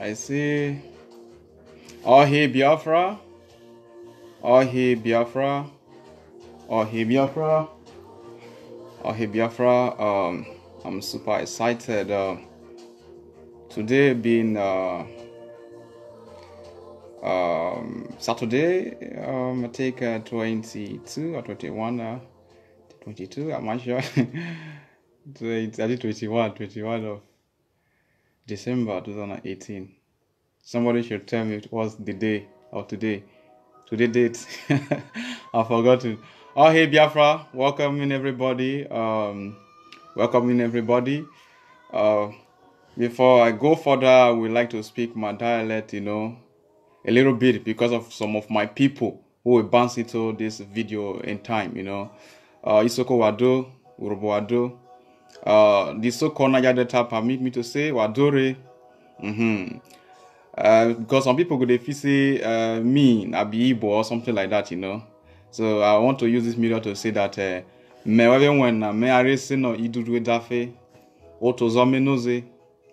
I see. Oh, hey Biafra. Oh, hey Biafra. Oh, hey Biafra. Oh, hey Biafra. I'm super excited. Today being Saturday, I take 22 or 21, 22, I'm not sure. I did 21 of December 2018. Somebody should tell me it was the day or today date. I've forgotten. Oh, hey Biafra, welcoming everybody. Before I go further, I would like to speak my dialect, a little bit because of some of my people who will bounce into this video in time, Isoko Wado, Urobo Wado. The so-called Niger Delta permit me to say Wadore. Because some people could say me, I be Igbo or something like that, So I want to use this media to say that me when me arese no idudwe dafe otozome noze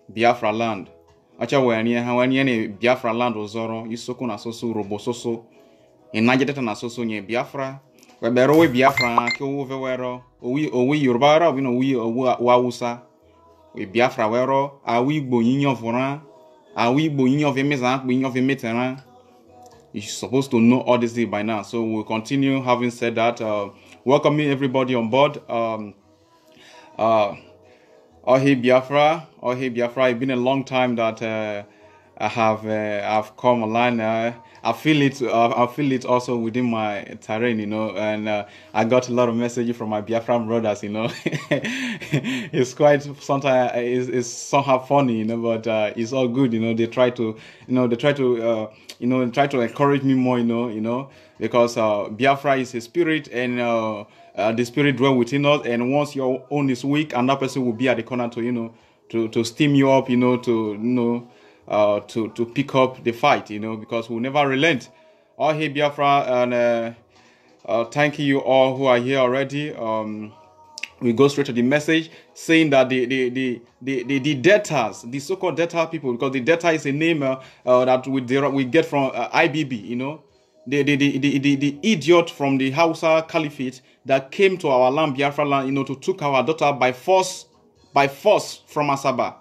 Biafra land. Acha when ye Biafra land ozoro isoko na soso robo soso. Inajete na soso nye Biafra. Webero we Biafra ke wo vewero owi Yoruba ra no wi Hausa. We Biafra wero awi Igbo yinyo foran. You're supposed to know all this by now. So we'll continue. Having said that, welcoming everybody on board. Oh hey Biafra, it's been a long time that I've come online. I feel it also within my terrain, and I got a lot of messages from my Biafran brothers, It's quite sometimes it's somehow funny, but it's all good, They try to encourage me more, because Biafra is a spirit, and the spirit dwell within us, and once your own is weak, another person will be at the corner to to steam you up, to pick up the fight, because we'll never relent. Oh, hey Biafra, and thank you all who are here already. We go straight to the message saying that the debtors, the so-called debtor people, because the debtor is a name that we get from IBB, the idiot from the Hausa Caliphate that came to our land, Biafra land, to took our daughter by force from Asaba.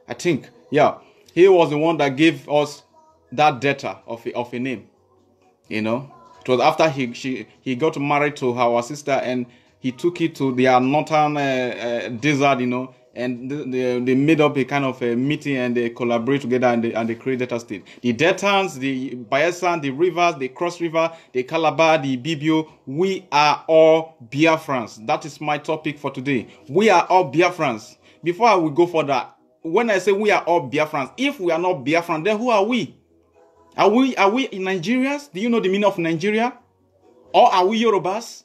I think, yeah, he was the one that gave us that debtor of a name, It was after he got married to our sister, and he took it to their northern desert, and they made up a kind of a meeting, and they collaborate together, and they created a state. The Deltans, the Bayelsa, the rivers, the Cross River, the Calabar, the Bibio, we are all Biafrans. That is my topic for today. We are all Biafrans. Before I will go further, when I say we are all Biafrans, if we are not Biafrans, then who are we? Are we in Nigerians? Do you know the meaning of Nigeria? Or are we Yorubas?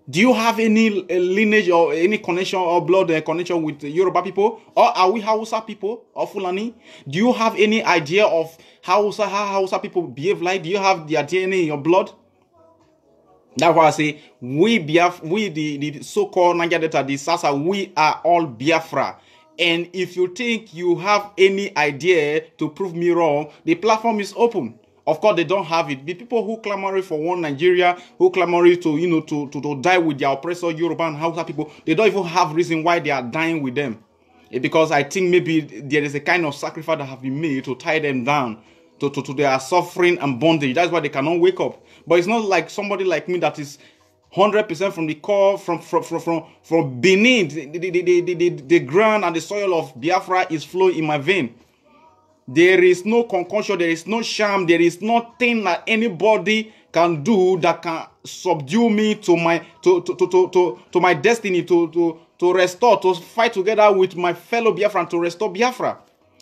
Do you have any lineage or any connection or blood connection with Yoruba people? Or are we Hausa people or Fulani? Do you have any idea of how Hausa people behave like? Do you have their DNA in your blood? That's why I say we the so-called Niger Delta, the Sasa, we are all Biafra. And if you think you have any idea to prove me wrong, the platform is open. Of course, they don't have it. The people who clamor for one Nigeria, who clamor to die with their oppressor Yoruba and Hausa people, they don't even have reason why they are dying with them. Because I think maybe there is a kind of sacrifice that have been made to tie them down to their suffering and bondage. That's why they cannot wake up. But it's not like somebody like me that is 100% from the core, from beneath the ground and the soil of Biafra is flowing in my vein. There is no concussion, there is no sham, there is nothing that anybody can do that can subdue me to my destiny, to restore, to fight together with my fellow Biafran to restore Biafra.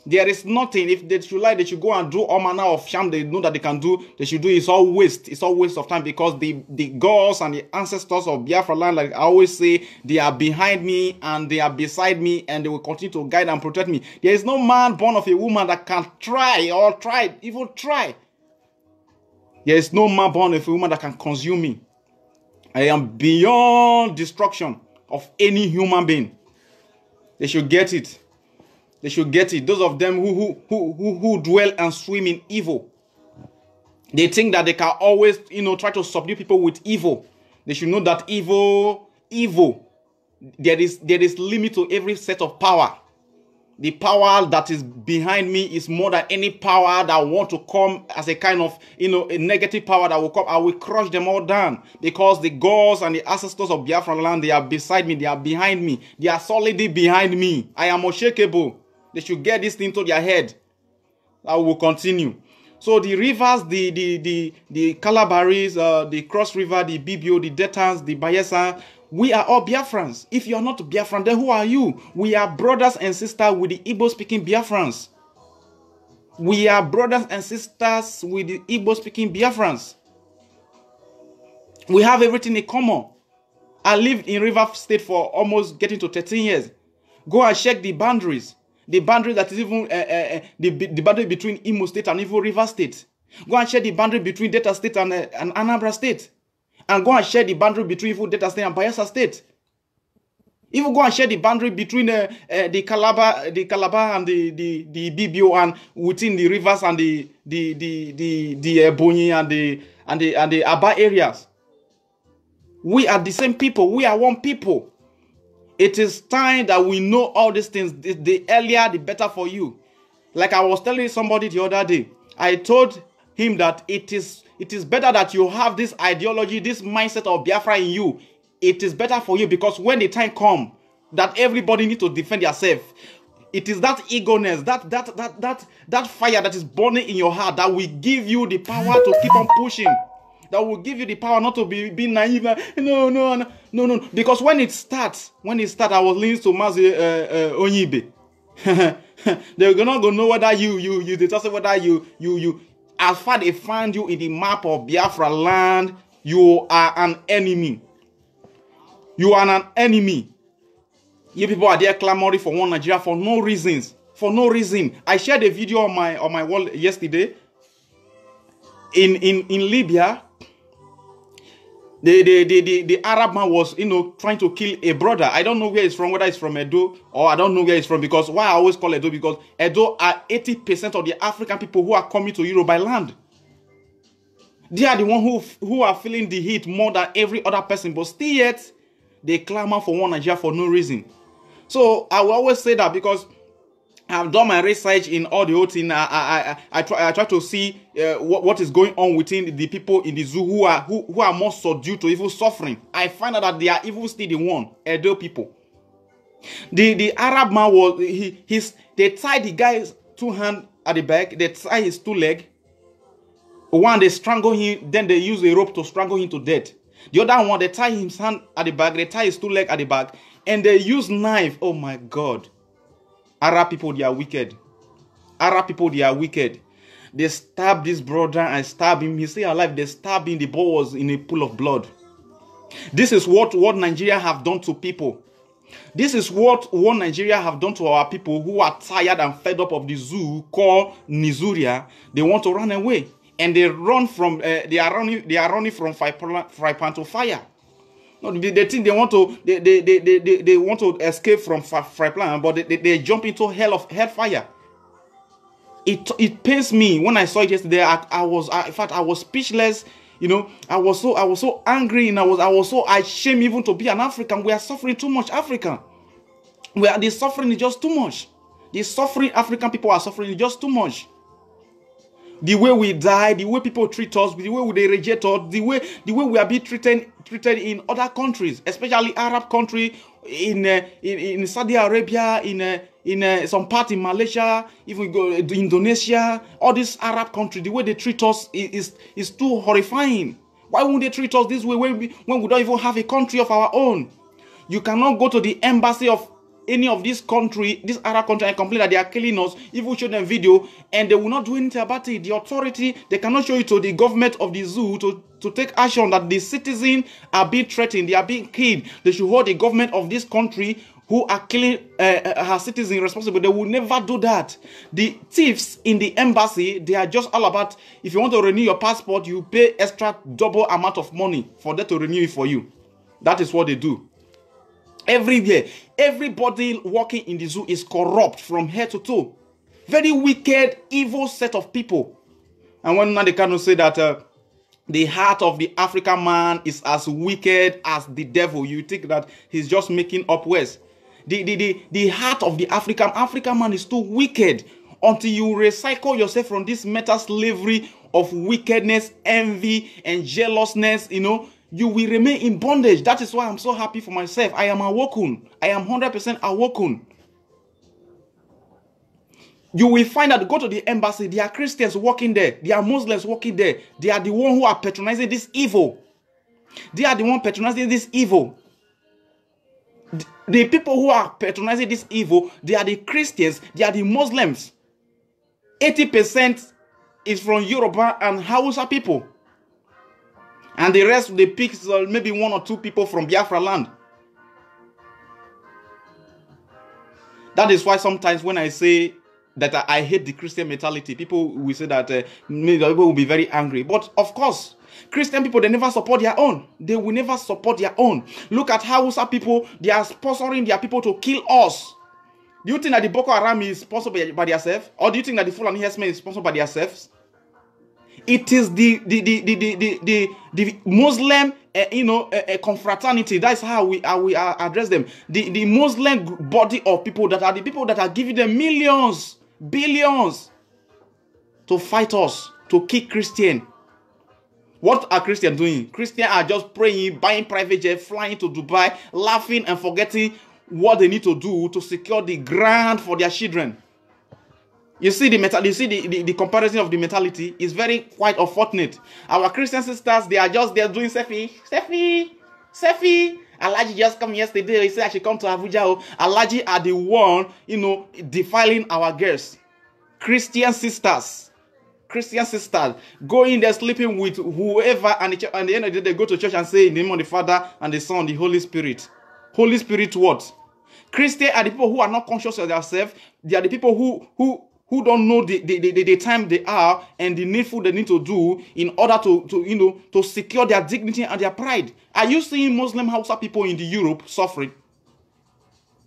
There is nothing. If they should lie, they should go and do all manner of sham they know that they can do. They should do. It's all waste. It's all waste of time, because the gods and the ancestors of Biafra land, like I always say, they are behind me and they are beside me, and they will continue to guide and protect me. There is no man born of a woman that can even try. There is no man born of a woman that can consume me. I am beyond destruction of any human being. They should get it. They should get it. Those of them who dwell and swim in evil. They think that they can always, try to subdue people with evil. They should know that evil, there is limit to every set of power. The power that is behind me is more than any power that want to come as a kind of, a negative power that will come. I will crush them all down, because the gods and the ancestors of Biafran land, they are beside me, they are behind me, they are solidly behind me. I am unshakable. They should get this thing to their head. I will continue. So the rivers, the Calabaris, the Cross River, the Bibio, the Deltans, the Bayelsa, we are all Biafrans. If you are not Biafran, then who are you? We are brothers and sisters with the Igbo-speaking Biafrans. We are brothers and sisters with the Igbo-speaking Biafrans. We have everything in common. I lived in River State for almost getting to 13 years. Go and check the boundaries. The boundary that is even the boundary between Imo State and even River State. Go and check the boundary between Delta State and Anambra State. And go and share the boundary between even Delta State and Bayelsa State. Even go and share the boundary between the Calabar and the Bibio, and within the rivers and the Ebonyi and the Aba areas. We are the same people. We are one people. It is time that we know all these things. The earlier, the better for you. Like I was telling somebody the other day, I told him that it is better that you have this ideology, this mindset of Biafra in you. It is better for you, because when the time comes that everybody needs to defend yourself, it is that eagerness, that fire that is burning in your heart that will give you the power to keep on pushing. That will give you the power not to be naive. No. Because when it starts, I was listening to Mazi Onyibe. They're not gonna know whether you they just say whether you as far they find you in the map of Biafra land, you are an enemy. You are an enemy. You people are there clamoring for one Nigeria for no reasons. For no reason. I shared a video on my wall yesterday. In Libya, the Arab man was trying to kill a brother. I don't know where he's from, whether it's from Edo, or I don't know where he's from, because why I always call Edo, because Edo are 80% of the African people who are coming to Europe by land. They are the ones who are feeling the heat more than every other person, but still yet they clamor for one Nigeria for no reason. So I will always say that, because I've done my research in all the whole thing. I try to see what is going on within the people in the zoo who are more subdued to evil suffering. I find out that they are even still the one, Edo people. The Arab man was they tied the guy's 2 hands at the back, they tie his 2 legs. One, they strangle him, then they use a rope to strangle him to death. The other one, they tie his hand at the back, they tie his 2 legs at the back, and they use knife. Oh my God. Arab people, they are wicked. Arab people, they are wicked. They stab this brother and stab him. He's still alive. They stab him. The boy was in a pool of blood. This is what Nigeria have done to people. This is what Nigeria have done to our people who are tired and fed up of the zoo called Nigeria. They want to run away, and they run from. They are running from fry pan to fire. No, they think they want to escape from fry pan, but they jump into hellfire. It pains me when I saw it yesterday. In fact I was speechless. I was so angry, and I was so ashamed even to be an African. We are suffering too much, African. The suffering is just too much. The suffering African people are suffering is just too much. The way we die, the way people treat us, the way they reject us, the way we are being treated in other countries, especially Arab country, in Saudi Arabia, in some part in Malaysia, if we go to Indonesia, all these Arab countries, the way they treat us is too horrifying. Why won't they treat us this way when we don't even have a country of our own? You cannot go to the embassy of any of this Arab country, and complain that they are killing us. If we show them video and they will not do anything about it, the authority, they cannot show it to the government of the zoo to take action that the citizens are being threatened, they are being killed. They should hold the government of this country who are killing her citizens responsible. They will never do that. The thieves in the embassy, they are just all about, if you want to renew your passport, you pay extra double amount of money for them to renew it for you. That is what they do. Everywhere. Everybody working in the zoo is corrupt from head to toe. Very wicked, evil set of people. And when they cannot say that the heart of the African man is as wicked as the devil, you think that he's just making up words. The heart of the African man is too wicked. Until you recycle yourself from this meta slavery of wickedness, envy, and jealousness, you will remain in bondage. That is why I'm so happy for myself. I am awoken. I am 100% awoken. You will find that go to the embassy, there are Christians working there. There are Muslims working there. They are the ones who are patronizing this evil. They are the ones patronizing this evil. The people who are patronizing this evil, they are the Christians, they are the Muslims. 80% is from Yoruba and Hausa people. And the rest, they pick maybe 1 or 2 people from Biafra land. That is why sometimes when I say that I hate the Christian mentality, people will say that people will be very angry. But of course, Christian people, they never support their own. They will never support their own. Look at how Hausa people, they are sponsoring their people to kill us. Do you think that the Boko Haram is sponsored by themselves? Or do you think that the Fulani herdsmen is sponsored by themselves? It is the Muslim, confraternity. That's how we address them. The Muslim body of people that are the people that are giving them millions, billions to fight us, to kill Christian. What are Christians doing? Christians are just praying, buying private jet, flying to Dubai, laughing and forgetting what they need to do to secure the grant for their children. You see the comparison of the mentality is very quite unfortunate. Our Christian sisters, they are just there doing selfie. Alaji just come yesterday. He said I should come to Abuja. Alaji are the one, defiling our girls. Christian sisters going there sleeping with whoever, and at the end of the day they go to church and say in the name of the Father and the Son, the Holy Spirit. Holy Spirit what? Christians are the people who are not conscious of themselves. They are the people who don't know the time they are and the needful they need to do in order to secure their dignity and their pride. Are you seeing Muslim Hausa people in the Europe suffering?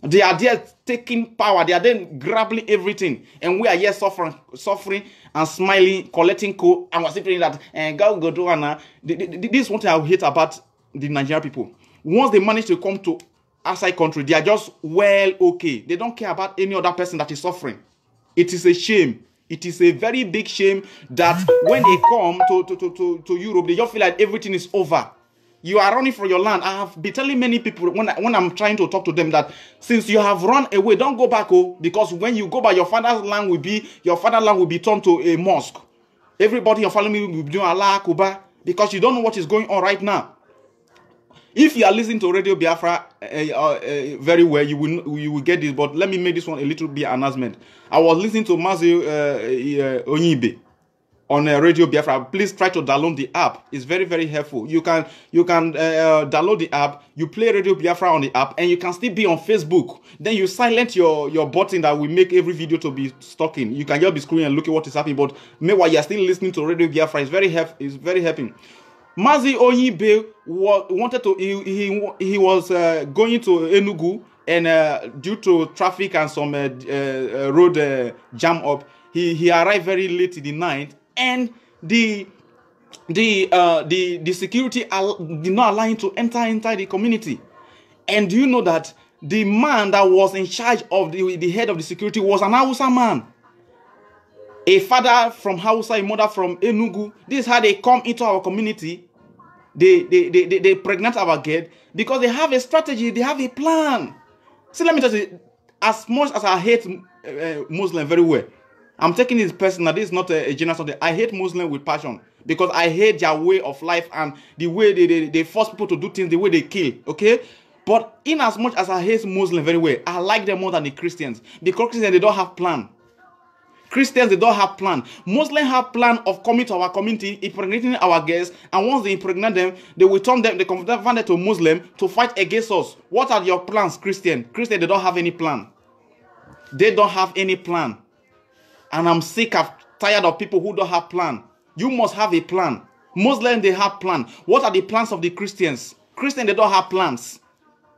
They are there taking power. They are then grabbing everything, and we are here suffering and smiling, collecting coal, and we're saying that God go do and this is what I hate about the Nigerian people. Once they manage to come to outside country, they are just okay. They don't care about any other person that is suffering. It is a shame. It is a very big shame that when they come to Europe, they just feel like everything is over. You are running for your land. I have been telling many people when I'm trying to talk to them that since you have run away, don't go back, because when you go back, your father's land will be turned to a mosque. Everybody in your family will be doing Allah Akbar because you don't know what is going on right now. If you are listening to Radio Biafra very well, you will get this. But let me make this one a little bit announcement. I was listening to Mazi Onyibe on Radio Biafra. Please try to download the app. It's very, very helpful. You can download the app. You play Radio Biafra on the app, and you can still be on Facebook. Then you silence your button that will make every video to be stalking. You can just be scrolling and look at what is happening. But meanwhile, you are still listening to Radio Biafra. It's very helping. Mazi Onyibe wanted to. He was going to Enugu, and due to traffic and some road jam up, he arrived very late in the night, and the security did not allow him to enter the community. And do you know that the man that was in charge of the head of the security was an Hausa man? A father from Hausa, a mother from Enugu. This is how they come into our community. They pregnant our girl because they have a strategy, they have a plan. See, let me tell you, as much as I hate Muslim very well, I'm taking this personal. This is not a general something. I hate Muslim with passion because I hate their way of life and the way they force people to do things, the way they kill. Okay, but in as much as I hate Muslim very well, I like them more than the Christians because Christians, they don't have plan. Christians, they don't have plan. Muslims have plan of coming to our community, impregnating our girls, and once they impregnate them, they will turn them, they convert them to Muslim to fight against us. What are your plans, Christian? Christian, they don't have any plan. They don't have any plan. And I'm sick of, tired of people who don't have plan. You must have a plan. Muslims, they have plan. What are the plans of the Christians? Christians, they don't have plans.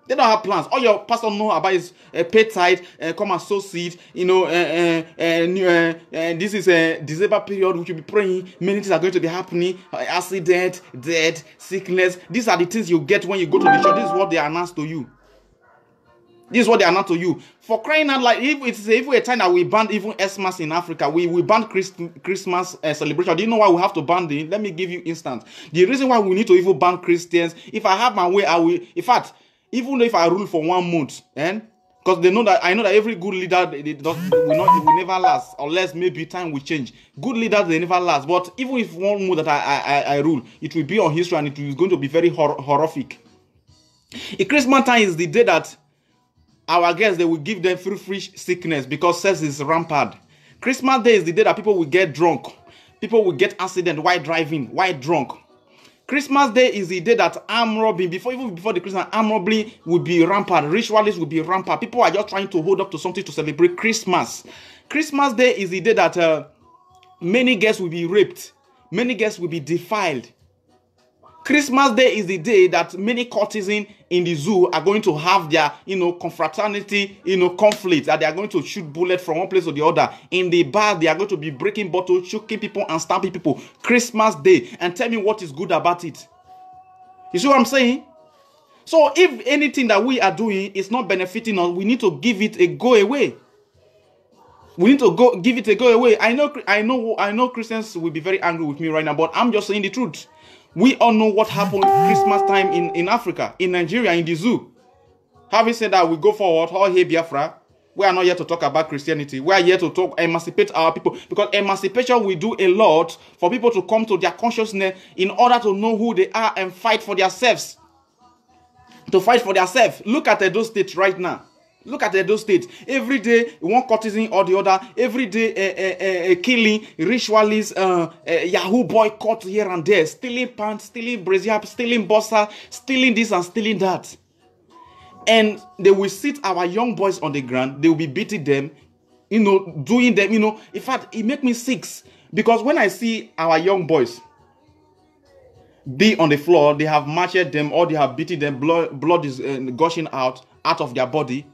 They don't have plans. All your pastor know about is pay tithe, come and sow seed. You know, this is a December period. We should be praying. Many things are going to be happening. Accident, death, sickness. These are the things you get when you go to the church. This is what they announce to you. This is what they announce to you. For crying out loud, if it's even a time that we banned even Xmas in Africa, we banned Christmas celebration. Do you know why we have to ban them? Let me give you instance. The reason why we need to even ban Christians, if I have my way, I will. In fact, even if I rule for 1 month, because they know that I know that every good leader will never last unless maybe time will change. Good leaders, they never last. But even if 1 month that I rule, it will be on history and it is going to be very horrific. A Christmas time is the day that our guests, they will give them free sickness because sex is rampant. Christmas day is the day that people will get drunk. People will get accident while driving, while drunk. Christmas day is the day that armed robbery, even before the Christmas, armed robbery will be rampant. Ritualists will be rampant. People are just trying to hold up to something to celebrate Christmas. Christmas day is the day that many guests will be raped. Many guests will be defiled. Christmas day is the day that many courtesans in the zoo are going to have their, confraternity, conflict, that they are going to shoot bullets from one place to the other. In the bar, they are going to be breaking bottles, choking people and stabbing people. Christmas day. And tell me what is good about it. You see what I'm saying? So if anything that we are doing is not benefiting us, we need to give it a go away. We need to give it a go away. I know Christians will be very angry with me right now, but I'm just saying the truth. We all know what happened Christmas time in Africa, in Nigeria, in the zoo. Having said that, we go forward. All hey Biafra. We are not here to talk about Christianity. We are here to emancipate our people. Because emancipation will do a lot for people to come to their consciousness in order to know who they are and fight for themselves. To fight for themselves. Look at those states right now. Look at those states. Every day, one courtesan or the other. Every day, killing, ritualists, Yahoo boycott here and there. Stealing pants, stealing brazier, stealing bossa, stealing this and stealing that. And they will sit our young boys on the ground. They will be beating them, doing them, In fact, it makes me sick. Because when I see our young boys be on the floor, they have marched them or they have beaten them, blood is gushing out of their body.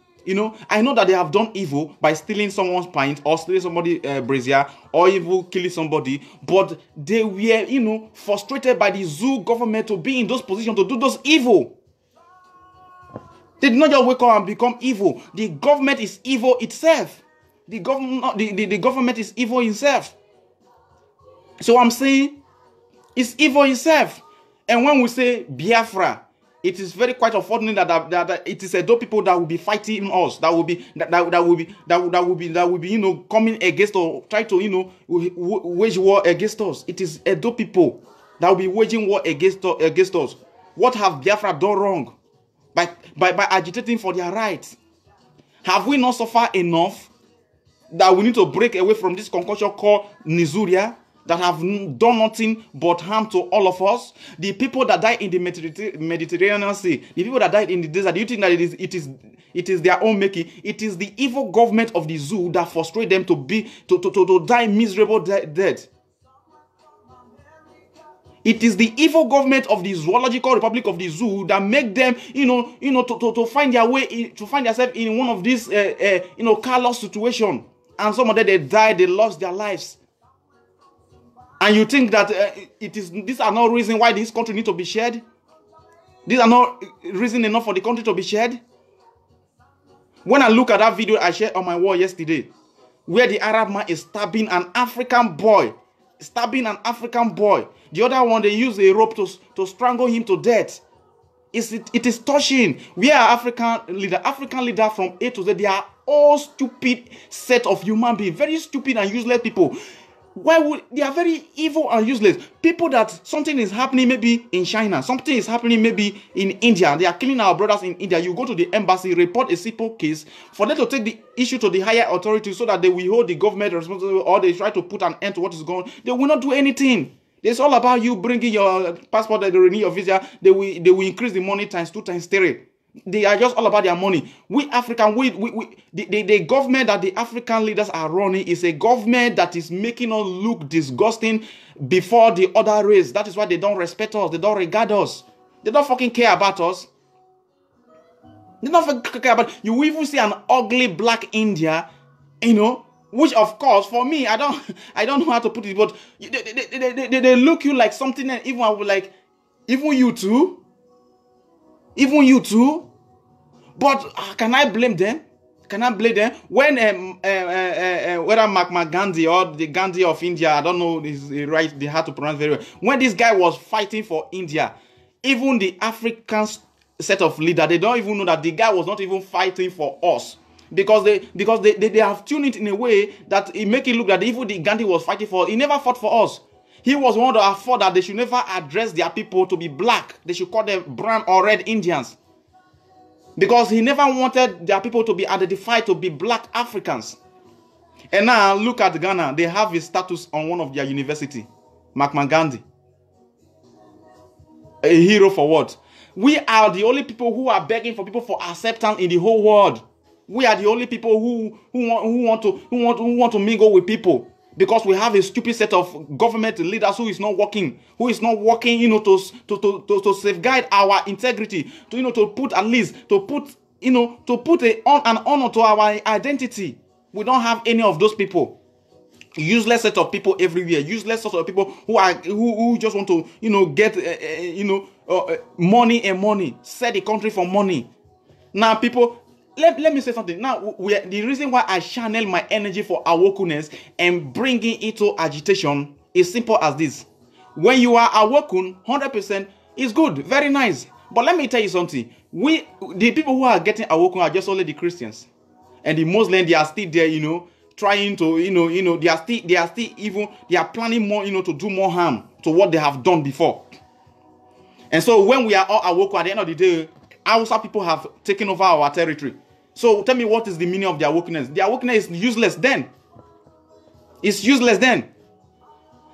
I know that they have done evil by stealing someone's pint or stealing somebody's brazier or even killing somebody. But they were, frustrated by the zoo government to be in those positions to do those evil. They did not just wake up and become evil. The government is evil itself. The government is evil itself. So I'm saying it's evil itself. And when we say Biafra, it is very quite unfortunate that it is those people that will be fighting us, that will be coming against or try to wage war against us. It is those people that will be waging war against us. What have Biafra done wrong by agitating for their rights? Have we not suffered enough that we need to break away from this concoction called Nigeria? That have done nothing but harm to all of us. The people that died in the Mediterranean Sea, the people that died in the desert, do you think that it is their own making? It is the evil government of the zoo that frustrate them to die miserable death. It is the evil government of the Zoological Republic of the Zoo that make them, to find their way, to find themselves in one of these, callous situation. And some of them, they died, they lost their lives. And you think that these are not reason why this country needs to be shared? These are not reason enough for the country to be shared? When I look at that video I shared on my wall yesterday, where the Arab man is stabbing an African boy. The other one, they use a rope to strangle him to death. It is touching. We are African leader from A to Z. They are all stupid set of human beings. Very stupid and useless people. They are very evil and useless. People that something is happening maybe in China, something is happening maybe in India. They are killing our brothers in India. You go to the embassy, report a simple case for them to take the issue to the higher authority so that they will hold the government responsible, or they try to put an end to what is going on. They will not do anything. It's all about you bringing your passport, they renew your visa. They will increase the money times 2 times 3. They are just all about their money. We African, the government that the African leaders are running is a government that is making us look disgusting before the other race. That is why they don't respect us. They don't regard us. They don't fucking care about us. They don't care about. You even see an ugly black India, you know, which of course for me I don't know how to put it, but they look you like something, and even I would like, even you too. But can I blame them? Can I blame them when whether Mahatma Gandhi or the Gandhi of India, I don't know is right, they had to pronounce very well. When this guy was fighting for India, even the African set of leaders, they don't even know that the guy was not even fighting for us, because they have tuned it in a way that it make it look that even the Gandhi was fighting for, he never fought for us. He was one that thought that they should never address their people to be black. They should call them brown or red Indians. Because he never wanted their people to be identified to be black Africans. And now look at Ghana. They have his status on one of their university. Mahatma Gandhi. A hero for what? We are the only people who are begging for people for acceptance in the whole world. We are the only people who want to mingle with people. Because we have a stupid set of government leaders who is not working, you know, to safeguard our integrity, to put at least, to put an honor to our identity. We don't have any of those people. Useless set of people everywhere. Useless set of people who just want to, get, money and money. Set the country for money. Now, people. Let me say something. Now, the reason why I channel my energy for awokeness and bringing it to agitation is simple as this. When you are awoken, 100% is good, very nice. But let me tell you something. The people who are getting awoken are just only the Christians, and the Muslims, they are still there, trying to, they are planning more, to do more harm to what they have done before. And so when we are all awoken, at the end of the day, Hausa people have taken over our territory. So tell me, what is the meaning of their awakeness? Their awakeness is useless then. It's useless then.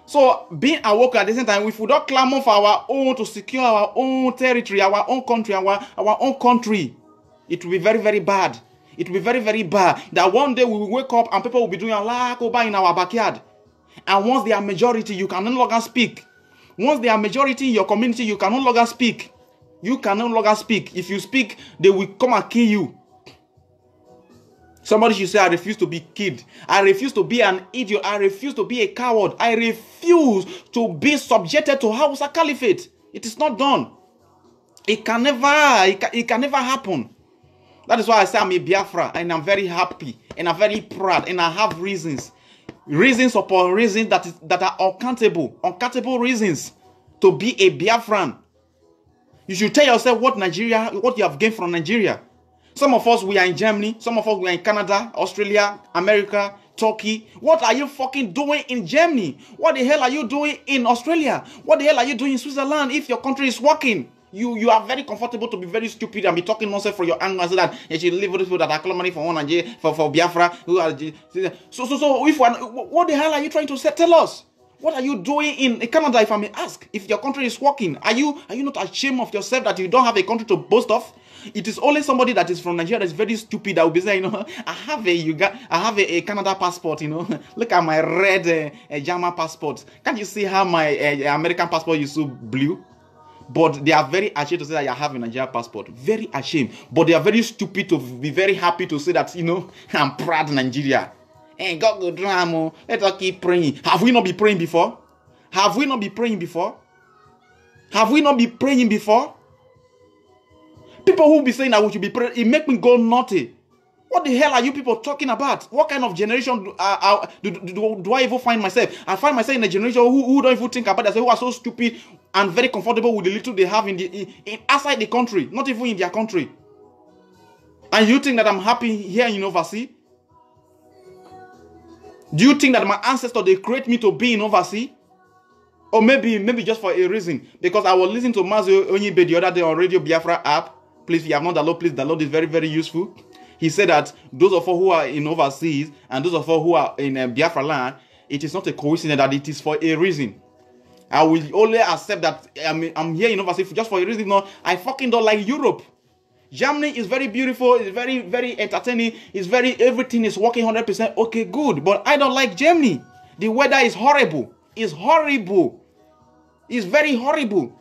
So being awoken at the same time, if we don't clamor for our own, to secure our own territory, our own country, our own country, it will be very, very bad. It will be very, very bad. That one day we will wake up and people will be doing Allah Akbar in our backyard. And once they are majority, you can no longer speak. Once they are majority in your community, you can no longer speak. You can no longer speak. If you speak, they will come and kill you. Somebody should say, I refuse to be killed. I refuse to be an idiot. I refuse to be a coward. I refuse to be subjected to Hausa Caliphate. It is not done. It can never happen. That is why I say I'm a Biafra, and I'm very happy, and I'm very proud, and I have reasons. Reasons upon reasons that are uncountable reasons to be a Biafran. You should tell yourself what you have gained from Nigeria. Some of us, we are in Germany. Some of us, we are in Canada, Australia, America, Turkey. What are you fucking doing in Germany? What the hell are you doing in Australia? What the hell are you doing in Switzerland if your country is working? You are very comfortable to be very stupid and be talking nonsense for your anger, so that you should live with people that are calling money for for Biafra. So what the hell are you trying to tell us? What are you doing in Canada, if I may ask? If your country is working, are you not ashamed of yourself that you don't have a country to boast of? It is only somebody that is from Nigeria that is very stupid that will be saying, I have a Canada passport, Look at my red German passport. Can't you see how my American passport is so blue? But they are very ashamed to say that you have a Nigerian passport. Very ashamed. But they are very stupid to be very happy to say that, I'm proud Nigeria. Hey, God go drama. Let us keep praying. Have we not been praying before? Have we not been praying before? Have we not been praying before? People who be saying that we should be praying, it make me go naughty. What the hell are you people talking about? What kind of generation do I even find myself? I find myself in a generation who don't even think about it, who are so stupid and very comfortable with the little they have outside the country, not even in their country. And you think that I'm happy here in overseas? Do you think that my ancestors, they create me to be in overseas? Or maybe just for a reason? Because I was listening to Mazi Onyibe the other day on Radio Biafra app. Please, if you have not downloaded, please download. It's very, very useful. He said that those of us who are in overseas and those of us who are in Biafra land, it is not a coincidence that it is for a reason. I will only accept that I'm here in overseas just for a reason. No, I fucking don't like Europe. Germany is very beautiful. It's very, very entertaining. Everything is working 100%. Okay, good. But I don't like Germany. The weather is horrible. It's horrible. It's very horrible.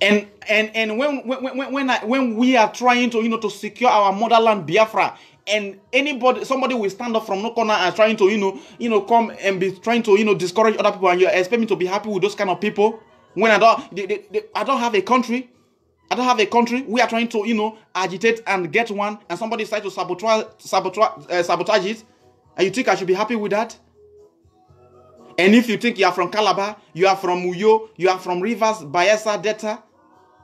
And And when we are trying to to secure our motherland Biafra, and somebody will stand up from no corner and trying to come and be trying to discourage other people, and you expect me to be happy with those kind of people when I don't have a country. I don't have a country. We are trying to agitate and get one, and somebody decides to sabotage it, and you think I should be happy with that? And if you think you are from Calabar, you are from Uyo, you are from Rivers, Bayelsa, Delta,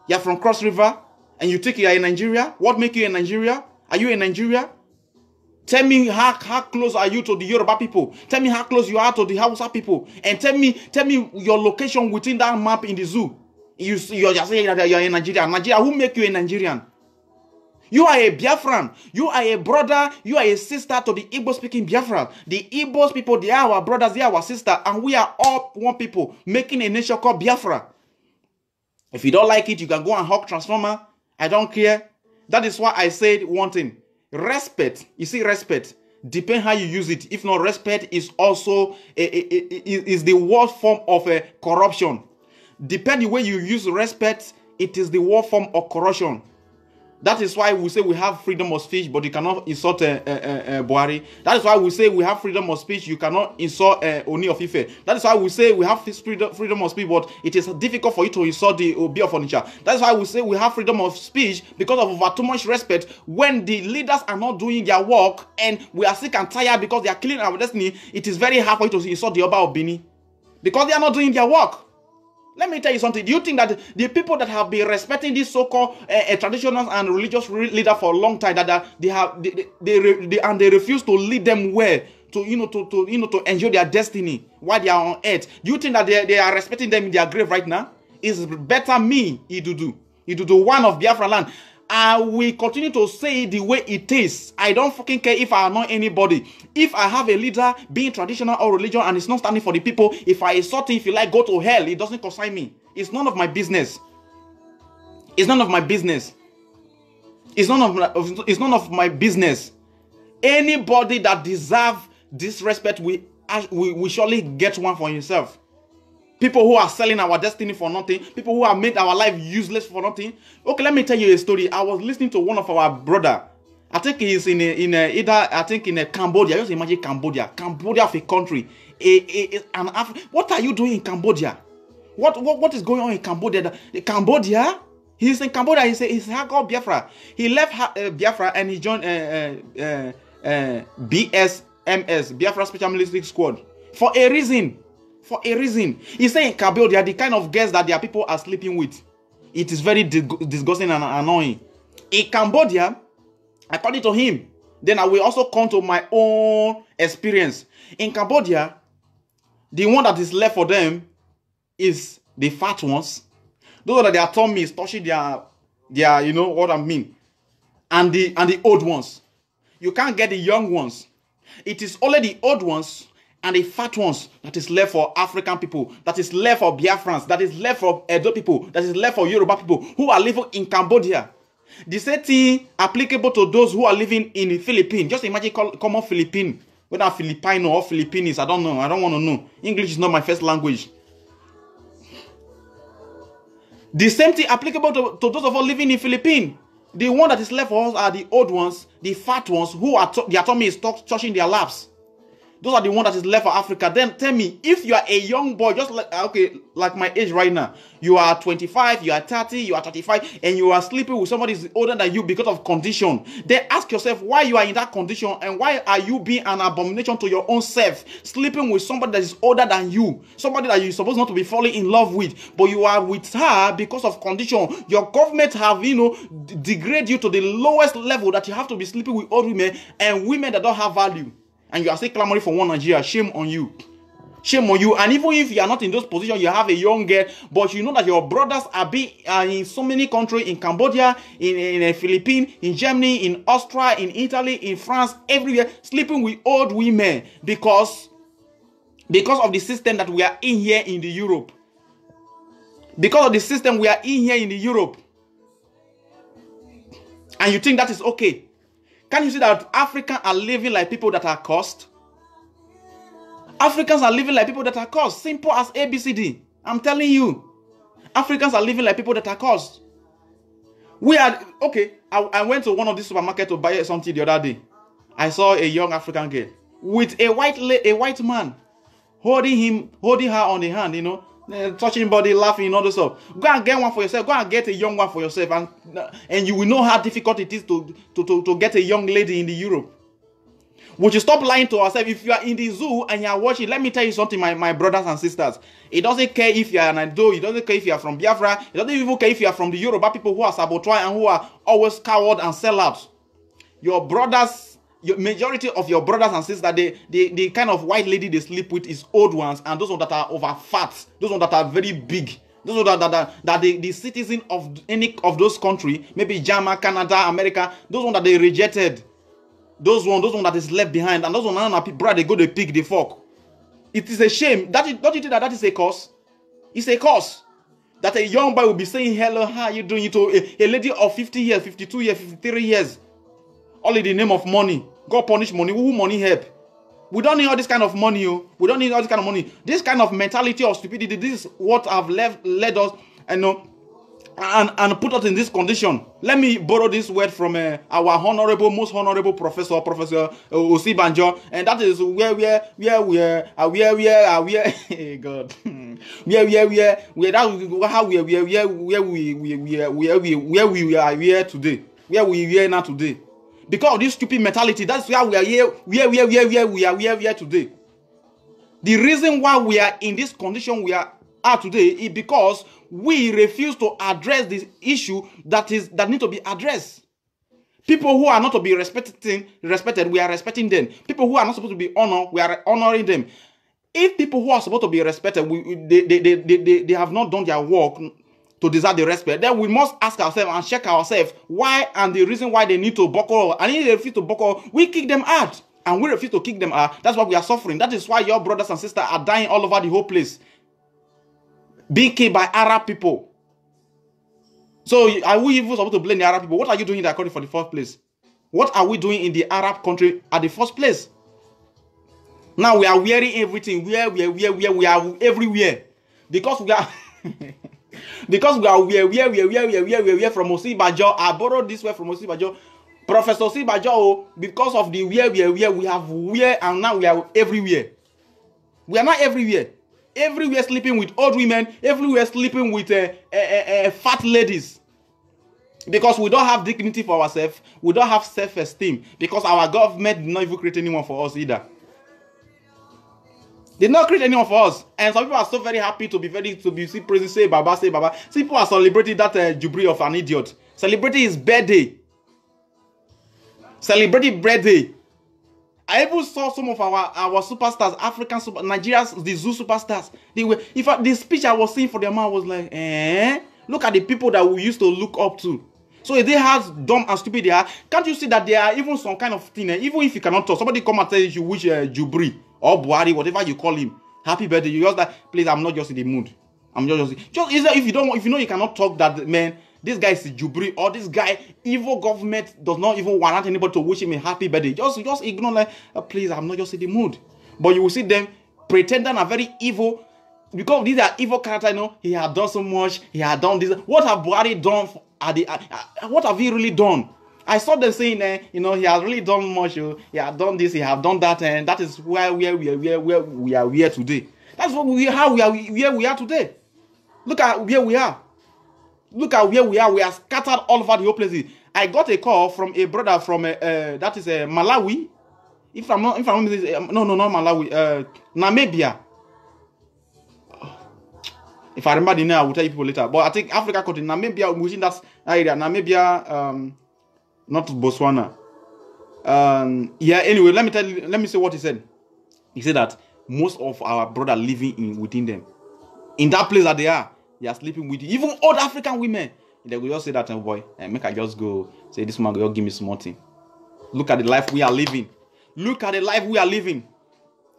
you are from Cross River, and you think you are in Nigeria, what makes you in Nigeria? Are you in Nigeria? Tell me how close are you to the Yoruba people? Tell me how close you are to the Hausa people, and tell me your location within that map in the zoo. You're just saying that you're in Nigeria. Nigeria, who make you a Nigerian? You are a Biafran. You are a brother. You are a sister to the Igbo-speaking Biafran. The Igbos people, they are our brothers, they are our sister, and we are all one people making a nation called Biafra. If you don't like it, you can go and hug Transformer. I don't care. That is why I said one thing. Respect. You see, respect. Depend how you use it. If not, respect is also is the worst form of corruption. Depending the way you use respect, it is the worst form of corruption. That is why we say we have freedom of speech, but you cannot insult Buhari. That is why we say we have freedom of speech, you cannot insult Oni of Ife. That is why we say we have freedom of speech, but it is difficult for you to insult the Obi of Onitsha. That is why we say we have freedom of speech because of over too much respect. When the leaders are not doing their work and we are sick and tired because they are killing our destiny, it is very hard for you to insult the Oba of Bini because they are not doing their work. Let me tell you something. Do you think that the people that have been respecting this so-called traditional and religious leader for a long time, that they refuse to lead them well to enjoy their destiny while they are on earth? Do you think that they are respecting them in their grave right now? It's better me, Idudu, one of Biafra land. I will continue to say it the way it is. I don't fucking care if I annoy anybody. If I have a leader being traditional or religion and it's not standing for the people, if I insult him, if you like, go to hell. It doesn't concern me. It's none of my business. It's none of my business. It's none of my business. Anybody that deserves disrespect, we surely get one for himself. People who are selling our destiny for nothing. People who have made our life useless for nothing. Okay, let me tell you a story. I was listening to one of our brother. I think he's in Cambodia. Just imagine Cambodia. Cambodia of a country. What are you doing in Cambodia? What is going on in Cambodia? Cambodia? He's in Cambodia. He's called Biafra. He left Biafra and he joined BSMS, Biafra Special Military Squad, for a reason. For a reason. He's saying in Cambodia, the kind of girls that their people are sleeping with, it is very disgusting and annoying. In Cambodia, according to him, then I will also come to my own experience. In Cambodia, the one that is left for them is the fat ones. Those that their tummy is touching their you know what I mean, and the old ones. You can't get the young ones. It is only the old ones and the fat ones that is left for African people, that is left for Biafrans, that is left for Edo people, that is left for Yoruba people who are living in Cambodia. The same thing applicable to those who are living in the Philippines. Just imagine common Philippine, whether Filipino or Philippines, I don't know. I don't want to know. English is not my first language. The same thing applicable to those of us living in Philippines. The one that is left for us are the old ones, the fat ones, who are their tummy is touching their laps. Those are the ones that is left for Africa. Then tell me, if you are a young boy, just like my age right now, you are 25, you are 30, you are 35, and you are sleeping with somebody who is older than you because of condition. Then ask yourself why you are in that condition and why are you being an abomination to your own self, sleeping with somebody that is older than you, somebody that you're supposed not to be falling in love with, but you are with her because of condition. Your government have, degraded you to the lowest level that you have to be sleeping with old women and women that don't have value. And you are still clamoring for one Nigeria. Shame on you. Shame on you. And even if you are not in those positions, you have a young girl, but you know that your brothers are in so many countries, in Cambodia, in the Philippines, in Germany, in Austria, in Italy, in France, everywhere, sleeping with old women because of the system that we are in here in the Europe. Because of the system we are in here in the Europe. And you think that is okay. Can you see that Africans are living like people that are cursed? Africans are living like people that are cursed. Simple as ABCD. I'm telling you. Africans are living like people that are cursed. We are okay. I went to one of these supermarkets to buy something the other day. I saw a young African girl with a white man holding her on the hand, you know, touching body, laughing, all this stuff. Go and get one for yourself. Go and get a young one for yourself, and you will know how difficult it is to get a young lady in the Europe. Would you stop lying to ourselves? If you are in the zoo and you are watching, let me tell you something, my brothers and sisters. It doesn't care if you are an Ado, it doesn't care if you are from Biafra, it doesn't even care if you are from the Yoruba people who are saboteur and who are always coward and sellouts. Your brothers, majority of your brothers and sisters, the kind of white lady they sleep with is old ones, and those ones that are over fat, those ones that are very big, those ones that the citizen of any of those countries, maybe Germany, Canada, America, those ones that they rejected. Those one that is left behind, and those one brother, they go to pick the fork. It is a shame. Don't you think that is a cause? It's a cause that a young boy will be saying hello, how are you doing, to a lady of 50 years, 52 years, 53 years, all in the name of money. God punish money. Who money help? We don't need all this kind of money. Oh. We don't need all this kind of money. This kind of mentality of stupidity. This is what have led us, and put us in this condition. Let me borrow this word from our most honorable professor, Professor Osibanjo, and that is where we are. God, where we are today, where we are now today, because of this stupid mentality. That's why we are here. We are here today. The reason why we are in this condition we are today is because we refuse to address this issue that need to be addressed. People who are not to be respected, we are respecting them. People who are not supposed to be honored, we are honoring them. If people who are supposed to be respected, they have not done their work to deserve the respect, then we must ask ourselves and check ourselves why and the reason why they need to buckle. And if they refuse to buckle, we kick them out. And we refuse to kick them out. That's why we are suffering. That is why your brothers and sisters are dying all over the whole place, being killed by Arab people. So are we even supposed to blame the Arab people? What are you doing in that country for the first place? What are we doing in the Arab country at the first place? Now we are wearing everything. We are everywhere. Because we are because we are where from Osibajo. I borrowed this word from Osibajo. Professor Osibajo, because of the we have where, and now we are everywhere. We are not everywhere. Everywhere sleeping with old women, everywhere sleeping with fat ladies. Because we don't have dignity for ourselves, we don't have self-esteem, because our government did not even create anyone for us either. They did not create anyone for us. And some people are so very happy to be praising, say Baba, say Baba. See, people are celebrating that jubilee of an idiot. Celebrating his birthday. Celebrating birthday. I even saw some of our superstars, African Nigerians, the zoo superstars. The speech I was seeing for them, I was like, look at the people that we used to look up to. So if they have dumb and stupid they are, can't you see that there are even some kind of thing, even if you cannot talk, somebody come and tell you wish Jubri or Buhari, whatever you call him, happy birthday, you just that, please, I'm not just in the mood. I'm just if you know you cannot talk that, man, this guy is Jubri, or this guy, evil government does not even warrant anybody to wish him a happy birthday. Just ignore, like, please, I'm not just in the mood. But you will see them pretending are very evil, because these are evil characters. You know, he had done so much, he had done this. What have Buhari done? What have he really done? I saw them saying, he has really done much. He has done this, he has done that, and that is where we are here today. That's what how we are today. Look at where we are. Look at where we are. We are scattered all over the whole place. I got a call from a brother from that is Malawi. If I'm not not Malawi. Namibia. If I remember the name, I will tell you people later. But I think Africa country, Namibia, within that area. Namibia, not Botswana. Yeah. Anyway, let me say what he said. He said that most of our brothers living within them, in that place that they are sleeping with even old African women. They will just say that, boy, make I just go say this man will give me something. Look at the life we are living. Look at the life we are living.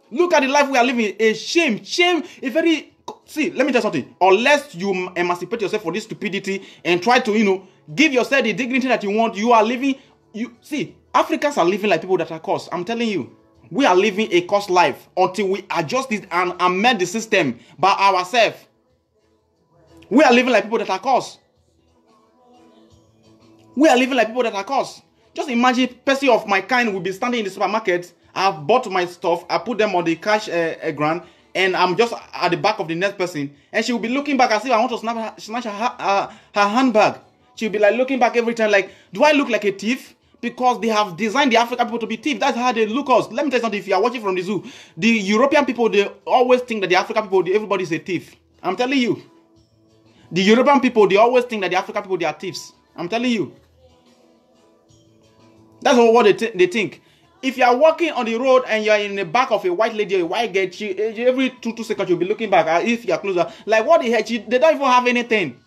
Look at the life we are living. A shame. See, let me tell you something. Unless you emancipate yourself from this stupidity and try to, give yourself the dignity that you want, you are living. See, Africans are living like people that are cursed. I'm telling you. We are living a cursed life until we adjust it and amend the system by ourselves. We are living like people that are cursed. We are living like people that are cursed. Just imagine, person of my kind will be standing in the supermarket. I've bought my stuff. I put them on the cash ground, and I'm just at the back of the next person, and she will be looking back as if I want to snatch her handbag. She'll be like looking back every time, like, do I look like a thief? Because they have designed the African people to be thieves. That's how they look us. Let me tell you something. If you are watching from the zoo, the European people, they always think that the African people, everybody is a thief. I'm telling you. The European people, they always think that the African people, they are thieves. I'm telling you. That's what they think. If you are walking on the road and you are in the back of a white lady or a white girl, every 2 seconds you'll be looking back. If you are closer, like what the heck? They don't even have anything.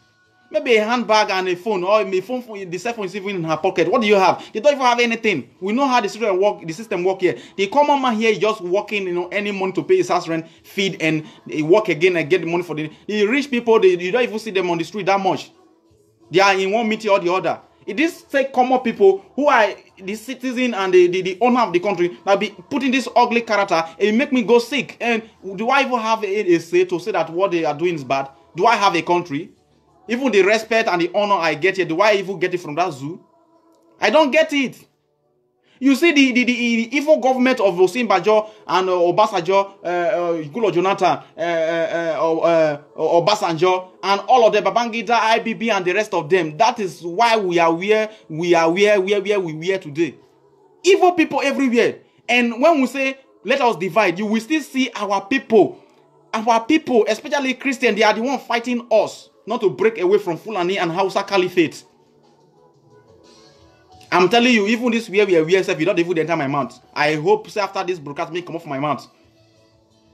Maybe a handbag and a phone, or a phone, the cell phone is even in her pocket. What do you have? They don't even have anything. We know how the system work here. The common man here is just working, any money to pay his house rent, feed, and work again and get the money for the rich people. You don't even see them on the street that much. They are in one meeting or the other. It is say common people who are the citizen and the owner of the country that be putting this ugly character, and make me go sick. And do I even have a say to say that what they are doing is bad? Do I have a country? Even the respect and the honor I get here, do I even get it from that zoo? I don't get it. You see the evil government of Osinbajo and Obasanjo, Gulo Jonathan, Obasanjo, and all of them, Babangida, IBB, and the rest of them. That is why we are where we are today. Evil people everywhere. And when we say, let us divide, you will still see our people, especially Christians, they are the ones fighting us. Not to break away from Fulani and Hausa Caliphate. I'm telling you, even this way we are you don't even enter my mouth. I hope say after this broadcast may come off my mouth.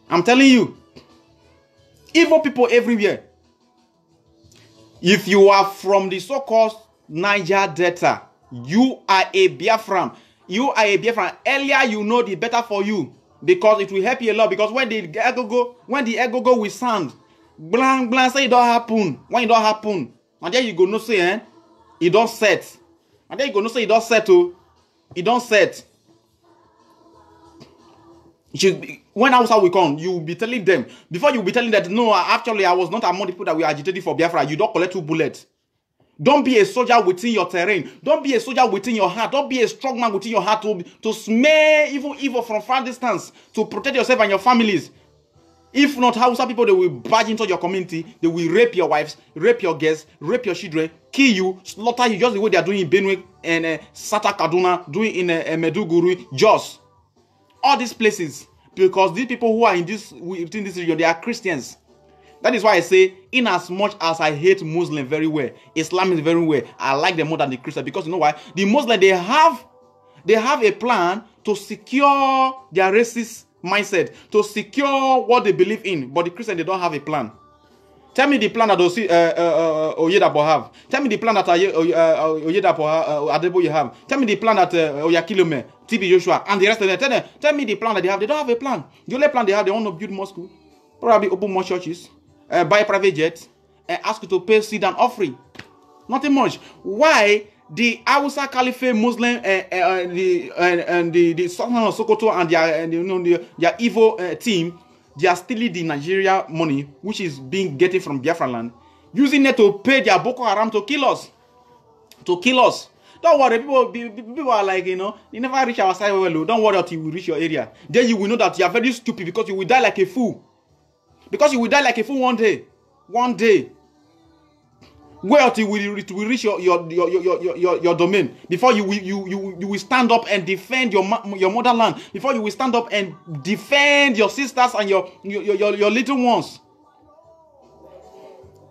I'm telling you. Evil people everywhere. If you are from the so-called Niger Delta, you are a Biafran. You are a Biafran. Earlier you know the better for you. Because it will help you a lot. Because when the ego go with sound, blank say it don't happen. When it don't happen, and then you go no say it don't set. And then you go no say it don't set oh. It don't set. When outside we come, you will be telling them. Before you will be telling that no, actually I was not among the people that were agitating for Biafra. You don't collect 2 bullets. Don't be a soldier within your terrain. Don't be a soldier within your heart. Don't be a strong man within your heart to smell evil from far distance to protect yourself and your families. If not, Hausa people, they will barge into your community. They will rape your wives, rape your girls, rape your children, kill you, slaughter you, just the way they are doing in Benue and Sata Kaduna, doing in Meduguri, Jos. All these places. Because these people who are within this region, they are Christians. That is why I say, in as much as I hate Muslim very well, Islam is very well, I like them more than the Christian. Because you know why? The Muslim, they have a plan to secure their racist mindset, to secure what they believe in, but the Christian, they don't have a plan. Tell me the plan that Oyedapo have. Tell me the plan that Oyedapo Adeboye have. Tell me the plan that Oyakilome, TB Joshua, and the rest of them. Tell me the plan that they have. They don't have a plan. The only plan they have, they want to build more schools, probably open more churches, buy private jets, and ask you to pay seed and offering. Nothing much. Why? The Hausa Caliphate Muslim the Sultan of Sokoto and their evil team, they are stealing the Nigeria money, which is being getting from Biafran land, using it to pay their Boko Haram to kill us. Don't worry, people are like, you never reach our side well. Don't worry until you reach your area. Then you will know that you are very stupid because you will die like a fool. Because you will die like a fool one day. One day. Where until we reach your domain, before you will stand up and defend your motherland, before you will stand up and defend your sisters and your little ones.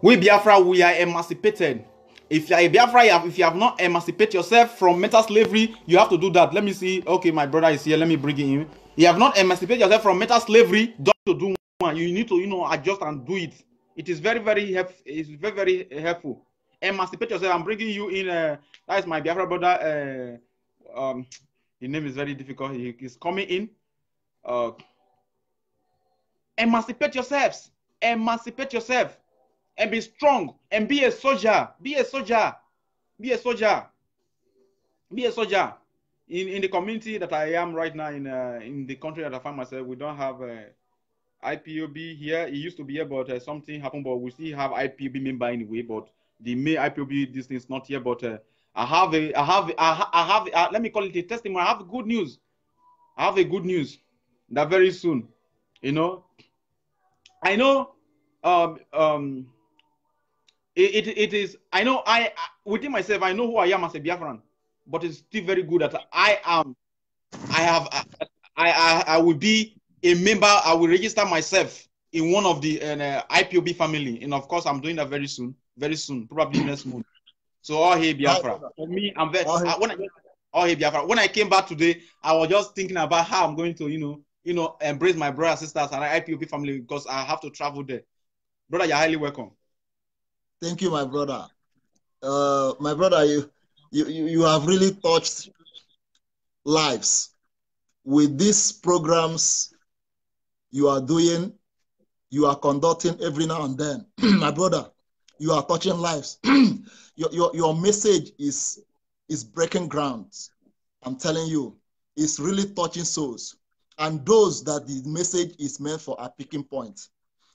We Biafra, we are emancipated. If you are a Biafra, if you have not emancipated yourself from mental slavery, you have to do that. Let me see. Okay, my brother is here. Let me bring him in. You have not emancipated yourself from mental slavery. Don't do one. You need to adjust and do it. It is very, very helpful. It's very, very helpful. Emancipate yourself. I'm bringing you in. That is my Biafra brother. His name is very difficult. He is coming in. Emancipate yourselves. Emancipate yourself. And be strong. And be a soldier. Be a soldier. Be a soldier. Be a soldier. In the community that I am right now, in the country that I find myself, we don't have IPOB here. It used to be here, but something happened. But we still have IPOB member anyway. But the main IPOB, this thing is not here. But let me call it a testimony. I have good news. I have a good news that very soon, you know, I know, it is, I know, within myself, I know who I am as a Biafran, but it's still very good that I will be a member. I will register myself in one of the IPOB family, and of course, I'm doing that very soon, probably next month. So all hey Biafra. For me, I'm very all hey Biafra. When I came back today, I was just thinking about how I'm going to, embrace my brothers and sisters and IPOB family because I have to travel there. Brother, you're highly welcome. Thank you, my brother. My brother, you have really touched lives with these programs you are doing, you are conducting every now and then. My brother, you are touching lives. your message is breaking grounds. I'm telling you, it's really touching souls. And those that the message is meant for are picking points,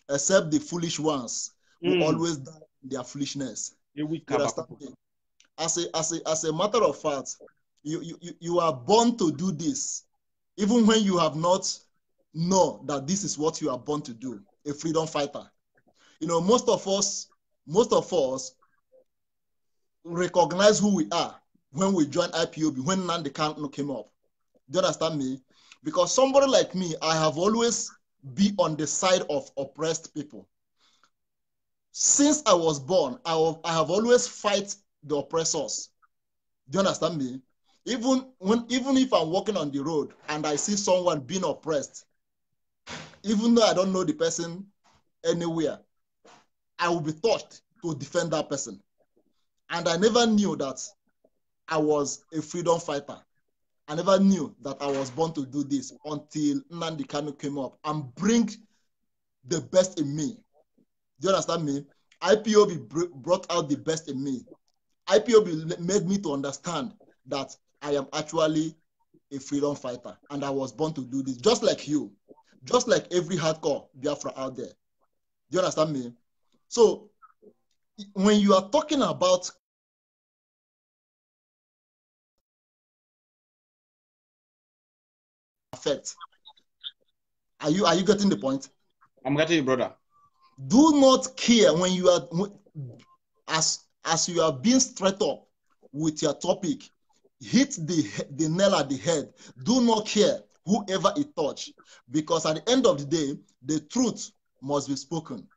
except the foolish ones who always die in their foolishness. You understand me? As a matter of fact, you are born to do this, even when you have not know that this is what you are born to do, a freedom fighter. Most of us recognize who we are when we join IPOB, when Nnamdi Kanu came up. Do you understand me? Because somebody like me, I have always been on the side of oppressed people. Since I was born, I have always fight the oppressors. Do you understand me? Even if I'm walking on the road and I see someone being oppressed, even though I don't know the person anywhere, I will be touched to defend that person. And I never knew that I was a freedom fighter. I never knew that I was born to do this until Nnamdi Kanu came up and bring the best in me. Do you understand me? IPOB brought out the best in me. IPOB made me to understand that I am actually a freedom fighter and I was born to do this, just like you, just like every hardcore Biafra out there. Do you understand me? So when you are talking about effect, are you getting the point? I'm getting you, brother. Do not care when you are, as you are being straight up with your topic, hit the nail at the head. Do not care whoever it touch, because at the end of the day, the truth must be spoken.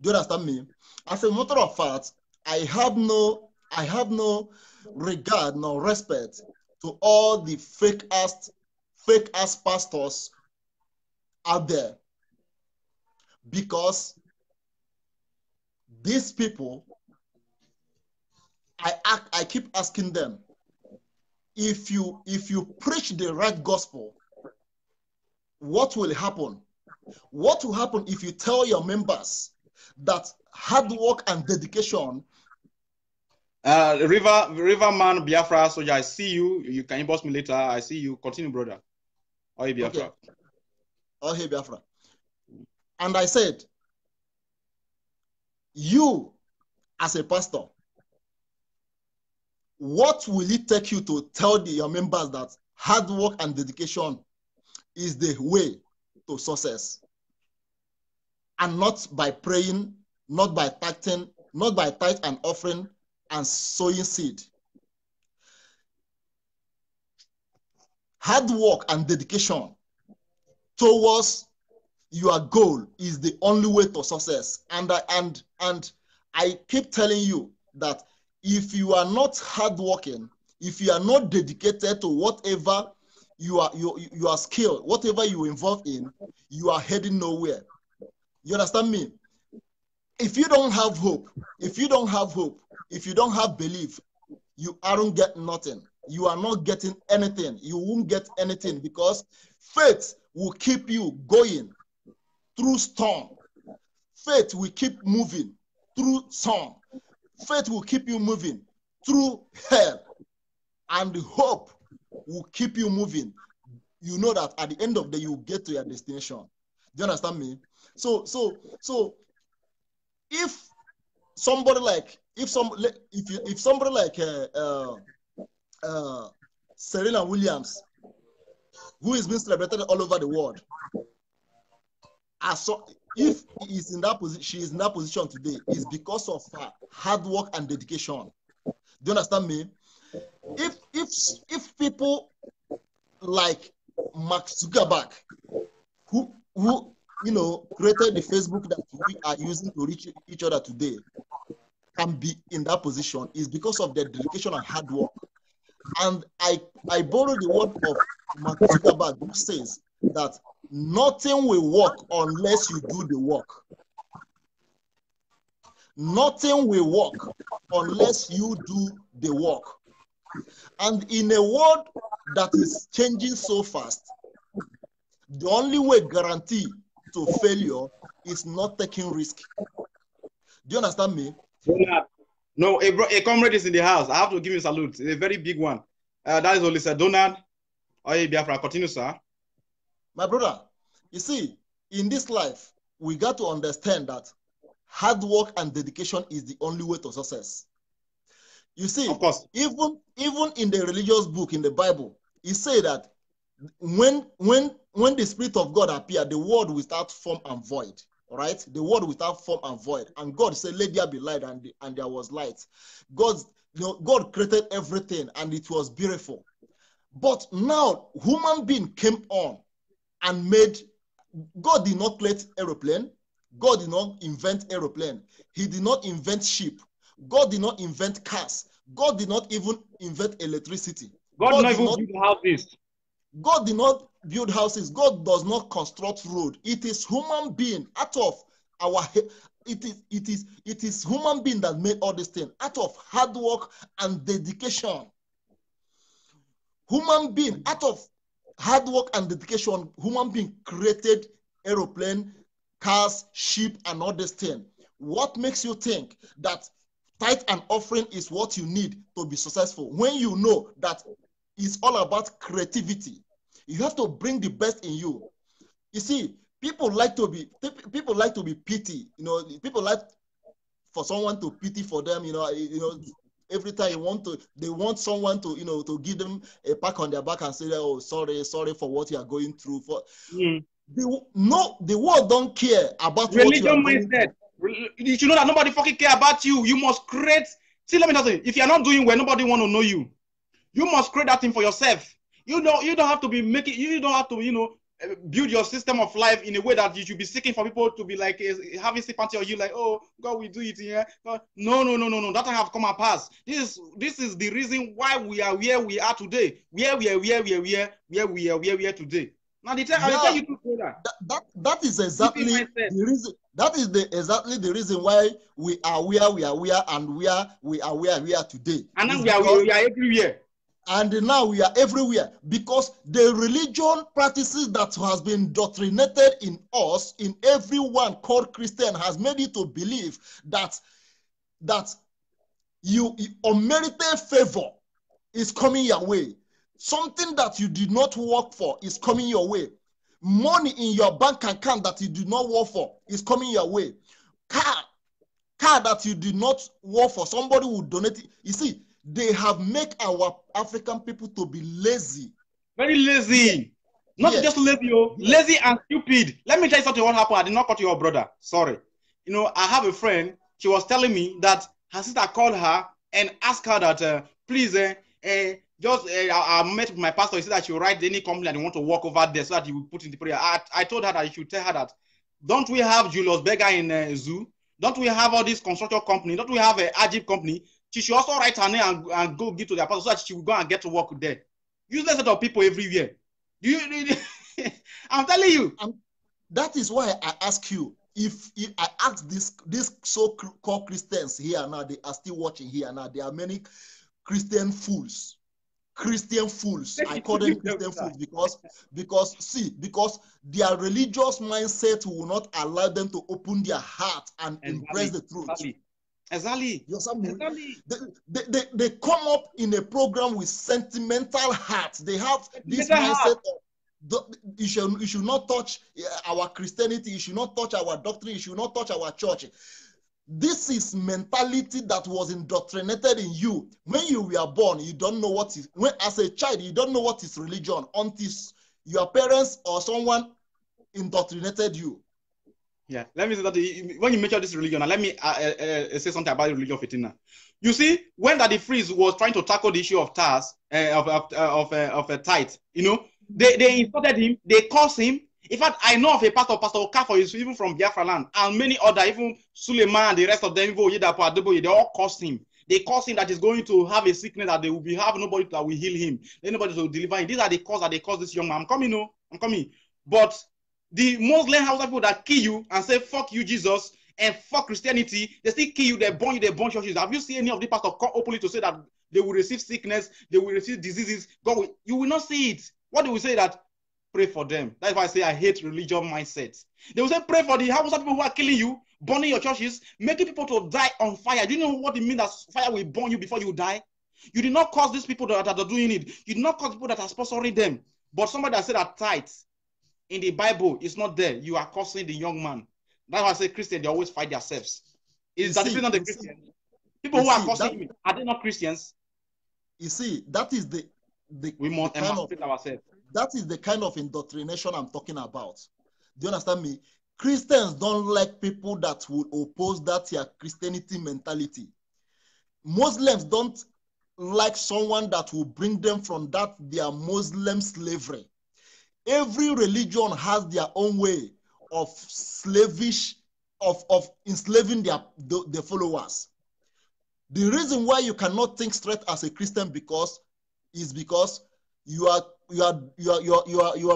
Do you understand me? As a matter of fact, I have no regard nor respect to all the fake ass pastors out there, because these people, I keep asking them, if you preach the right gospel, what will happen? What will happen if you tell your members that hard work and dedication? Riverman Biafra soldier, I see you. You can inbox me later. I see you. Continue, brother. Oh, hey, Biafra. Okay. Oh, hey, Biafra. And I said, you as a pastor, what will it take you to tell your members that hard work and dedication is the way to success? And not by praying, not by tithing, not by tithe and offering and sowing seed. Hard work and dedication towards your goal is the only way to success. And I keep telling you that if you are not hardworking, if you are not dedicated to whatever you are skilled, whatever you involved in, you are heading nowhere. You understand me? If you don't have hope, if you don't have belief, you aren't getting nothing. You are not getting anything. You won't get anything, because faith will keep you going through storm. Faith will keep moving through storm. Faith will keep you moving through hell. And hope will keep you moving. You know that at the end of the day, you will get to your destination. Do you understand me? So if somebody like if somebody like Serena Williams, who is being celebrated all over the world, if is in that position, she is in that position today, is because of her hard work and dedication. Do you understand me? If people like Mark Zuckerberg, who created the Facebook that we are using to reach each other today, can be in that position, is because of their dedication and hard work. And I borrow the word of Mark Zuckerberg, who says that nothing will work unless you do the work. Nothing will work unless you do the work. And in a world that is changing so fast, the only way guarantee to failure is not taking risk. Do you understand me? No, a comrade is in the house. I have to give you a salute. It's a very big one. That is only Sir Donald. Oh, Biafra, continue, sir. My brother, you see, in this life, we got to understand that hard work and dedication is the only way to success. You see, of course, even in the religious book, in the Bible, it says that when the Spirit of God appeared, the word will start form and void. All right, the word without form and void, and God said, "Let there be light," and there was light. God created everything, and it was beautiful. But now, human being came on and made. God did not create aeroplane. God did not invent aeroplane. He did not invent ship. God did not invent cars. God did not even invent electricity. God did not build houses. God did not build houses. God does not construct road. It is human being out of our. It is human being that made all these things out of hard work and dedication. Human being out of hard work and dedication. Human being created aeroplane, cars, ship, and all these things. What makes you think that tithe and offering is what you need to be successful when you know that it's all about creativity? You have to bring the best in you. You see, people like to be pity. People like for someone to pity for them. Every time they want someone to to give them a pat on their back and say, "Oh, sorry for what you are going through." The world don't care about religion what you are going mindset. You should know that nobody fucking care about you. You must create. See, let me tell you, if you are not doing well, nobody want to know you. You must create that thing for yourself. You don't have to be making. You don't have to build your system of life in a way that you should be seeking for people to be like having sympathy on you, like, "Oh God, we do it here." No. That have come and pass. This is the reason why we are where we are today. Where we are today. Now I tell you that is exactly the reason. That is exactly the reason why we are where we are and where we are today. And now we are everywhere. And now we are everywhere because the religion practices that has been indoctrinated in us, in everyone called Christian, has made you to believe that you unmerited favor is coming your way. Something that you did not work for is coming your way. Money in your bank account that you did not work for is coming your way. Car that you did not work for, somebody will donate it. You see, they have made our African people to be lazy. Very lazy. Not just lazy, lazy and stupid. Let me tell you something what happened. I did not cut your brother. Sorry. I have a friend. She was telling me that her sister called her and asked her that, please, I met with my pastor. He said that she will write any company and they want to work over there so that he will put in the prayer. I told her that you should tell her that, don't we have Julius Berger in Zoo? Don't we have all these construction company? Don't we have a Ajib company? She should also write her name and go give to the pastor so that she will go and get to work there. Useless set of people everywhere. I'm telling you. That is why I ask you, if I ask this so-called Christians here now, they are still watching here now. There are many Christian fools. I call them Christian fools because their religious mindset will not allow them to open their heart and embrace the truth. Exactly. They come up in a program with sentimental heart. They have this mindset of you should not touch our Christianity. You should not touch our doctrine. You should not touch our church. This is mentality that was indoctrinated in you. When you were born, you don't know what is, when as a child, you don't know what is religion until your parents or someone indoctrinated you. Yeah, let me say that when you mention this religion, let me say something about the religion of Fitina. You see, when Daddy Freeze was trying to tackle the issue of TAS, of a tithe, you know, they insulted him, they cursed him. In fact, I know of a pastor, Pastor Okafor, is even from Biafran land, and many other, even Suleiman and the rest of them, they all cursed him. They cursed him that he's going to have a sickness that they will be have nobody that will heal him, nobody to deliver him. These are the cause that they cause this young man. I'm coming, no, I'm coming. But the Muslim house people that kill you and say fuck you Jesus and fuck Christianity, they still kill you, they burn you, they burn churches. Have you seen any of the pastors come openly to say that they will receive sickness, they will receive diseases? You will not see it. What do we say? That pray for them. That's why I say I hate religion mindset. They will say pray for the Hausa people who are killing you, burning your churches, making people to die on fire. Do you know what it means that fire will burn you before you die? You did not cause these people that are doing it. You did not cause people that are sponsoring them. But somebody that said that tithes in the Bible is not there. You are cursing the young man. That's why I say Christians, they always fight themselves. Is that not the Christian? People who are cursing him, are they not Christians? You see, that is we must emancipate ourselves. That is the kind of indoctrination I'm talking about. Do you understand me? Christians don't like people that will oppose that Christianity mentality. Muslims don't like someone that will bring them from that their Muslim slavery. Every religion has their own way of enslaving their followers. The reason why you cannot think straight as a Christian is because your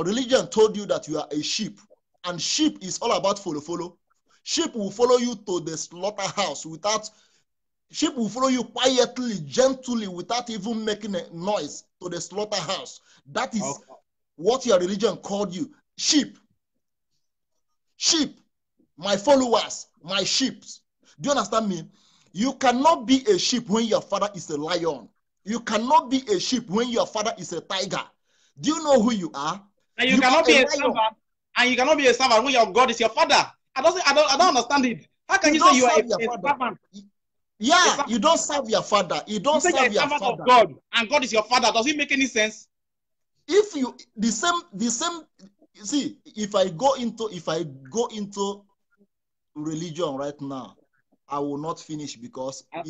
religion told you that you are a sheep, and sheep is all about follow. Sheep will follow you to the slaughterhouse sheep will follow you quietly, gently, without even making a noise to the slaughterhouse. That is what your religion called you. Sheep, my followers, my sheep. Do you understand me? You cannot be a sheep when your father is a lion. You cannot be a sheep when your father is a tiger. Do you know who you are? And you cannot be a servant. And you cannot be a servant when your God is your father. I don't understand it. How can you say you are a servant? Yeah, you don't serve your father. You don't serve your servant father. Of God, and God is your father. Does it make any sense? If you the same see, if I go into religion right now, I will not finish because it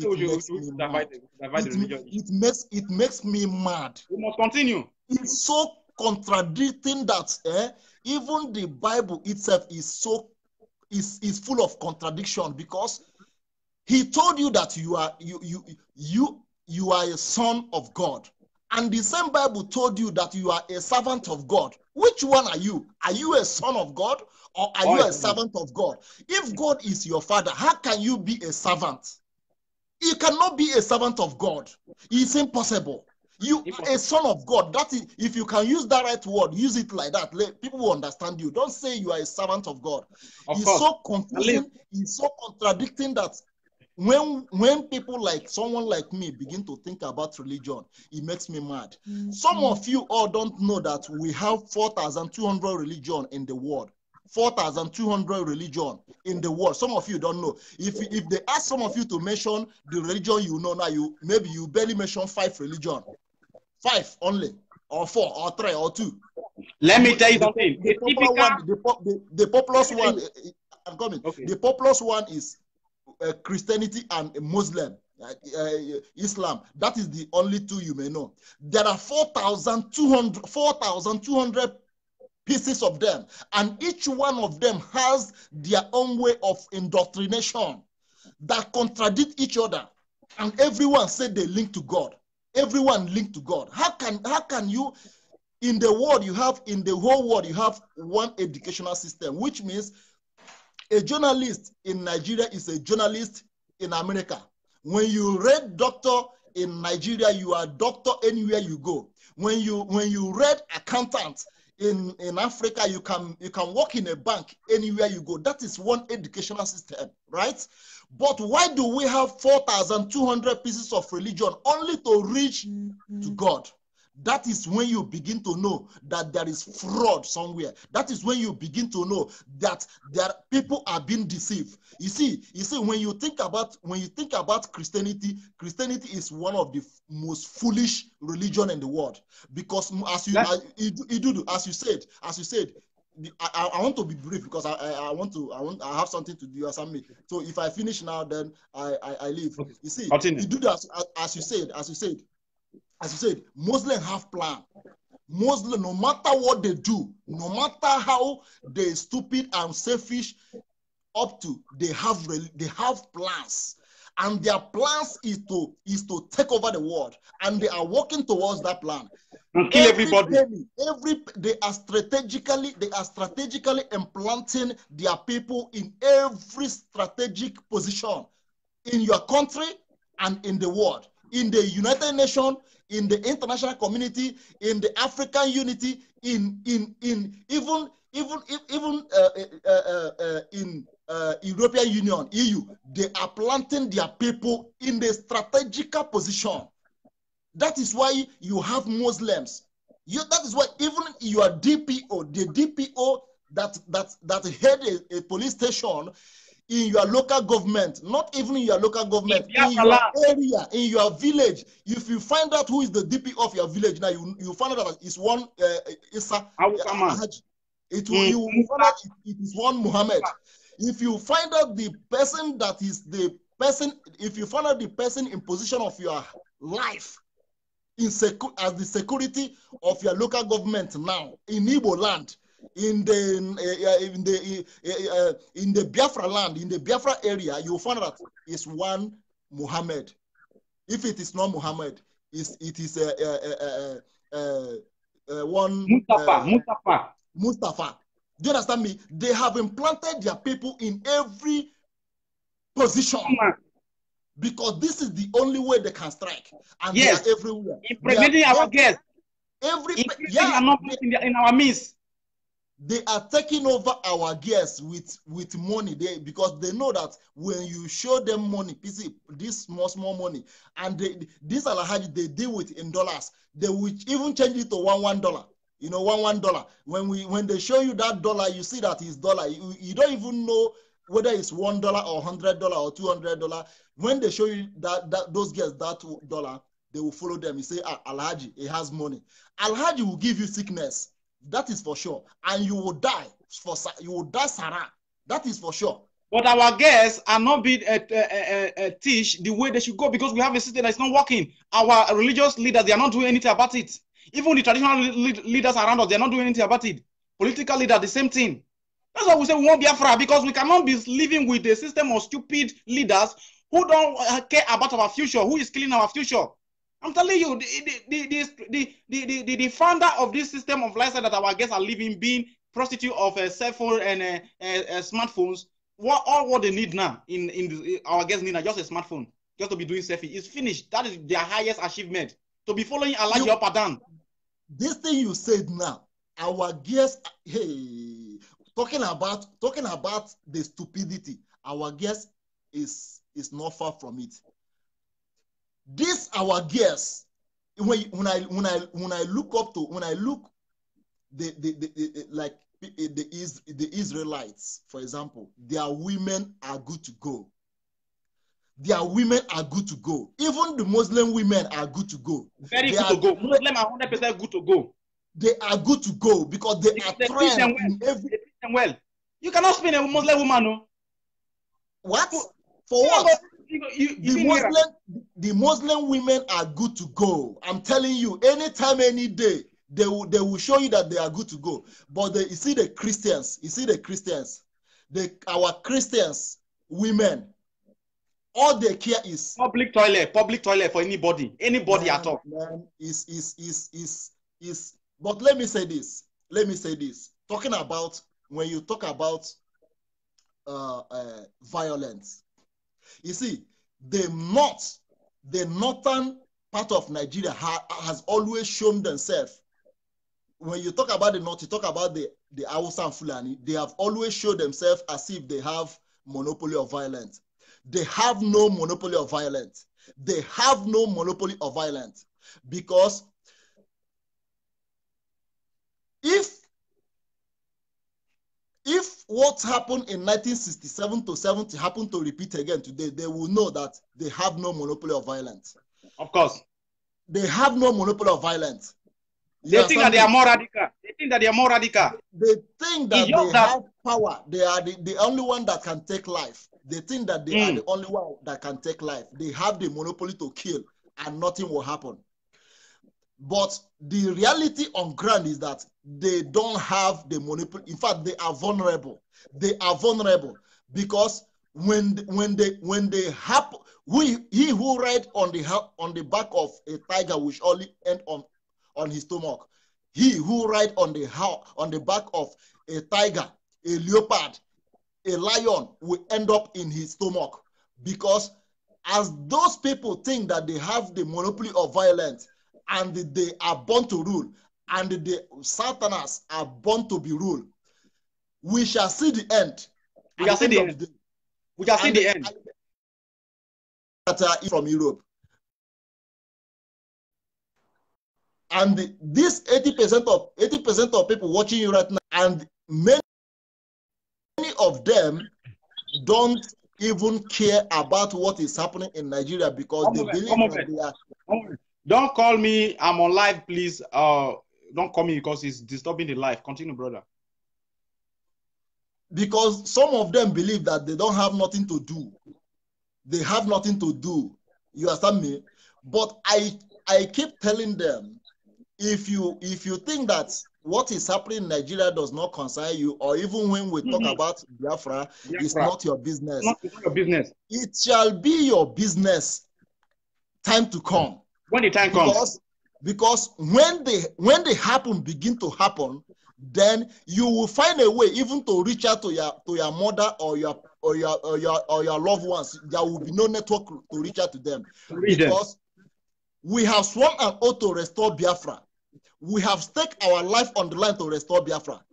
makes me mad. We must continue. It's so contradicting that even the Bible itself is full of contradiction, because he told you that you are a son of God, and the same Bible told you that you are a servant of God. Which one are you? Are you a son of God, or are you a servant of God? If God is your father, how can you be a servant? You cannot be a servant of God. It's impossible. You are a son of God. That is, if you can use that right word, use it like that. People will understand you. Don't say you are a servant of God. It's so confusing. It's so contradicting that when people like someone like me begin to think about religion, it makes me mad. Some of you all don't know that we have 4,200 religion in the world. 4,200 religion in the world. Some of you don't know. If they ask some of you to mention the religion you know now, maybe you barely mention 5 religion. 5 only, or 4, or 3, or 2. Let me tell you something. The populous one, I'm coming. Okay. The populous one is Christianity and Muslim, Islam. That is the only 2 you may know. There are 4,200 pieces of them, and each one of them has their own way of indoctrination that contradict each other, and everyone said they link to God. Everyone linked to God. How can you, in the whole world, you have one educational system, which means a journalist in Nigeria is a journalist in America. When you read doctor in Nigeria, you are doctor anywhere you go. When you read accountant in Africa, you can work in a bank anywhere you go. That is one educational system, right? But why do we have 4,200 pieces of religion only to reach to God? that is when you begin to know that there is fraud somewhere. That is when you begin to know that people are being deceived. You see, when you think about Christianity, Christianity is one of the most foolish religion in the world, because as you said, I want to be brief because I have something to do as me. So if I finish now, then I leave. Okay. You see, continue. you do that as you said, Muslims have plan. Muslim, no matter what they do, no matter how they stupid and selfish up to, they have plans. And their plans is to take over the world, and they are working towards that plan. And kill everybody. They are strategically implanting their people in every strategic position in your country and in the world, in the United Nations, in the international community, in the African unity, in European Union, EU. They are planting their people in the strategical position. That is why you have Muslims. That is why even your DPO, the DPO that head a police station in your local government, not even in your local government, in your area, in your village, if you find out who is the DPO of your village, now you find out that it's one Isa. It is one Muhammad. If you find out the person that is the person, if you find out the person in position of your life, as the security of your local government now in Igbo land, in the Biafra land, in the Biafra area, you find that it's one Muhammad. If it is not Muhammad, it is one Mustafa. Do you understand me? They have implanted their people in every position. Because this is the only way they can strike, and yes, they are everywhere. Impregnating our guests. They are not in our midst. They are taking over our guests with money. Because they know that when you show them money, this small money, and this Alhaji they deal with in dollars, they will even change it to $1. You know, $1. When they show you that dollar, you see that it's dollar. You don't even know whether it's $1 or $100 or $200. When they show you those girls that dollar, they will follow them. You say, Alhaji, he has money. Alhaji will give you sickness. That is for sure. And you will die. Sarah. That is for sure. But our guests are not being teach the way they should go, because we have a system that's not working. Our religious leaders, they are not doing anything about it. Even the traditional leaders around us, they're not doing anything about it. Political leaders, the same thing. That's why we say we want Biafra, because we cannot be living with a system of stupid leaders who don't care about our future, who is killing our future. I'm telling you, the founder of this system of lifestyle that our guests are living, being prostitute of cell phone and smartphones, what they need now, our guests need now just a smartphone, just to be doing selfie. It's finished. That is their highest achievement. To be following Alhaji up and down. This thing you said now, our guests, hey, talking about the stupidity, our guest is not far from it. This our guest, when I look the Israelites, for example, their women are good to go. Their women are good to go. Even the Muslim women are good to go. Very good to go. Muslims are 100% good to go. They are good to go because they are trained in every. Well, you cannot spin a Muslim woman, no. What? For what? The Muslim women are good to go. I'm telling you, anytime, any day, they will show you that they are good to go. But you see the Christians, our Christians women, all they care is public toilet for anybody at all. But let me say this. Talking about, when you talk about violence, you see, the northern part of Nigeria has always shown themselves. When you talk about the north, you talk about the Hausa and Fulani. They have always shown themselves as if they have monopoly of violence. They have no monopoly of violence. Because if what happened in 1967 to 70 happened to repeat again today, they will know that they have no monopoly of violence. Of course. They have no monopoly of violence. They think that they are more radical. They think that they are more radical. They think that they have power. They are the only one that can take life. They think that they are the only one that can take life. They have the monopoly to kill and nothing will happen. But the reality on ground is that they don't have the monopoly. In fact, they are vulnerable. They are vulnerable because when they happen, he who ride on the back of a tiger will only end on his stomach. He who ride on the back of a tiger, a leopard, a lion will end up in his stomach, because as those people think that they have the monopoly of violence and they are born to rule, and the Southerners are born to be ruled, we shall see the end. We shall see the end. We shall see the end. From Europe. And this 80% of people watching you right now, and many of them don't even care about what is happening in Nigeria, because they believe that they are. Don't call me. I'm on live, please. Don't call me because it's disturbing the life. Continue, brother. Because some of them believe that they don't have nothing to do. They have nothing to do. You understand me? But I keep telling them, if you think that what is happening in Nigeria does not concern you, or even when we talk about Biafra, it's not your business. Not your business. It shall be your business. Time to come. When the time comes. Because when they begin to happen, then you will find a way even to reach out to your mother or your loved ones. There will be no network to reach out to them, because we have sworn an oath to restore Biafra. We have staked our life on the line to restore Biafra.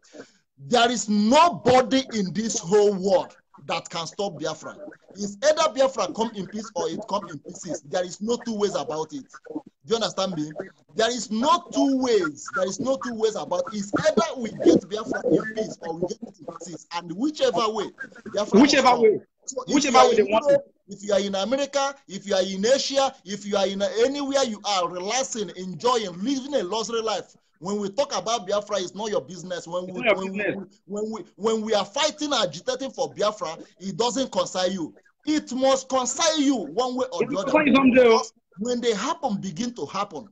There is nobody in this whole world that can stop Biafra. It's either Biafra come in peace or it come in pieces. There is no two ways about it. Do you understand me? There is no two ways. There is no two ways about it. It's either we get Biafra in peace or we get it in pieces. And whichever way, Biafra whichever way. So whichever way they want it. If you are in America, if you are in Asia, if you are in anywhere you are relaxing, enjoying, living a luxury life, when we talk about Biafra, it's not your business. When we are fighting, agitating for Biafra, it doesn't concern you. It must concern you one way or the other. Because when they begin to happen,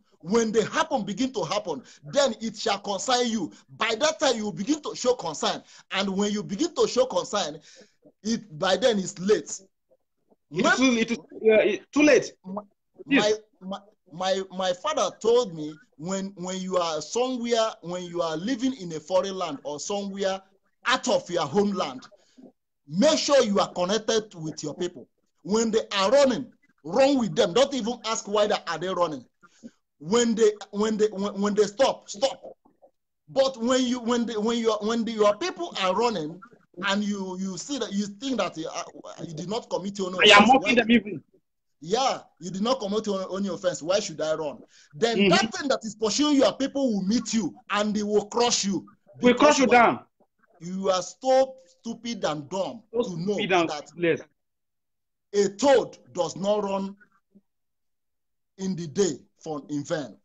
then it shall concern you. By that time, you begin to show concern. And when you begin to show concern, by then it's late. It's too late. My father told me, when you are somewhere, when you are living in a foreign land or somewhere out of your homeland, make sure you are connected with your people. When they are running, run with them. Don't even ask why are they running. When they stop. But when your people are running, and you see that, you think that you did not commit your own offense. I am mocking them even. Yeah, you did not commit your own offense. Why should I run? Then that thing that is pursuing your people will meet you and they will crush you. Will crush you down. You are so stupid and dumb to know that a toad does not run in the day in vain.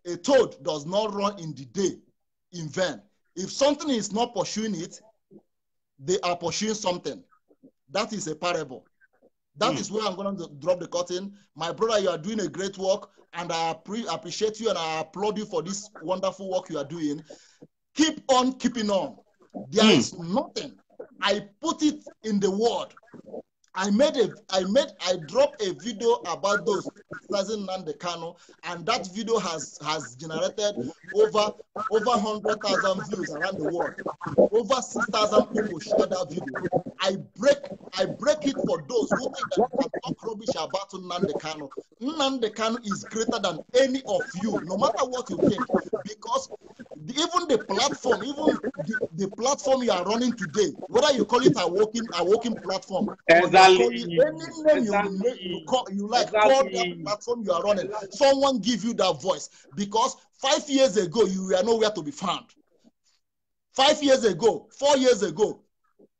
A toad does not run in the day in vain. If something is not pursuing it, they are pursuing something. That is a parable. That is where I'm going to drop the curtain. My brother, you are doing a great work, and I appreciate you and I applaud you for this wonderful work you are doing. Keep on keeping on. There is nothing. I put it in the word. I dropped a video about those criticizing Nnamdi Kanu, and that video has generated over 100,000 views around the world. Over 6,000 people share that video. I break it for those who think that you can talk rubbish about Nnamdi Kanu. Nnamdi Kanu is greater than any of you, no matter what you think, because even the platform you are running today, whether you call it a working platform, exactly. Any name you like, call that platform you are running. Someone give you that voice, because 5 years ago you were nowhere to be found. 5 years ago, 4 years ago,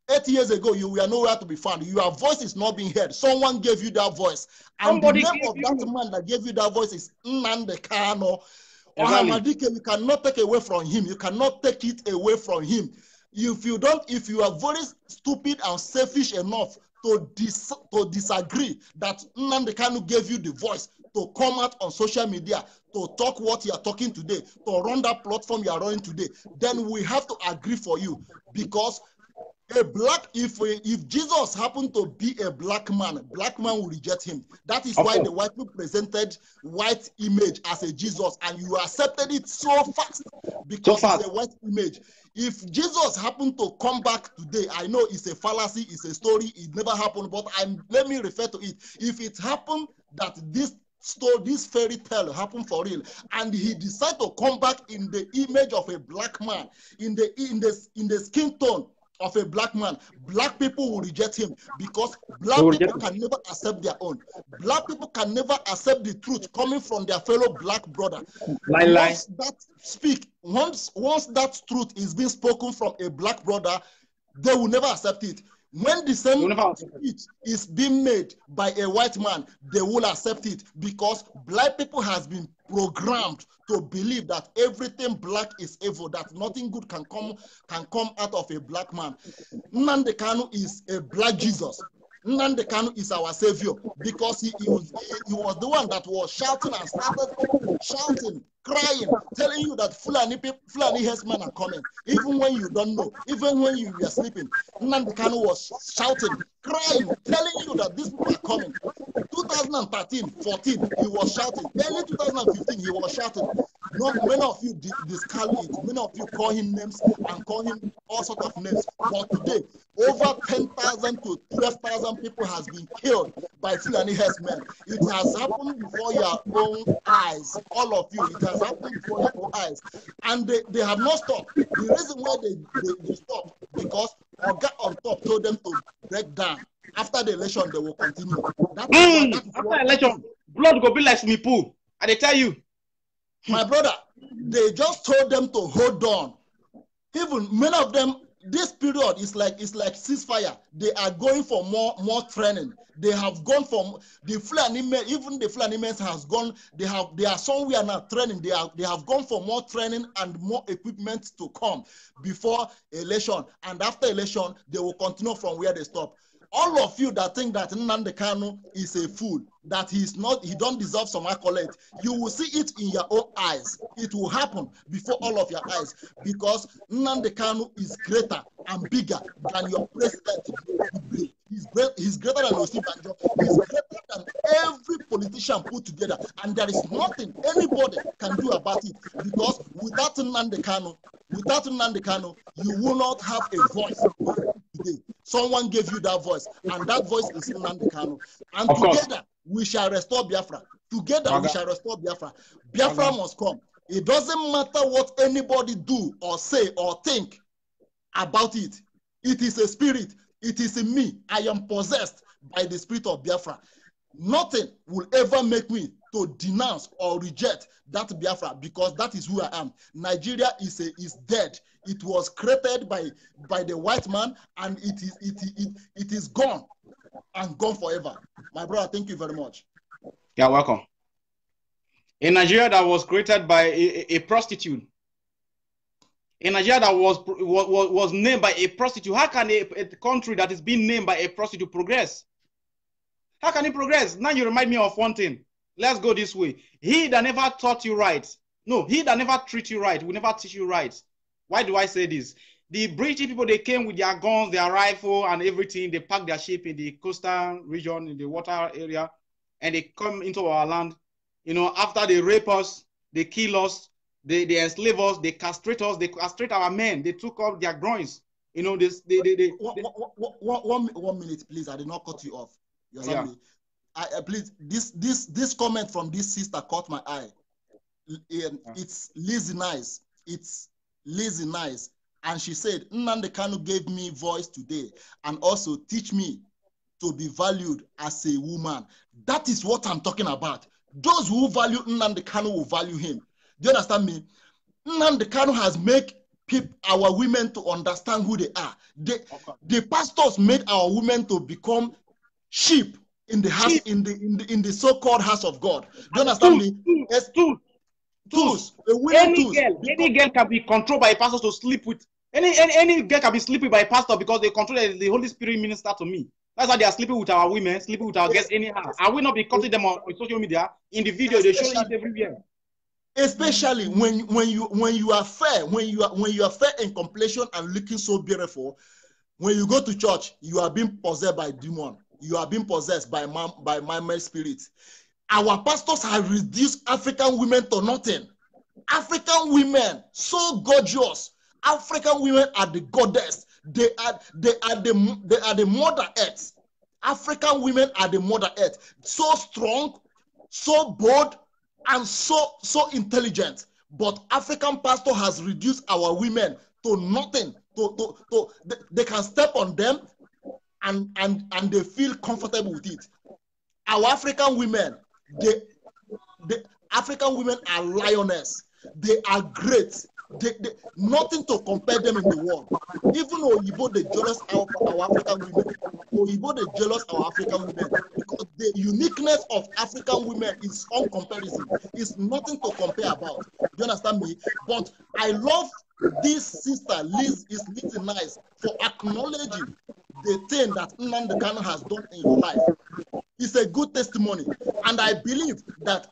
8 years ago, you were nowhere to be found. Your voice is not being heard. Someone gave you that voice. And the name of that man that gave you that voice is Nnamdi Kanu. Ohamadike, you cannot take away from him. You cannot take it away from him. If you are very stupid and selfish enough to disagree that Nnamdi Kanu gave you the voice to come out on social media, to talk what you are talking today, to run that platform you are running today, then we have to agree for you. Because if Jesus happened to be a black man will reject him. That is why the white people presented white image as a Jesus, and you accepted it so fast because it's a white image. If Jesus happened to come back today, I know it's a fallacy, it's a story, it never happened, but let me refer to it. If it happened that this fairy tale happened for real, and he decided to come back in the image of a black man, in the skin tone of a black man, black people will reject him because black people can never accept their own. Black people can never accept the truth coming from their fellow black brother. Once that truth is being spoken from a black brother, they will never accept it. When the same speech is being made by a white man, they will accept it because black people has been programmed to believe that everything black is evil, that nothing good can come out of a black man. Nnamdi Kanu is a black Jesus. Nnamdi Kanu is our savior because he was the one that was shouting and started shouting, crying, telling you that Fulani herdsmen are coming, even when you don't know, even when you were sleeping. Nnamdi Kanu was shouting, crying, telling you that these people are coming. 2013, 14, he was shouting. Early 2015, he was shouting. Many of you discard it. Many of you call him names and call him all sorts of names. But today, over 10,000 to 12,000 people has been killed by Fulani herdsmen. It has happened before your own eyes. All of you, it has happened before your own eyes. And they have not stopped. The reason why they stopped, because Oga on top told them to break down. After the election, they will continue. After election, blood go be like me pool. I tell you. My brother, they just told them to hold on. Even many of them, this period is like ceasefire. They are going for more training. They have gone from the Fulani men, even the Fulani men has gone. They are somewhere now training. They have gone for more training and more equipment to come before election. And after election, they will continue from where they stop. All of you that think that Nnamdi Kanu is a fool, that he don't deserve some accolade, you will see it in your own eyes. It will happen before all of your eyes because Nnamdi Kanu is greater and bigger than your president. He's greater than Osibanjo. He's greater than every politician put together. And there is nothing anybody can do about it because without Nnamdi Kanu, you will not have a voice today. Someone gave you that voice, and that voice is Nnamdi Kanu. And together, we shall restore Biafra. Together, we shall restore Biafra. Biafra must come. It doesn't matter what anybody do or say or think about it. It is a spirit. It is in me. I am possessed by the spirit of Biafra. Nothing will ever make me to denounce or reject that Biafra because that is who I am. Nigeria is dead. It was created by the white man, and it is gone and gone forever. My brother, thank you very much. You're welcome. In Nigeria, that was created by a prostitute. In Nigeria, that was named by a prostitute. How can a country that is being named by a prostitute progress? How can it progress? Now you remind me of one thing. Let's go this way. He that never taught you right. No, he that never treat you right will never teach you right. Why do I say this? The British people, they came with their guns, their rifle, and everything. They packed their ship in the coastal region, in the water area, and they come into our land. You know, after they rape us, they kill us, they enslave us, they castrate us, they castrate our men. They took off their groins. You know, One minute, please. I did not cut you off. Yeah. Please, this comment from this sister caught my eye. It's Lizzie Nice. It's Lizzie Nice. And she said, Nnamdi Kanu gave me voice today and also teach me to be valued as a woman. That is what I'm talking about. Those who value Nnamdi Kanu will value him. Do you understand me? Nnamdi Kanu has made our women to understand who they are. The pastors made our women to become sheep in the house, in the so-called house of God. Do you understand me? Yes, tools. Any girl can be controlled by a pastor to sleep with. Any girl can be sleeping by a pastor because they control the Holy Spirit minister to me. That's why they are sleeping with our women, sleeping with our girls anyhow. I will not be cutting them on social media. In the video, they show it everywhere. Especially when you are fair, when you are fair in complexion and looking so beautiful, when you go to church, you are being possessed by demon. You are being possessed by my spirit. Our pastors have reduced African women to nothing. African women, so gorgeous. African women are the goddess. They are the mother earth. African women are the mother earth. So strong, so bold, and so intelligent. But African pastor has reduced our women to nothing. They can step on them and they feel comfortable with it. Our African women, the African women are lioness. They are great. Nothing to compare them in the world. Even Oyibo, they jealous of our African women. Oyibo, they jealous our African women because the uniqueness of African women is on comparison. It's nothing to compare about. Do you understand me? But I love this sister Liz is Lizzy Nice for acknowledging the thing that Nnamdi Kanu has done in your life. It's a good testimony, and I believe that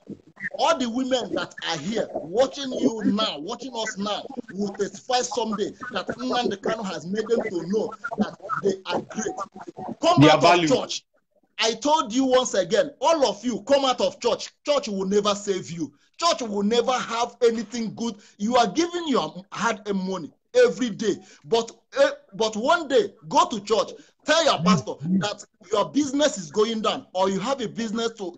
all the women that are here watching you now, watching us now, will testify someday that Nnamdi Kanu has made them to know that they are great. Come out of church. I told you once again, all of you, come out of church. Church will never save you. Church will never have anything good. You are giving your hard-earned money every day, but one day, go to church. Tell your pastor that your business is going down, or you have a business to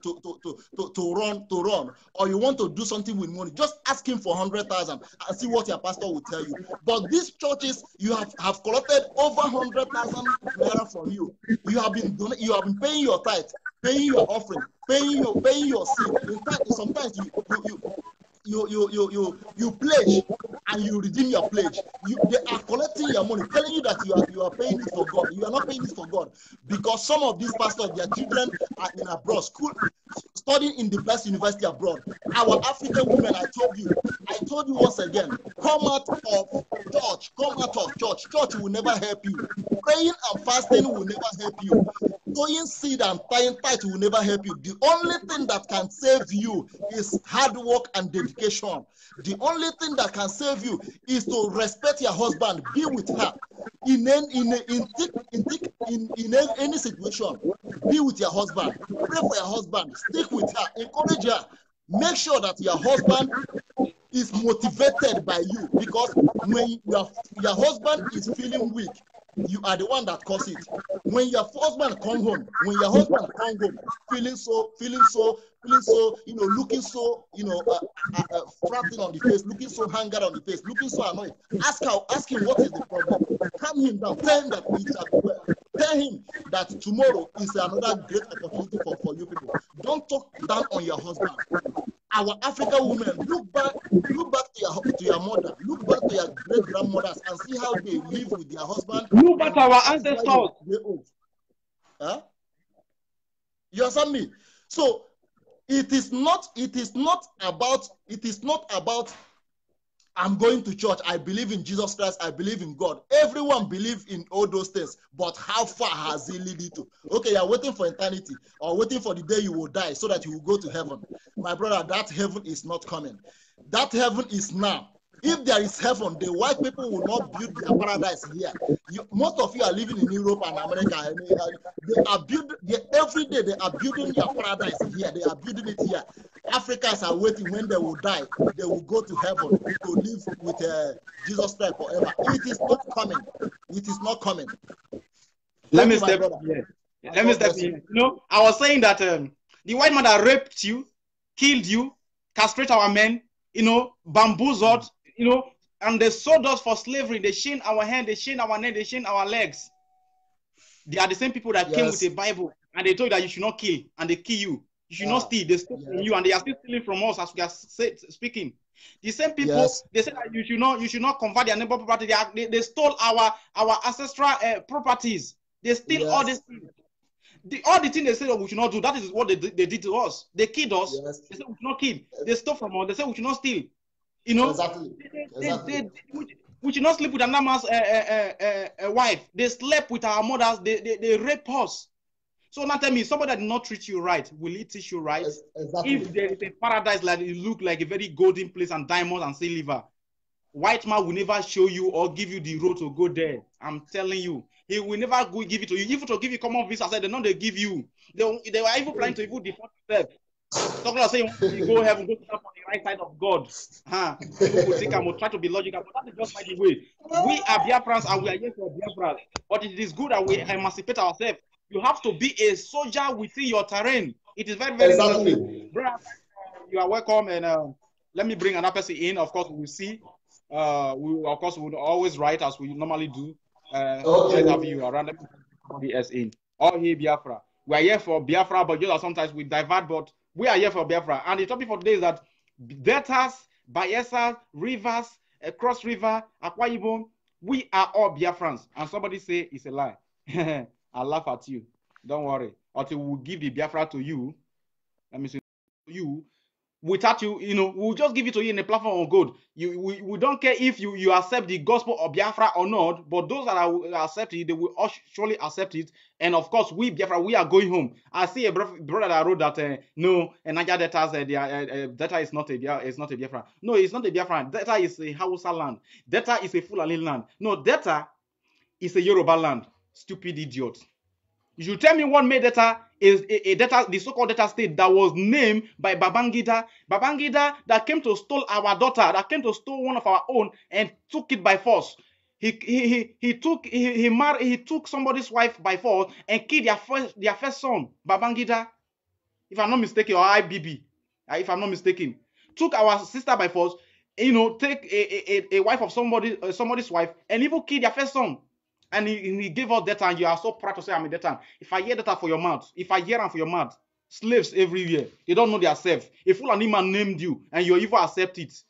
run, or you want to do something with money. Just ask him for 100,000 and see what your pastor will tell you. But these churches, you have collected over 100,000 naira from you. You have been paying your tithe, paying your offering, paying your seed. In fact, sometimes you pledge and you redeem your pledge. They are collecting your money, telling you that you are paying it for God. You are not paying it for God because some of these pastors, their children are in abroad, school, studying in the best university abroad. Our African women, I told you once again, come out of church. Come out of church. Church will never help you. Praying and fasting will never help you. Sowing seed and tying tithe will never help you. The only thing that can save you is hard work and dedication. The only thing that can save you is to respect your husband, be with her in any situation. Be with your husband, pray for your husband, stick with her, encourage her. Make sure that your husband is motivated by you, because when your husband is feeling weak, you are the one that causes it. When your husband comes home, feeling so, looking so, frowning on the face, looking so hangered on the face, looking so annoyed, ask him what is the problem. Calm him down. Tell him that it shall be well. Tell him that tomorrow is another great opportunity for you people. Don't talk down on your husband. Our African women, look back to your mother, look back to your great grandmothers and see how they live with their husband. Look back to our ancestors. Huh? You understand me? So it is not about I'm going to church, I believe in Jesus Christ, I believe in God. Everyone believes in all those things, but how far has it led you to? Okay, you're waiting for eternity or waiting for the day you will die so that you will go to heaven. My brother, that heaven is not coming. That heaven is now. If there is heaven, the white people will not build their paradise here. Most of you are living in Europe and America. They are building every day. They are building their paradise here. They are building it here. Africans are waiting when they will die. They will go to heaven to live with Jesus Christ forever. It is not coming. It is not coming. Let me step here. Let me step in. I was saying that the white man that raped you, killed you, castrated our men, bamboozled, and they sold us for slavery. They chained our hand, they chained our neck, they chained our legs. They are the same people that came with a Bible and they told you that you should not kill, and they kill you. You should not steal. They stole from you, and they are still stealing from us as we are speaking. The same people, they said that you should not convert their neighbor property. They stole our ancestral properties. They steal all these things. All the things they said we should not do, that is what they did to us. They killed us. They said we should not kill. They stole from us. They said we should not steal. You know, we should not sleep with another man's wife. They slept with our mothers. They rape us. So now tell me, somebody that did not treat you right, will he teach you right? Exactly. If there is a paradise like it look like a very golden place and diamonds and silver, white man will never show you or give you the road to go there. I'm telling you, he will never give it to you. Even to give you common visa, I said they give you. They were even planning to even deport themselves. Talking about saying you go heaven, go to on the right side of God. People will think I will try to be logical, but that is just by the way. We are Biafrans and we are here for Biafrans. But it is good that we emancipate ourselves. You have to be a soldier within your terrain. It is very, very necessary. You are welcome, and let me bring another person in. Of course, we will see. We will always write as we normally do. Let's have you around. Let me bring somebody else in. All here, Biafra. We are here for Biafra, but just sometimes we divert. But we are here for Biafra. And the topic for today is that Deltas, Bayelsa, Rivers, Cross River, Akwa Ibom, we are all Biafrans. And somebody say it's a lie. I'll laugh at you. Don't worry. Until we give the Biafra to you, let me say to you, without you, we'll just give it to you in a platform of God. We don't care if you accept the gospel of Biafra or not, but those that are accepted, they will surely accept it. And of course, we Biafra, we are going home. I see a brother that wrote that no, and Niger Delta is not a Biafra. No, it's not a Biafra. Delta is a Hausa land. Delta is a Fulani land. No, Delta is a Yoruba land. Stupid idiot. You should tell me what made Delta is a Delta, the so-called Delta state that was named by Babangida. Babangida that came to steal our daughter, that came to steal one of our own and took it by force. He took somebody's wife by force and killed their first son, Babangida. If I'm not mistaken, or IBB, if I'm not mistaken, took our sister by force. Take a wife of somebody's wife and even kill their first son. And he gave us that, and you are so proud to say I'm in that time. If I hear that for your mouth, if I hear them for your mouth, slaves everywhere, they don't know themselves. A Fulani man named you, and you even accept it.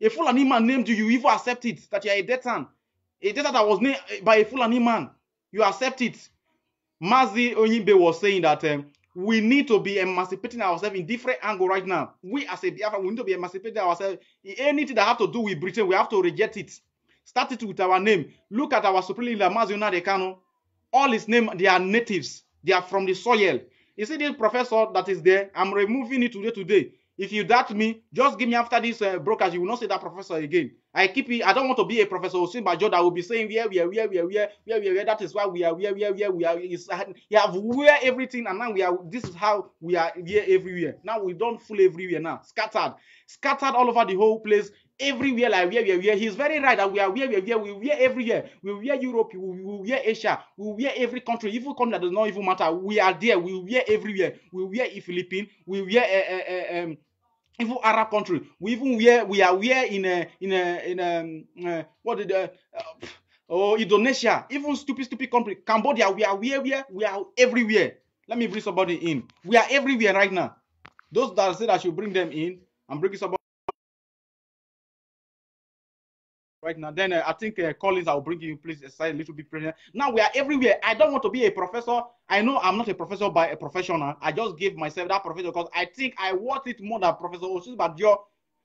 A Fulani man named you, you even accept it, that you are a Deltan. A Delta that was named by a Fulani man, you accept it. Mazi Onyimbe was saying that we need to be emancipating ourselves in different angle right now. We as a Biafra, we need to be emancipating ourselves. Anything that have to do with Britain, we have to reject it. Start it with our name. Look at our supreme leader, Mazi Nnamdi. All his name, they are natives. They are from the soil. You see this professor that is there? I'm removing it today. If you doubt me, just give me after this broadcast. You will not see that professor again. I keep it. I don't want to be a professor Osinbajo that will be saying where. That is why we are where. You have where everything, and now we are. This is how we are here everywhere. Now we don't fool everywhere now. Scattered all over the whole place. Everywhere, like where. He's very right that we are where. We wear everywhere. We wear Europe. We wear Asia. We wear every country. Even country that does not even matter. We are there. We wear everywhere. We wear Philippines. We wear even Arab country. We are in Indonesia. Even stupid country. Cambodia. We are where. We are everywhere. Let me bring somebody in. We are everywhere right now. Those that say that I should bring them in, I'm bringing somebody right now. Then I think Collins, I'll bring you please aside a little bit. Now we are everywhere. I don't want to be a professor. I know I'm not a professor by a professional. I just gave myself that professor because I think I want it more than Professor Osinbajo.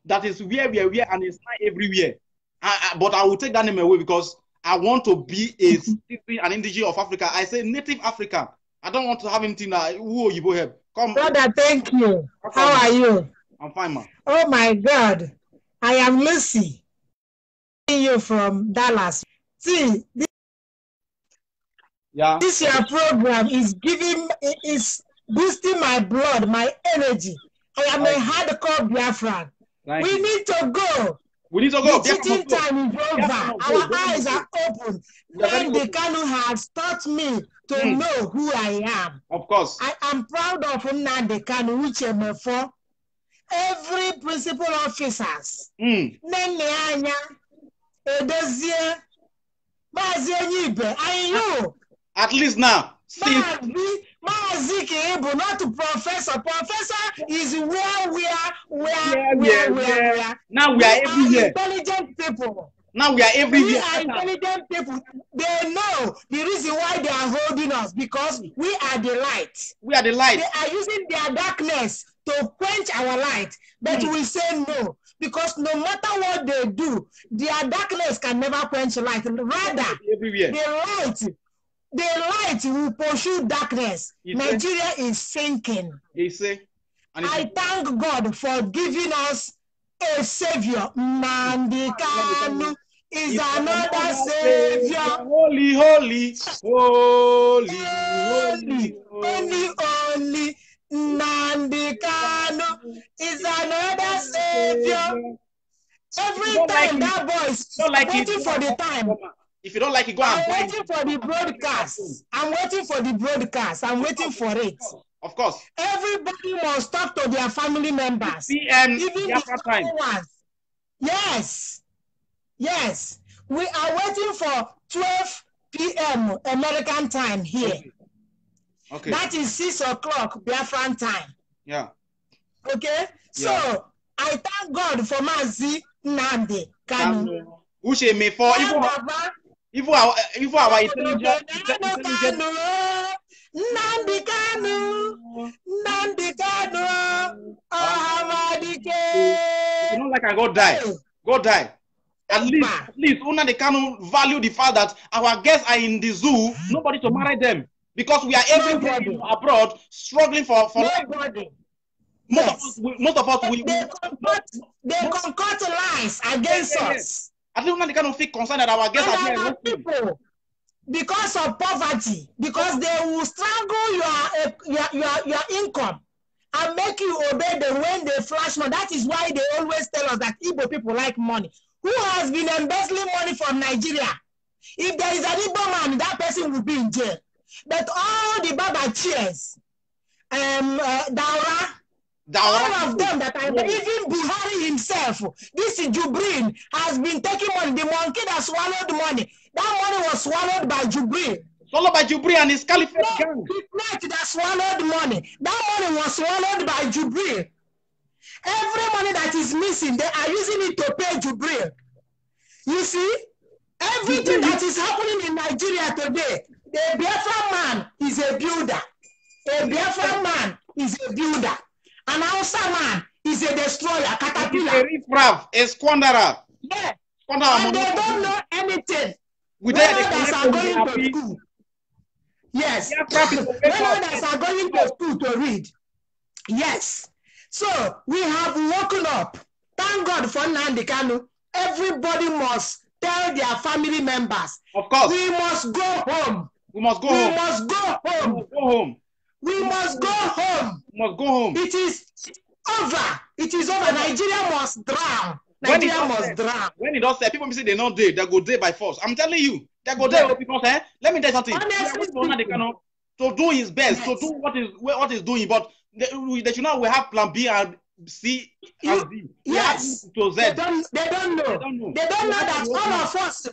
That is where, and it's not everywhere. But I will take that name away because I want to be an indigenous of Africa. I say native African. I don't want to have anything that who you have. Come, brother. Thank you. How are you? I'm fine, man. Oh my God, I am Lucy. You from Dallas. See, this your program is boosting my blood, my energy. I am a hardcore Biafran. We need to go. We need to go. The cheating time is over. Our eyes are open. Nnamdi Kanu has taught me to know who I am. Of course. I am proud of Nnamdi Kanu, which am for every principal officers. At least now. Not to professor. Professor is where Now we are everywhere. Intelligent people. Now we are everywhere. We are intelligent people. They know the reason why they are holding us, because we are the light. We are the light. They are using their darkness to quench our light. But we say no, because no matter what they do, their darkness can never quench light. Rather, everywhere. The light will pursue darkness. Nigeria is sinking. I thank God for giving us a savior. Nnamdi Kanu is another savior. Holy, holy, holy, holy, only Nnamdi Kanu is another savior. Every time that voice, waiting for the time. If you don't like it, go I'm waiting for the broadcast. I'm waiting for the broadcast. I'm waiting for it. Of course. Everybody must talk to their family members. PM, even the time. Ones. Yes. Yes. We are waiting for 12 p.m. American time here. Okay. That is 6 o'clock Biafran time. Yeah. Okay? Yeah. So, I thank God for Mazi Nnamdi Kanu. Ushe me for even our intelligence. Nnamdi Kanu, Nnamdi Kanu, Ahamadike. You know, like I go die. Go die. At least Nnamdi Kanu value the fact that our guests are in the zoo, nobody to marry them. Because we are everywhere abroad struggling for life. Most of us they concoct lies against us. At least Nnamdi Kanu feel concerned that our guests are here. People, because of poverty, because they will strangle your income and make you obey them when they flash money. That is why they always tell us that Igbo people like money. Who has been embezzling money from Nigeria? If there is an Igbo man, that person will be in jail. But all the Baba cheers, Daura, all of them that I know, even Buhari himself, this Jubril has been taking money. The monkey that swallowed money, that money was swallowed by Jubril. Swallowed by Jubril and his caliphate gang. The snake that swallowed money, that money was swallowed by Jubril. Every money that is missing, they are using it to pay Jubril. You see, everything that is happening in Nigeria today, the Biafran man is a builder. A Biafran man is a builder. An Hausa man is a destroyer, caterpillar. A squanderer. Yeah. And they don't know anything. When others are going to school. Yes. When others are going to school to read. Yes. So we have woken up. Thank God for Nnamdi Kanu. Everybody must tell their family members. Of course. We must go home. We must go home. We must go home. We must go home. We must go home. It is over. It is over. Nigeria must drown. Nigeria must drown. When it does say, people say they not dead, they go dead by force. I'm telling you, they go dead because let me tell you something. To do his best, to do what is doing, but they should not. We have plan B and C and D. Yes. To Z. They don't know. They don't know that all of us,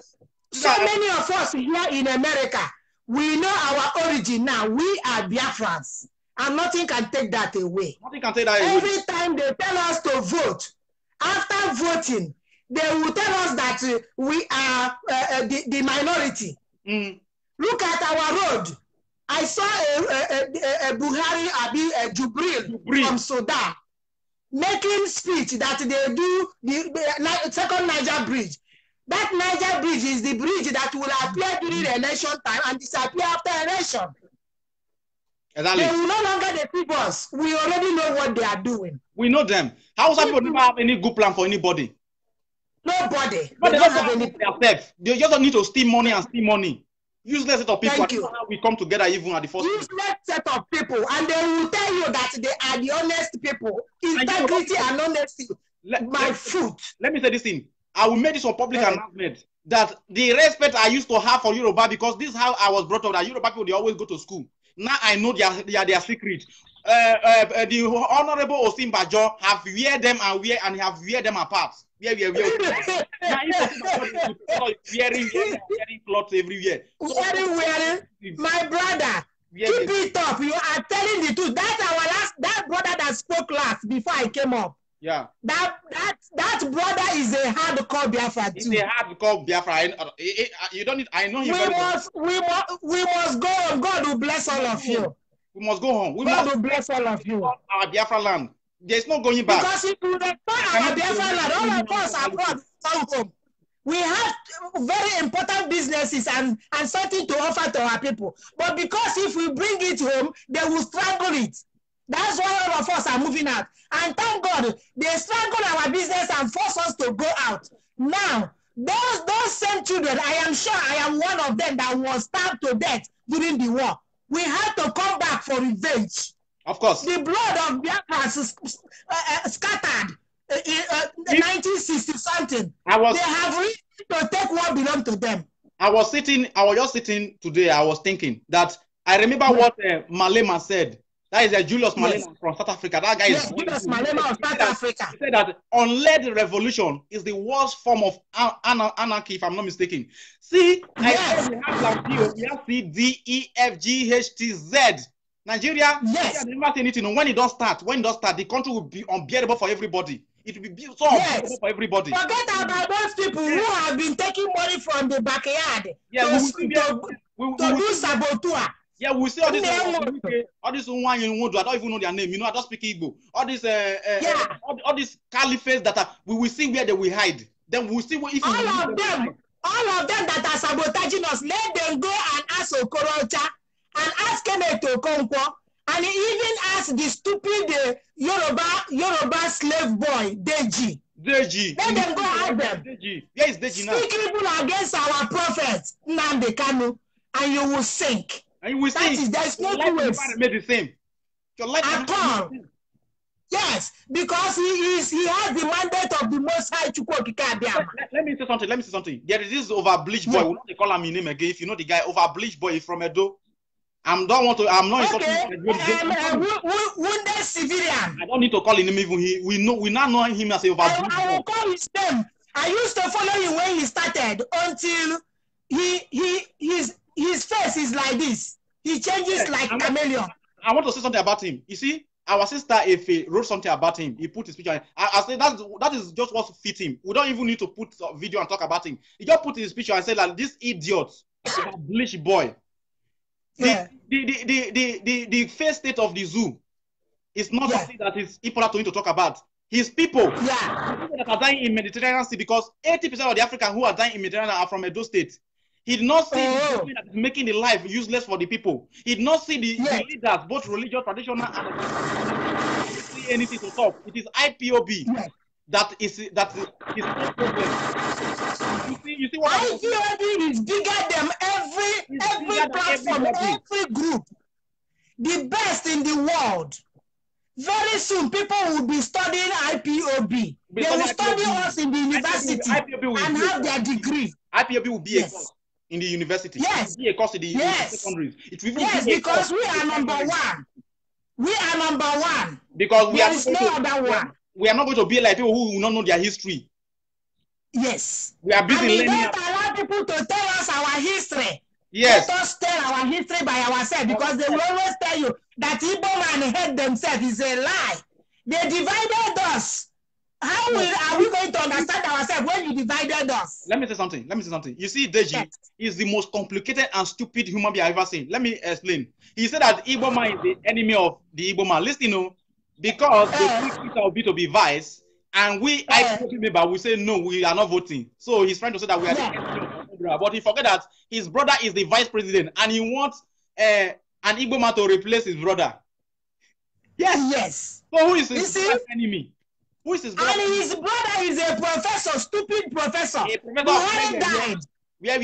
so many of us here in America, we know our origin now. We are Biafrans. And nothing can take that away. Nothing can take that away. Every time they tell us to vote, after voting, they will tell us that we are the minority. Look at our road. I saw a Buhari Jubril from Sudan making speech that they do the second Niger bridge. That Niger bridge is the bridge that will appear during the election time and disappear after election. Exactly. They will no longer deceive us. We already know what they are doing. We know them. How some people never have any good plan for anybody? Nobody. But they don't have any themselves. They just need to steal money and steal money. Useless set of people. Thank you. How we come together even at the first. Useless set of people, and they will tell you that they are the honest people. Integrity and honesty. My foot. Let me say this thing. I will make this a public announcement that the respect I used to have for Yoruba, because this is how I was brought up. That Yoruba people, they always go to school. Now I know their secret. The Honorable Osimbajo have wear them and have wear them apart. Now wearing clothes everywhere. Wearing. My brother, keep it up. You are telling the truth. That's that brother that spoke last before I came up. Yeah. That brother is a hardcore Biafran too. He's a hardcore Biafran. You don't need. I know him very well. We must go home. God will bless all of you. We must go home. God will bless all of you. Our Biafra land. There's no going back. Because if we restore our Biafra land, all of us abroad come home. We have very important businesses and something to offer to our people. But because if we bring it home, they will strangle it. That's why all of us are moving out. And thank God, they strangle our business and force us to go out. Now, those same children, I am sure I am one of them that was stabbed to death during the war. We had to come back for revenge. Of course. The blood of Biafra scattered in 1960 something. They have reached to take what belonged to them. I was just sitting today. I was thinking that I remember what Malema said. That is Julius Malema from South Africa. That guy is Julius Malema of South Africa. He said that unled revolution is the worst form of anarchy, if I'm not mistaken. See, I we have C, D, E, F, G, H, T, Z. Nigeria, yes. Never say anything. When it does start, the country will be unbearable for everybody. It will be so unbearable for everybody. Forget about those people who have been taking money from the backyard to do saboteur. Yeah, we see all this one you won't do. I don't even know their name. You know, I don't speak Igbo. All these all these caliphates that we will see where they will hide. Then we'll see if all of them that are sabotaging us, let them go and ask Okorocha and ask Kenneth Okonkwo, and even ask the stupid Yoruba slave boy Deji. Deji. Let them go ask them. Deji. Where is Deji now? Speak evil against our prophets, Nnamdi Kanu, and you will sink. And you will see. There's no two ways. Made the same. Your life at all. Yes, because he has the mandate of the Most High Chukwokika Abiyama. Let me say something. There is this over-bleached boy. We'll not call him name again. If you know the guy, over-bleached boy from Edo. I'm not insulting. Wounded civilian. I don't need to call him even. We now know him as a over-bleached boy. I will call his name. I used to follow him when he started until his face is like this. He changes like chameleon. I want to say something about him. You see, our sister Efe wrote something about him. He put his picture. I said that is just what fit him. We don't even need to put a video and talk about him. He just put his picture and said that this idiot, bleach boy. Yeah. The face state of the zoo is not something that is important to him to talk about. His people, people that are dying in Mediterranean Sea, because 80% of the Africans who are dying in Mediterranean are from Edo State. He did not see the that is making the life useless for the people. He did not see the leaders, both religious, traditional, and see anything to talk. It is IPOB that is no problem. You see what IPOB is bigger than every platform, every group. The best in the world. Very soon, people will be studying IPOB. They will study us in the university and have their degree. IPOB will be a course in the university. Yes. It will be a course in the secondaries. It will be because we are number one. We are number one. Because there is no other one. We are not going to be like people who will not know their history. Yes. We are busy learning. We don't allow people to tell us our history. Yes. Let us tell our history by ourselves, because they will always tell you that Igbo man hate themselves is a lie. They divided us. How are we going to understand ourselves when you divided us? Let me say something. You see, Deji is the most complicated and stupid human being I've ever seen. Let me explain. He said that Igbo man is the enemy of the Igbo man. Listen, because they think Peter Obi to be vice, and we, member, we say no, we are not voting. So he's trying to say that we are the enemy of Nigeria. But he forget that his brother is the vice president, and he wants an Igbo man to replace his brother. Yes. So who is his enemy? Who is his brother? And his brother is a professor, stupid professor. Buhari died. Where?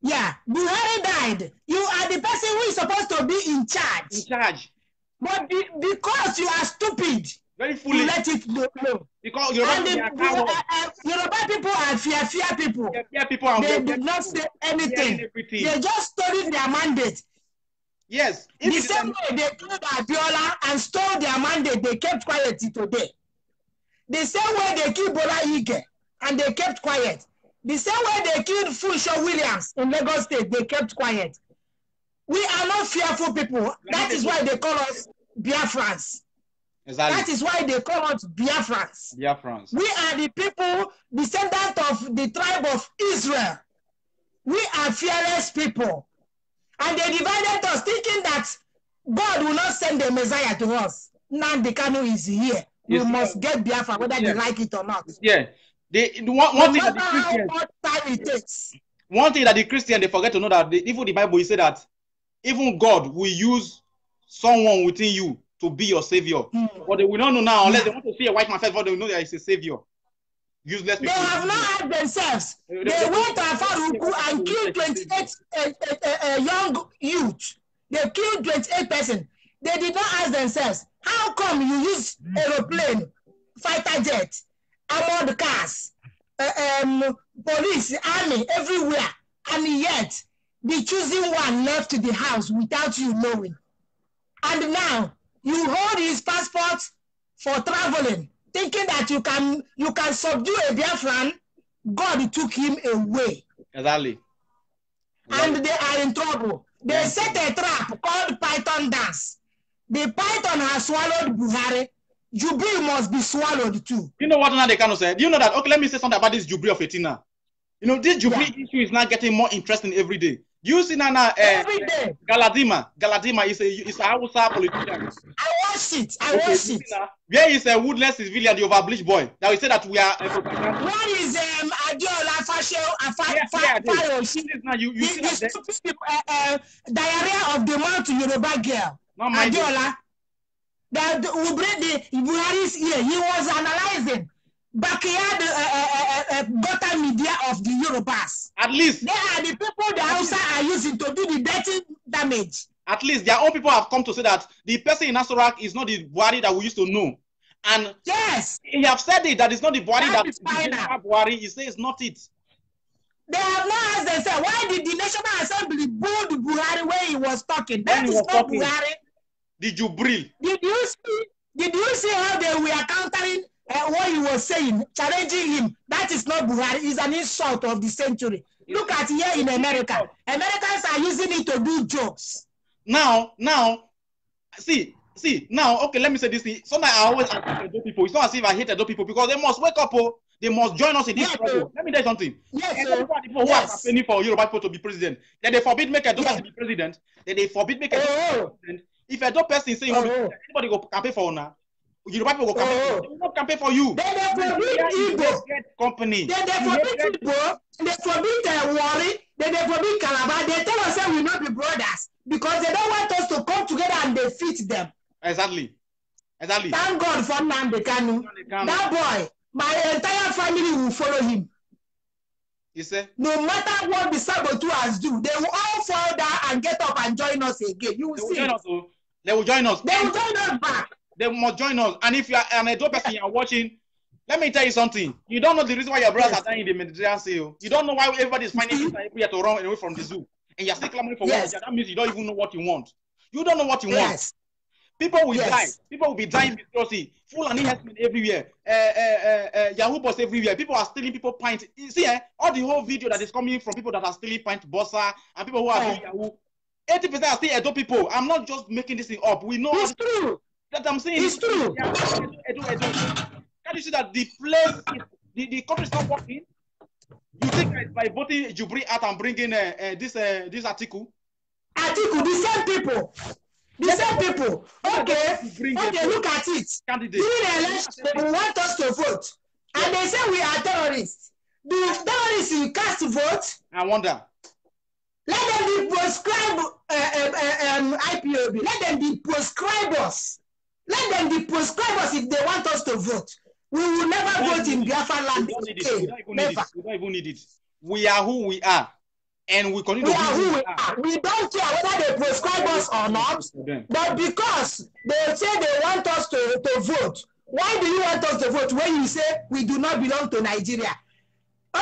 Yeah, Buhari died. You are the person who is supposed to be in charge. In charge. But because you are stupid, very foolish. You let it go. Because Yoruba people are fear people. Fear people. They did not say anything. They just studied their mandate. Yes. The same way they killed Abiola and stole their mandate, they kept quiet today. The same way they killed Bola Ige and they kept quiet. The same way they killed Funsho Williams in Lagos State, they kept quiet. We are not fearful people. That is why they call us Biafrans. Exactly. That is why they call us Biafrans. Biafrans. We are the people, descendants of the tribe of Israel. We are fearless people. And they divided us thinking that God will not send the Messiah to us. Nnamdi Kanu is here. We must get Biafra, whether they like it or not. Yeah. One thing that the Christians, how much time it takes. One thing that the Christian, they forget to know that even the Bible, he said that even God will use someone within you to be your savior. But they will not know now unless they want to see a white man first, but they will know that he's a savior. Useless people. They have not had themselves. They went to Afaruku and killed 28 young youth. They killed 28 persons. They did not ask themselves, how come you use aeroplane, fighter jet, armored cars, police, army, everywhere, and yet the choosing one left the house without you knowing. And now you hold his passport for traveling, thinking that you can subdue a Biafran. God took him away. Exactly. And they are in trouble. They set a trap called Python dance. The python has swallowed Buhari. Jubril must be swallowed too. You know what now they kind of say? Do you know that? Okay, let me say something about this Jubril of Etina. You know, this Jubril issue is now getting more interesting every day. Do you see now? Every day. Galadima is a Hausa politician. I watched it. I watched it. Where is a woodless civilian, the overbleached boy? That we say that we are. Where is Adiola diarrhea of the month Yoruba girl? Adiola. That will bring the Buhari's ear. He was analyzing backyard gutter media of the Yorubas. At least they are the people the Hausa are using to do the dirty damage. At least their own people have come to say that the person in Asorak is not the Buhari that we used to know. And yes, he have said it that it's not the Buhari that is Buhari. He says it's not it. They have not asked themselves, why did the National Assembly booed Buhari when he was talking? That is not Buhari. The Jubril. Did you see how they were countering what he was saying, challenging him? That is not Buhari. It's an insult of the century. Look at here in America. Americans are using it to do jokes. Now, see, now, okay, let me say this thing. Sometimes I always ask Edo people. It's not as if I hate Edo people because they must wake up, they must join us in this struggle. Let me tell you something. Yes, people who are campaigning for Yoruba people to be president, then they forbid make Edo person be president. Then they forbid make Edo person president. If Edo person say anybody go campaign for now, Yoruba people go campaign for you. They will not campaign for you. Then they forbid Igbo company. Then they forbid Igbo. They forbid Wari. Then they forbid Calabar. They tell us that we will not be brothers because they don't want us to come together and defeat them. Exactly. Thank God for Nnamdi Kanu. That boy, my entire family will follow him. You say? No matter what the saboteurs do, they will all fall down and get up and join us again. You will see. They will join us. They will join us back. They must join us. And if you are an Edo person you are watching, let me tell you something. You don't know the reason why your brothers are dying in the Mediterranean Sea. You don't know why everybody is finding this every year to run away from the zoo. And you're still clamoring for what? That means you don't even know what you want. You don't know what you want. People will die. People will be dying mysteriously. Full and investment everywhere. Yahoo boss everywhere. People are stealing people pint. You see, all the whole video that is coming from people that are stealing pint bossa and people who are doing Yahoo. 80% are still Edo people. I'm not just making this thing up. We know it's true. That I'm saying it's true. Edo. Can you see that the place, the country is not working? You think that by voting Jubril out and bringing this article? The same people. The same people. Okay, look at it. During the election, they want us to vote. And they say we are terrorists. The terrorists will cast vote. I wonder. Let them be proscribed IPOB. Let them be proscribers. Let them be proscribers if they want us to vote. We will never vote in Biafran land. We don't even need it. We are who we are. And we continue to be who we are. We don't care whether they prescribe us or not, but because they say they want us to vote, why do you want us to vote when you say we do not belong to Nigeria?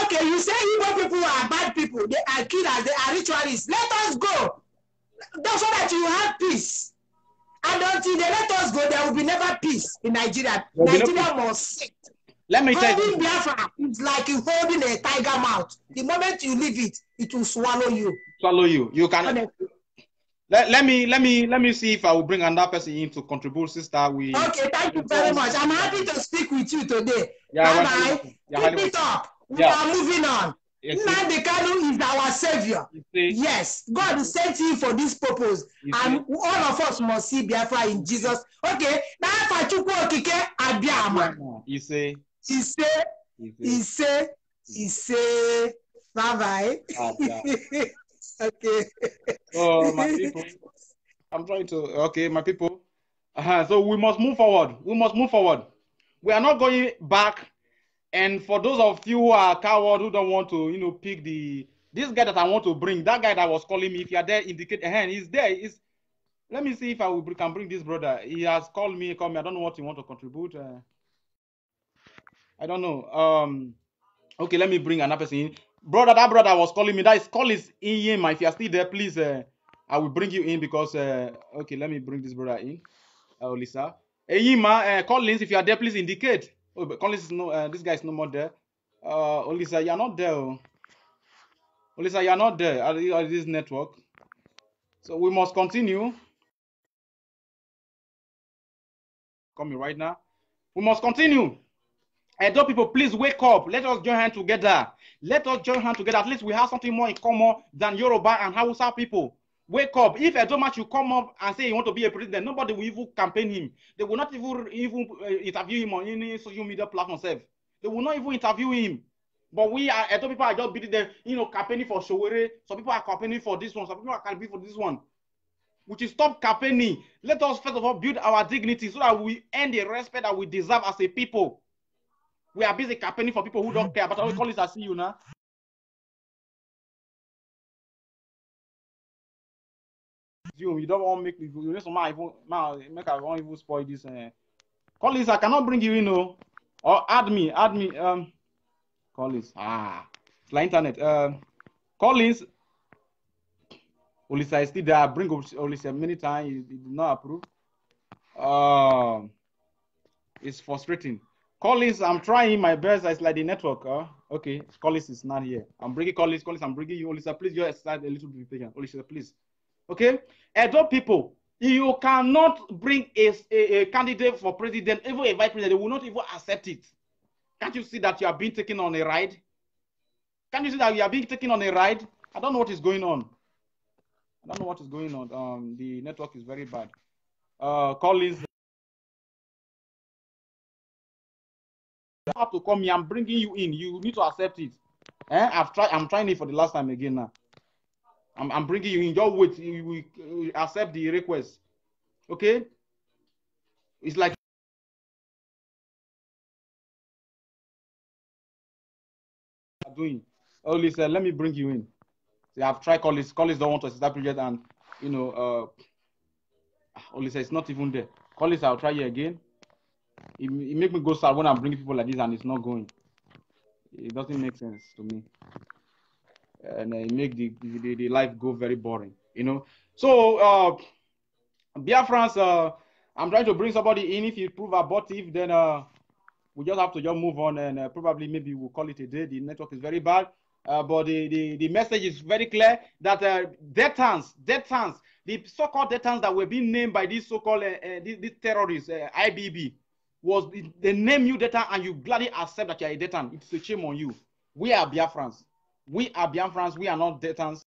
Okay, you say Igbo people are bad people, they are killers, they are ritualists. Let us go. That's so that you have peace. And until they let us go, there will be never peace in Nigeria. Nigeria must sit. Let me tell you. Biafra, it's like holding a tiger mouth. The moment you leave it, it will swallow you. Swallow you. You cannot. Let me see if I will bring another person in to contribute, sister. Okay, thank you very much. I'm happy to speak with you today. Yeah, Bye-bye. Keep it up. We Yeah. are moving on. Yes, Nnamdi Kanu is our savior. Yes, God sent him for this purpose. And all of us must see Biafra in Jesus. Okay, now Fachukwu Okike Abiama. He say. Bye-bye. Okay. Oh, my people. I'm trying to, okay, my people. So we must move forward. We must move forward. We are not going back. And for those of you who are coward, who don't want to, pick this guy that I want to bring, that guy that was calling me, if you are there, indicate a hand. He's there. Let me see if I can bring this brother. He has called me. I don't know what he want to contribute. I don't know. Okay, let me bring another person in. Brother, that brother was calling me. That is call is in. If you are still there, please, I will bring you in because, okay, let me bring this brother in. Lisa. Yima, Collins, if you are there, please indicate. Oh, but Collins is no, this guy is no more there. Olisa, you are not there. Olisa, you are not there at this network. So we must continue. Coming right now. We must continue. Edo people, please wake up. Let us join hands together. Let us join hands together. At least we have something more in common than Yoruba and Hausa people. Wake up. If Edo man should come up and say he want to be a president, nobody will even campaign him. They will not even interview him on any social media platform. They will not even interview him. But we are Edo people are just beating them, campaigning for Showere. Some people are campaigning for this one. Some people are campaigning for this one. We should stop campaigning. Let us first of all build our dignity so that we earn the respect that we deserve as a people. We are busy campaigning for people who don't care. But I will call this, I see you now. You don't want to make me. You make I won't even spoil this. Collins, I cannot bring you in, or add me. Collins. It's like internet. Collins. Olisa is still there. I bring Olisa many times. He did not approve. It's frustrating. Collins, I'm trying my best. It's like the network. Okay, Collins is not here. I'm bringing Collins. Collins, I'm bringing you. Olisa, please just start a little bit patient. Olisa, please. Okay, Edo people, you cannot bring a candidate for president, even a vice president. They will not even accept it. Can't you see that you are being taken on a ride? Can't you see that you are being taken on a ride? I don't know what is going on. I don't know what is going on. The network is very bad. Collins, you have to come here. I'm bringing you in. You need to accept it. I'm trying it for the last time again now. I'm bringing you in. Just wait. You accept the request. Okay? It's like doing. Oh, listen, let me bring you in. See, I've tried Collins. Collins don't want to establish it, and listen, it's not even there. Collins, I'll try you again. It make me go sad when I'm bringing people like this and it's not going. It doesn't make sense to me. And it make the life go very boring, So Biafrans, I'm trying to bring somebody in. If you prove abortive, then we just have to just move on and probably maybe we'll call it a day. The network is very bad. But the message is very clear that death hands, the so-called death hands that were being named by these so-called these terrorists, IBB, was they name you death hand and you gladly accept that you are a death hand. It's a shame on you. We are Biafrans. We are Biafrans. We are not death hands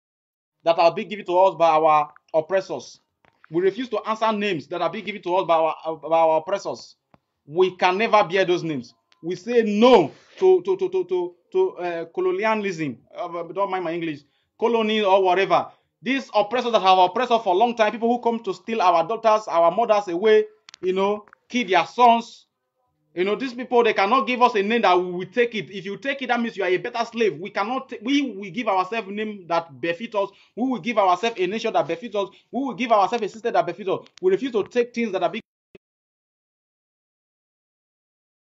that are being given to us by our oppressors. We refuse to answer names that are being given to us by our oppressors. We can never bear those names. We say no to colonialism. Don't mind my English. Colony or whatever. These oppressors that have oppressed us for a long time, people who come to steal our daughters, our mothers away, kill their sons. These people, they cannot give us a name that we will take it. If you take it, that means you are a better slave. We cannot. We will give ourselves a name that befits us. We will give ourselves a nation that befits us. We will give ourselves a system that befits us. We refuse to take things that are big.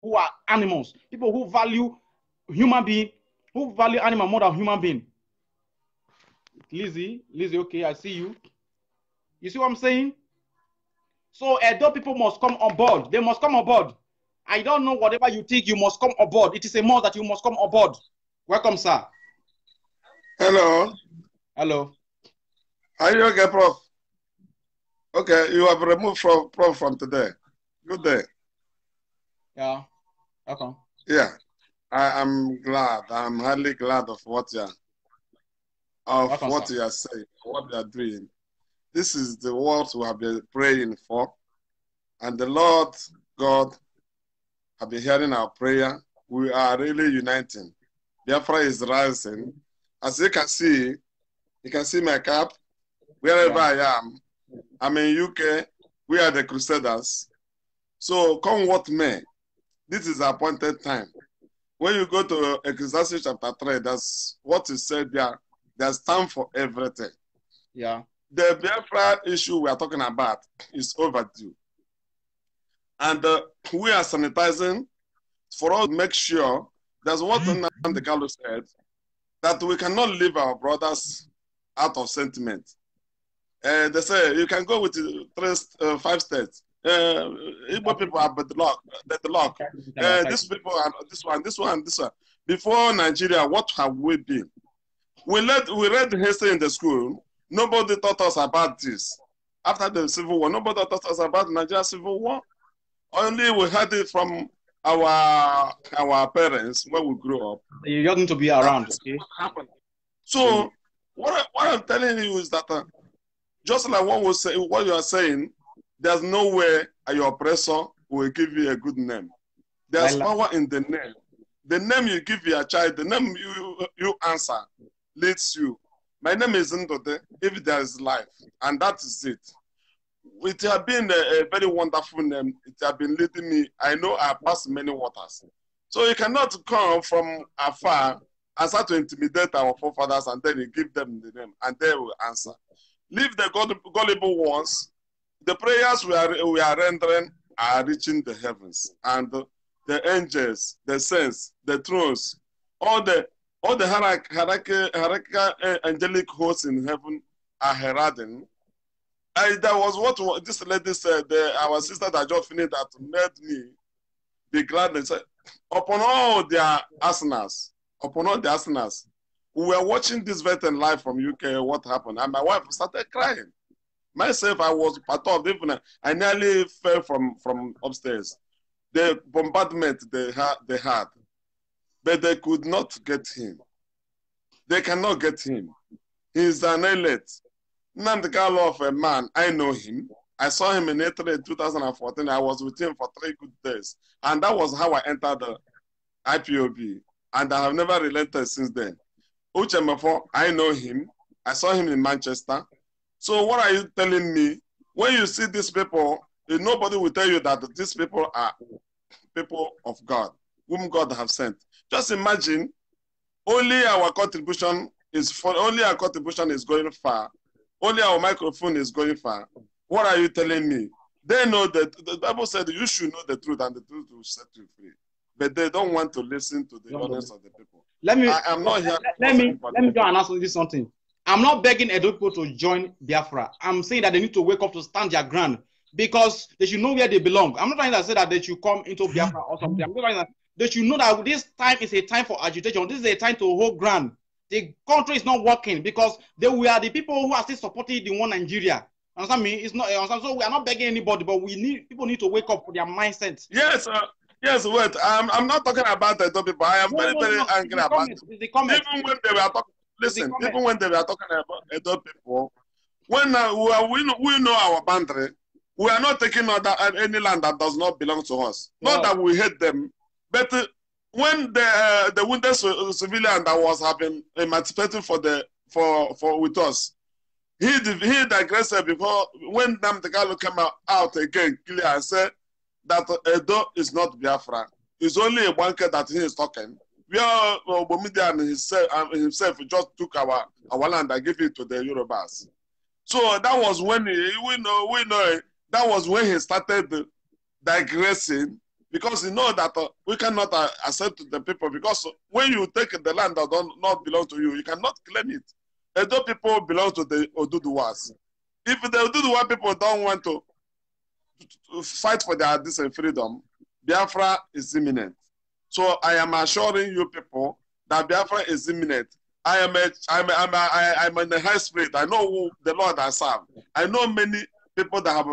Who are animals, people who value human being, who value animal more than human being. Lizzie, okay, I see you. You see what I'm saying? So Edo people must come on board. They must come on board. I don't know whatever you think, you must come on board. It is a must that you must come on board. Welcome, sir. Hello. Hello. Are you okay, Prof? Okay, you have removed from today. Good day. Yeah. Okay. Yeah, I am glad. I'm highly glad of what you are saying, what you are doing. This is the words we have been praying for, and the Lord God have been hearing our prayer. We are really uniting. Biafra is rising. As you can see my cap. Wherever I am, I'm in UK. We are the Crusaders. So come what may, this is appointed time. When you go to Ecclesiastes chapter 3, that's what is said there. There's time for everything. Yeah. The Biafra issue we are talking about is overdue. And we are sanitizing for us to make sure that's what Nnamdi Kanu said, that we cannot leave our brothers out of sentiment. They say you can go with 5 states. Igbo people are deadlock. These people are this one. Before Nigeria, what have we been? We read history in the school. Nobody taught us about this. After the Civil War, nobody taught us about Nigeria Civil War. Only we heard it from our parents when we grew up. You just need to be around. Okay? So what I'm telling you is that just like what you are saying, there's no way your oppressor will give you a good name. There's power in the name. The name you give your child, the name you answer leads you. My name is Ndode, if there is life, and that is it. It has been a very wonderful name. It has been leading me. I know I passed many waters. So you cannot come from afar and start to intimidate our forefathers and then you give them the name and they will answer. Leave the gullible ones. The prayers we are rendering are reaching the heavens, and the angels, the saints, the thrones, all the hierarchical angelic hosts in heaven are heralding. That was what this lady said. Our sister that just finished that made me be glad and said, upon all their asanas, we were watching this veteran live from UK, what happened, and my wife started crying. Myself, I was part of it. I nearly fell from upstairs. The bombardment they had, but they could not get him. They cannot get him. He's an elite. Nnamdi Kanu of a man, I know him. I saw him in April in 2014. I was with him for 3 good days. And that was how I entered the IPOB. And I have never relented since then. Uchemefo, I know him. I saw him in Manchester. So what are you telling me? When you see these people, nobody will tell you that these people are people of God, whom God have sent. Just imagine, only our contribution is going far. Only our microphone is going far. What are you telling me? They know that the Bible said you should know the truth and the truth will set you free. But they don't want to listen to the honest of the people. Let me go and ask you something. I'm not begging Edo people to join Biafra. I'm saying that they need to wake up to stand their ground because they should know where they belong. I'm not trying to say that they should come into Biafra or something. I'm trying that they should know that this time is a time for agitation. This is a time to hold ground. The country is not working because we are the people who are still supporting the one Nigeria. Understand me? It's not. So we are not begging anybody, but people need to wake up for their mindset. Yes, yes. Wait, I'm not talking about the people. I am very angry about it. Even when they were talking. Listen, even when they were talking about Edo people, when we know our boundary, we are not taking any land that does not belong to us. Yeah. Not that we hate them, but when the wounded civilian that was having emancipated with us, he digressed before when Nnamdi Kanu came out again clear and said that Edo is not Biafra. It's only a blanket that he is talking. Where Obomidia and himself just took our land and gave it to the Yorubas. So that was when we know that was when he started digressing, because he know that we cannot accept the people, because when you take the land that does not belong to you, you cannot claim it. Edo people belong to the Oduduwas. If the Oduduwa people don't want to fight for their freedom, Biafra is imminent. So I am assuring you people that Biafra is imminent. I'm in the high spirit. I know who the Lord has served. I know many people that have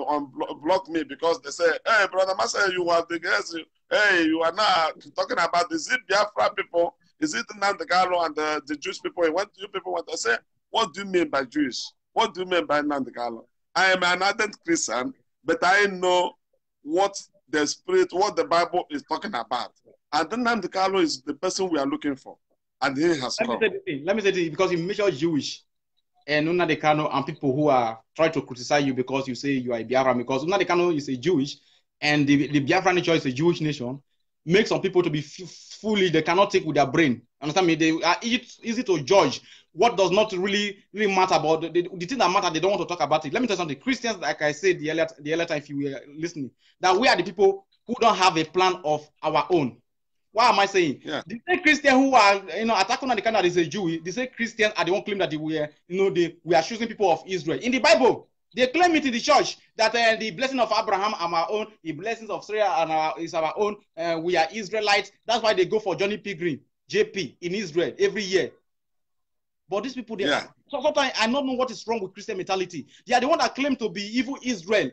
blocked me because they say, hey, Brother Master, you have the guys, hey, you are not talking about, is it Biafra people? Is it Nandegalo and the Jewish people? What do you people want to say? What do you mean by Jewish? What do you mean by Nandegalo? I am an ardent Christian, but I know what the Spirit, what the Bible is talking about. And then Nandegalo is the person we are looking for. And he has come. Let me say this, because you mentioned Jewish and Nnamdi Kanu and people who are trying to criticize you because you say you are a Biafran, because Nnamdi Kanu is a Jewish and the Biafran nation is a Jewish nation, make some people to be foolish. They cannot take with their brain. Understand me? They are easy to judge what does not really matter about the thing that matter. They don't want to talk about it. Let me tell you something. Christians, like I said the earlier time, if you were listening, that we are the people who don't have a plan of our own. What am I saying? Yeah. The same Christians who are, attacking on the kind that is a Jew, the same Christians are the one claim that we are choosing people of Israel. In the Bible, they claim it in the church that the blessing of Abraham are our own, the blessings of Sarah is our own. We are Israelites. That's why they go for Johnny Pilgrim, JP, in Israel every year. But these people, so sometimes I don't know what is wrong with Christian mentality. They are the one that claim to be evil Israel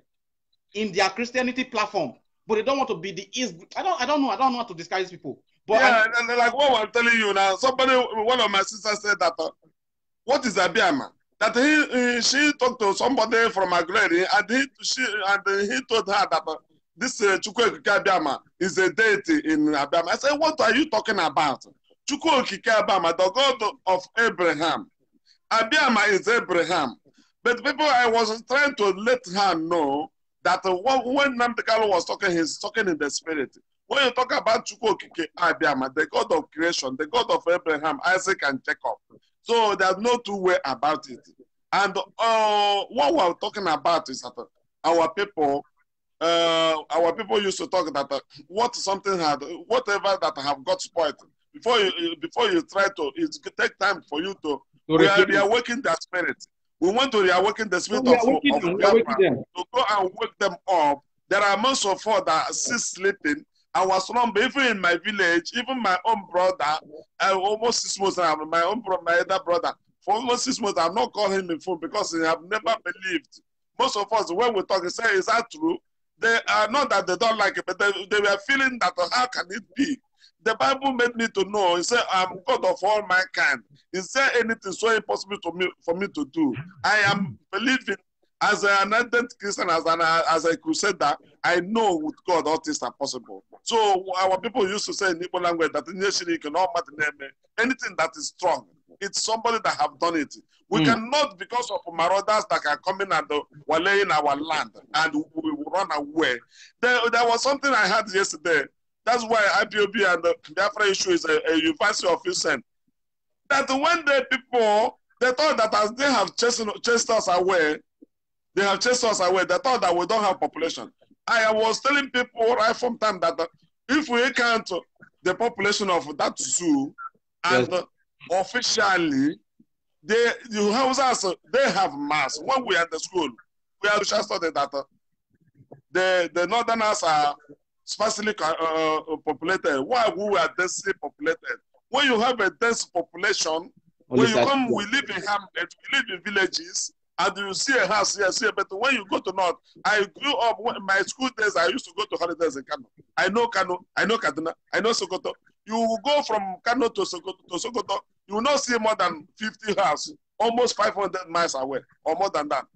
in their Christianity platform. But they don't want to be the Israel. I don't know how to disguise people. But like what I'm telling you now, one of my sisters said that, what is Abiyama? That she talked to somebody from Aguilera, and he told her that this Chukwuokike Abiyama is a deity in Abiyama. I said, what are you talking about? Chukwuokike Abiyama, the God of Abraham. Abiyama is Abraham. But people, I was trying to let her know that when Nnamdi Kanu was talking, he's talking in the spirit. When you talk about Chukwuokike Abiyama, the God of creation, the God of Abraham, Isaac, and Jacob, so there's no two way about it. And what we're talking about is that our people used to talk that whatever that have got spoiled, before you try to, it take time for you to reawaken their spirit. We want to reawaken the spirit of Biafra, to go and wake them up. There are most of us that are still sleeping. I was slumber, even in my village, even my own brother, almost 6 months, my elder brother, for almost 6 months, I've not called him in phone because he have never believed. Most of us, when we talk, say, is that true? They are not that they don't like it, but they were feeling that, how can it be? The Bible made me to know. He said, I'm God of all mankind. Is there anything so impossible for me to do? I am believing as an ardent Christian, as a crusader, I know with God all things are possible. So our people used to say in Igbo language that anything that is strong, it's somebody that have done it. We cannot, because of marauders that are coming and were laying our land and we will run away. There was something I had yesterday. That's why IPOB and the Biafra issue is a university of Houston. That when the people, they thought that as they have chased us away, they thought that we don't have population. I was telling people right from time that if we count the population of that zoo, and officially, the houses, they have mass. When we are at the school, we are just studying that the northerners are sparsely populated, while we are densely populated. When you have a dense population, when you come, we live in hamlets, we live in villages, and you see a house here, but when you go to North, I grew up, in my school days, I used to go to holidays in Kano. I know Kano, I know Kaduna, I know Sokoto. You will go from Kano to Sokoto, you will not see more than 50 houses, almost 500 miles away, or more than that.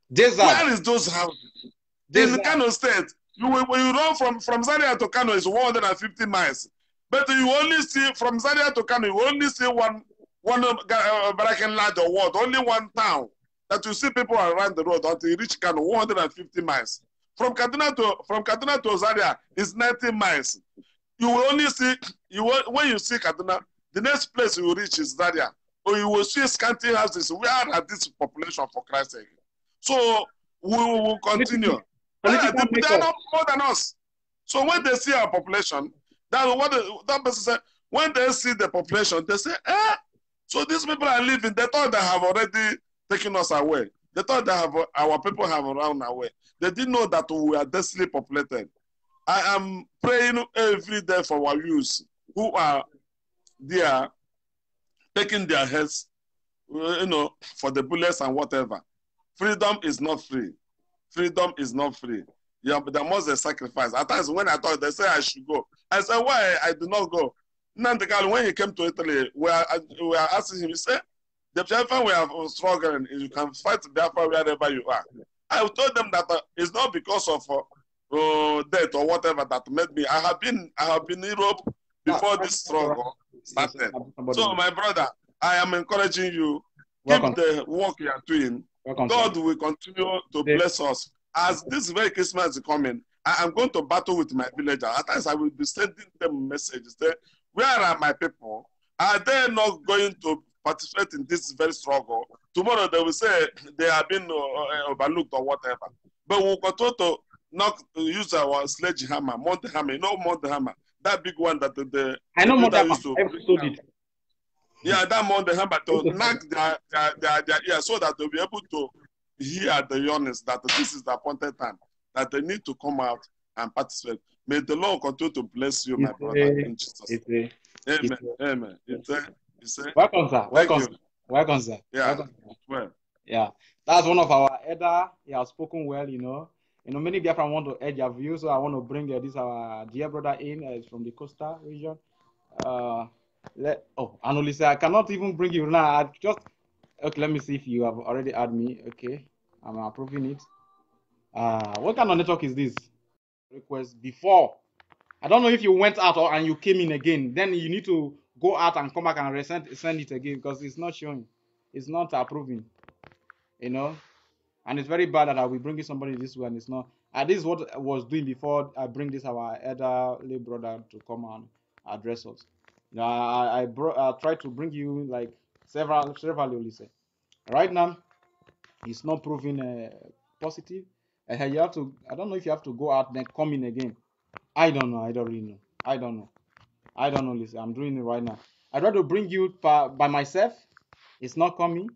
Where is those houses? In Kano State. When you run from Zaria to Kano, it's 150 miles. But you only see, from Zaria to Kano, you only see one Barakan land or what, only one town. That you see people around the road until you reach Kano, 150 miles. From Kaduna to Zaria is 90 miles. You will only see, when you see Kaduna, the next place you will reach is Zaria. Or you will see scanty houses. Where are this population, for Christ's sake? So we will continue. They are not more than us. So when they see our population, that's what that person said. When they see the population, they say, so these people are living. They thought they have already taken us away. They thought that our people have run away. They didn't know that we are densely populated. I am praying every day for our youth who are there taking their heads, for the bullets and whatever. Freedom is not free. freedom is not free. Yeah, but there must be a sacrifice. At times when I thought they say I should go, I said, why I do not go? Nandegal, when he came to Italy, we are asking him, he said, the Biafran we are struggling, you can fight Biafra wherever you are. I told them that it's not because of death or whatever that made me. I have been in Europe before this struggle started. So my brother, I am encouraging you, keep the work you are doing. God will continue to bless us. As this very Christmas is coming, I am going to battle with my villagers. At times I will be sending them messages. Say, where are my people? Are they not going to participate in this very struggle? Tomorrow they will say they have been overlooked or whatever. But we will continue to use our sledgehammer, Monte hammer, Monte hammer, that big one that the I know Monte used to bring. Yeah, that Monte hammer to knock their ear so that they'll be able to hear the yearnings that this is the appointed time, that they need to come out and participate. May the Lord continue to bless you, my brother, in Jesus' name. Amen. Amen. Welcome, sir. Welcome, sir. Yeah. Welcome. Well. Yeah. That's one of our elder. He has spoken well, you know. Many Biafran want to edge their view, so I want to bring this our dear brother in from the coastal region. Annalise, I cannot even bring you now. Okay, let me see if you have already added me. Okay, I'm approving it. What kind of network is this? Request before. I don't know if you went out and you came in again. Then you need to go out and come back and send it again because it's not showing. It's not approving. You know, and it's very bad that I will bring somebody this way and it's not. This is what I was doing before I bring this our elderly brother to come and address us. You know, I tried to bring you like several listen. Right now, it's not proving positive. You have to. I don't know if you have to go out then come in again. I don't know. I don't really know. I don't know. Listen, I'm doing it right now. I try to bring you by myself. It's not coming.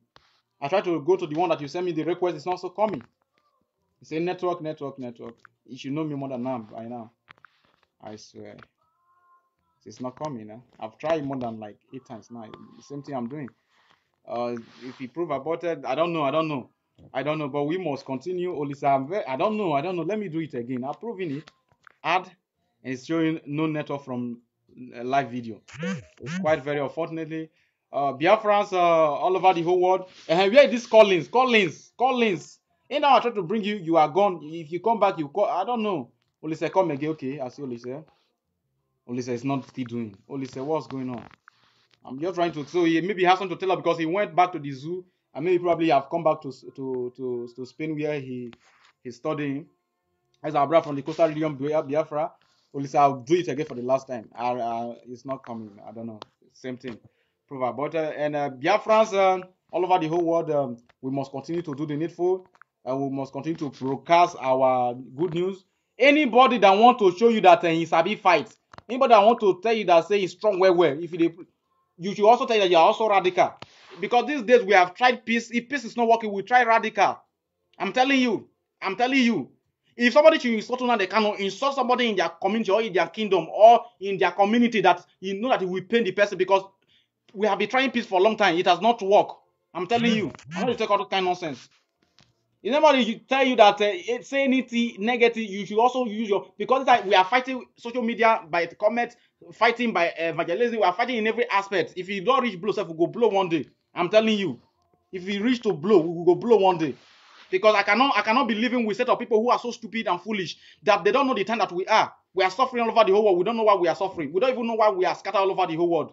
I try to go to the one that you send me the request. It's not so coming. It's a network. You should know me more than now by now. I swear. It's not coming. I've tried more than like 8 times now. The same thing I'm doing. If you prove aborted, I don't know. But we must continue. Olisa, I don't know. Let me do it again. I'm proving it. Add, and it's showing no network from live video. It's quite very unfortunately. Biafrans all over the whole world. And where is this Collins? And now I try to bring you. You are gone. If you come back, you call. I don't know. Olisa, come again. Okay, I see Olisa. Olisa is not still doing. Olisa, what's going on? I'm just trying to. So he maybe has something to tell her because he went back to the zoo and maybe probably have come back to Spain where he's studying. As our brother from the coastal region Biafra. Olisa, I'll do it again for the last time. It's not coming. I don't know. Same thing. Prove about and Biafrans all over the whole world. We must continue to do the needful. We must continue to broadcast our good news. Anybody that want to show you that he's a big fight, anybody that want to tell you that say he's strong well, if you should also tell you that you're also radical. Because these days we have tried peace. If peace is not working, we try radical. I'm telling you. If somebody should insult now, they cannot insult somebody in their community or in their kingdom or in their community that you know that it will pain the person because we have been trying peace for a long time. It has not worked. I'm telling you. I'm not going to take all that kind of nonsense. If anybody tell you that say anything negative, you should also use your because like we are fighting social media by comments, fighting by evangelism. We are fighting in every aspect. If you don't reach blow, we will go blow one day. I'm telling you. If we reach to blow, we will go blow one day. Because I cannot be living with a set of people who are so stupid and foolish that they don't know the time that we are. We are suffering all over the whole world. We don't know why we are suffering. We don't even know why we are scattered all over the whole world.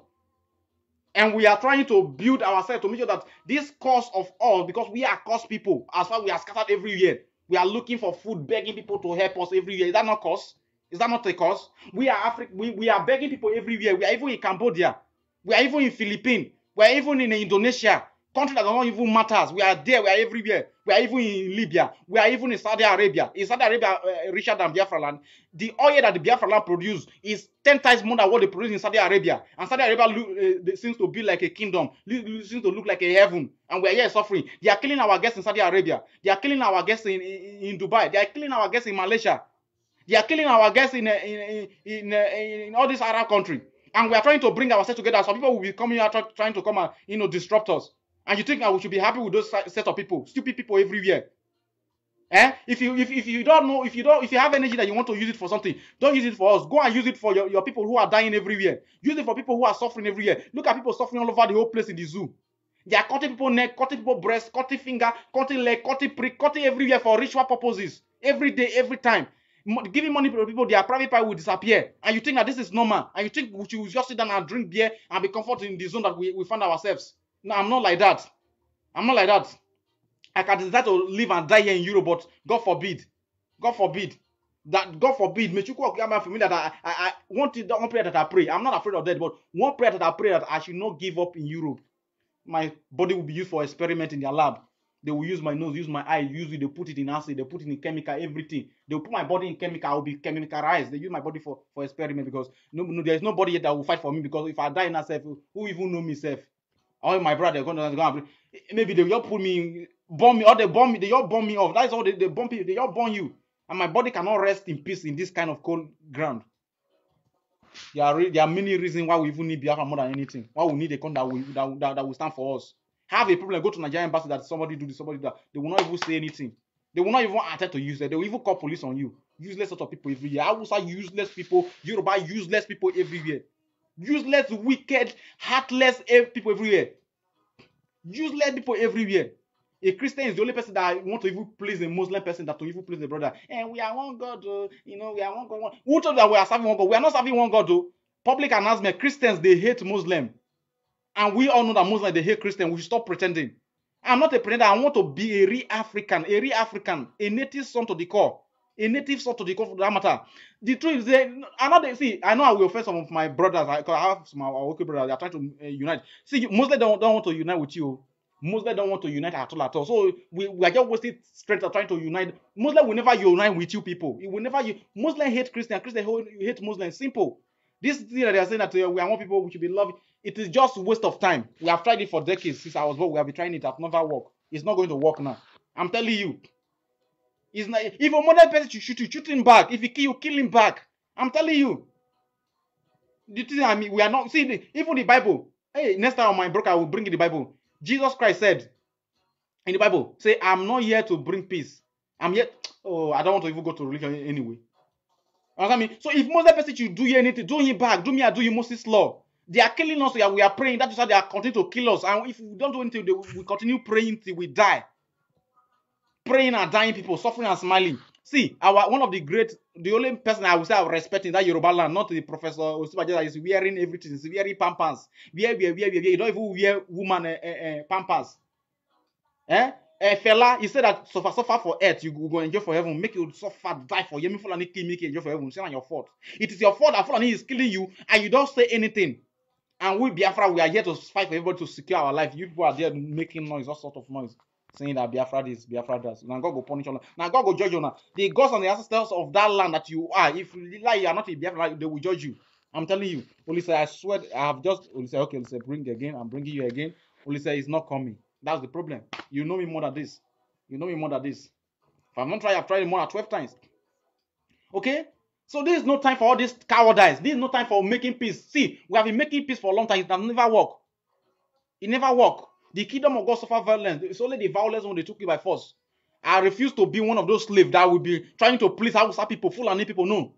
And we are trying to build ourselves to make sure that this cause of all, because we are cause people, as far as we are scattered every year. We are looking for food, begging people to help us every year. Is that not cause? Is that not a cause? We are we are begging people everywhere. We are even in Cambodia. We are even in Philippines. We are even in Indonesia. Country that does not even matters. We are there. We are everywhere. We are even in Libya. We are even in Saudi Arabia. In Saudi Arabia, richer than Biafra land. The oil that the Biafra land produce is 10 times more than what they produce in Saudi Arabia. And Saudi Arabia seems to be like a kingdom. Seems to look like a heaven. And we are here suffering. They are killing our guests in Saudi Arabia. They are killing our guests in Dubai. They are killing our guests in Malaysia. They are killing our guests in all these Arab countries. And we are trying to bring ourselves together. Some people will be coming out trying to come and disrupt us. And you think we should be happy with those set of people, stupid people everywhere. If you don't know, if you have energy that you want to use it for something, don't use it for us. Go and use it for your people who are dying everywhere. Use it for people who are suffering everywhere. Look at people suffering all over the whole place in the zoo. They are cutting people neck, cutting people breast, cutting finger, cutting leg, cutting prick, cutting everywhere for ritual purposes. Every day, every time. Giving money to people, their private part will disappear. And you think that this is normal. And you think we should just sit down and drink beer and be comforted in the zone that we find ourselves. No, I'm not like that. I'm not like that. I can decide to live and die here in Europe, but God forbid. God forbid. God forbid. May you call for me that I want it, one prayer that I pray. I'm not afraid of that, but one prayer that I pray that I should not give up in Europe. My body will be used for experiment in their lab. They will use my nose, use my eye, use it, they put it in acid, they put it in chemical, everything. They will put my body in chemical, I will be chemicalized. They use my body for experiment because there's nobody yet that will fight for me, because if I die in myself, who even know myself? All my brother, they're going to maybe they will put me, bomb me, or they bomb me, they all bomb me off. That's all they bomb people, they all bomb you. And my body cannot rest in peace in this kind of cold ground. There are many reasons why we even need Biafra more than anything. Why we need a country that will stand for us. Have a problem, go to Nigerian embassy that somebody do this, somebody do that. They will not even say anything. They will not even attempt to use it. They will even call police on you. Useless sort of people everywhere. Hausa useless people. Yoruba useless people everywhere. Useless, wicked, heartless people everywhere. Useless people everywhere. A Christian is the only person that want to even please a Muslim person that to even please a brother. And we are one God, we are one God. Who told that we are serving one God? We are not serving one God, though. Public announcement: Christians, they hate Muslim. And we all know that Muslims, they hate Christians. We should stop pretending. I'm not a pretender. I want to be a real African, a native son to the core. A native son to the core for that matter. The truth is, I know I will offend some of my brothers. I have some okay brothers. They are trying to unite. See, Muslims don't want to unite with you. Muslims don't want to unite at all. So we are just wasting strength of trying to unite. Muslims will never unite with you people. It will never. Muslims hate Christians. Christians hate Muslims. Simple. This thing that they are saying that we are one people, we should be loved. It is just a waste of time. We have tried it for decades since I was born. We have been trying it. It has never worked. It's not going to work now. I'm telling you. It's not. If a modern person shoot him back. If he kill him back. I'm telling you. The thing I mean, we are not. See, even the Bible. Hey, next time on my broker, I will bring you the Bible. Jesus Christ said in the Bible, say, I'm not here to bring peace. I'm here. Oh, I don't want to even go to religion anyway. I mean, so if Muslim person should do anything, do him back, do me, I do you Moses' law. They are killing us, we are praying. That is how they are continuing to kill us. And if we don't do anything, we continue praying till we die. Praying and dying people, suffering and smiling. See, one of the only person I would say I respect in that Yoruba land, not the Professor Osibaje that is wearing everything, is wearing pampers. You don't even wear woman pampers. Fella, he said that suffer for earth, you go enjoy for heaven. Make you suffer, die for you. Fulani kill, make you enjoy for heaven. It's not your fault. It is your fault that Fulani is killing you, and you don't say anything. And we Biafra, we are here to fight for everybody to secure our life. You people are there making noise, all sort of noise, saying that Biafra this, Biafra that. Now God go punish you. Now God go judge you. Now the gods and the ancestors of that land that you are, if you lie, you are not a Biafra, they will judge you. I'm telling you. Olise, I swear, I have just Olise. Okay, Olise, bring again. I'm bringing you again. Olise is not coming. That's the problem. You know me more than this. You know me more than this. If I'm not trying, I've tried it more than 12 times. Okay? So this is no time for all this cowardice. This is no time for making peace. See, we have been making peace for a long time. It has never worked. It never worked. The kingdom of God suffer violence. It's only the violence when they took it by force. I refuse to be one of those slaves that will be trying to please Hausa people, Fulani people. No.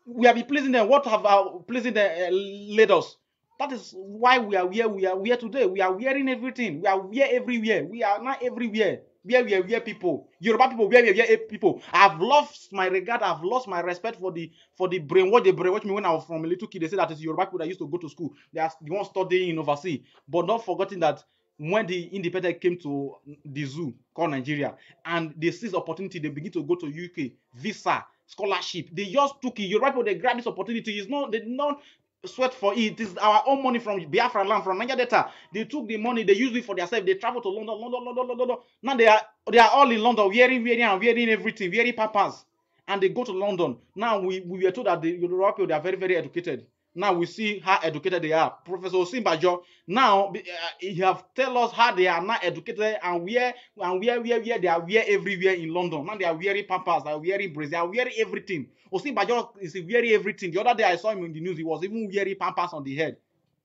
We have been pleasing them. What have pleasing them led us? That is why we are here. We are here today. We are wearing everything. We are here everywhere. We are not everywhere. Where we are people. Yoruba people, where we are people. I've lost my regard. I've lost my respect for the brainwash. They brainwash me when I was from a little kid. They said that it's Yoruba people that used to go to school. They are the ones studying in overseas. But not forgetting that when the independent came to the zoo called Nigeria and they seized opportunity, they begin to go to UK, visa, scholarship. They just took it. Yoruba people, they grabbed this opportunity. They did not sweat for it. It is our own money from Biafran land, from Niger Delta. They took the money, they used it for themselves. They traveled to London. Now they are all in London, wearing everything, wearing pampers. And they go to London. Now we were told that the Yoruba people, they are very, very educated. Now we see how educated they are. Professor Osimbajo, now he have tell us how they are not educated and where they are everywhere in London. Now they are wearing pampers, they are wearing braids, they are wearing everything. Osimbajo is wearing everything. The other day I saw him in the news, he was even wearing pampers on the head.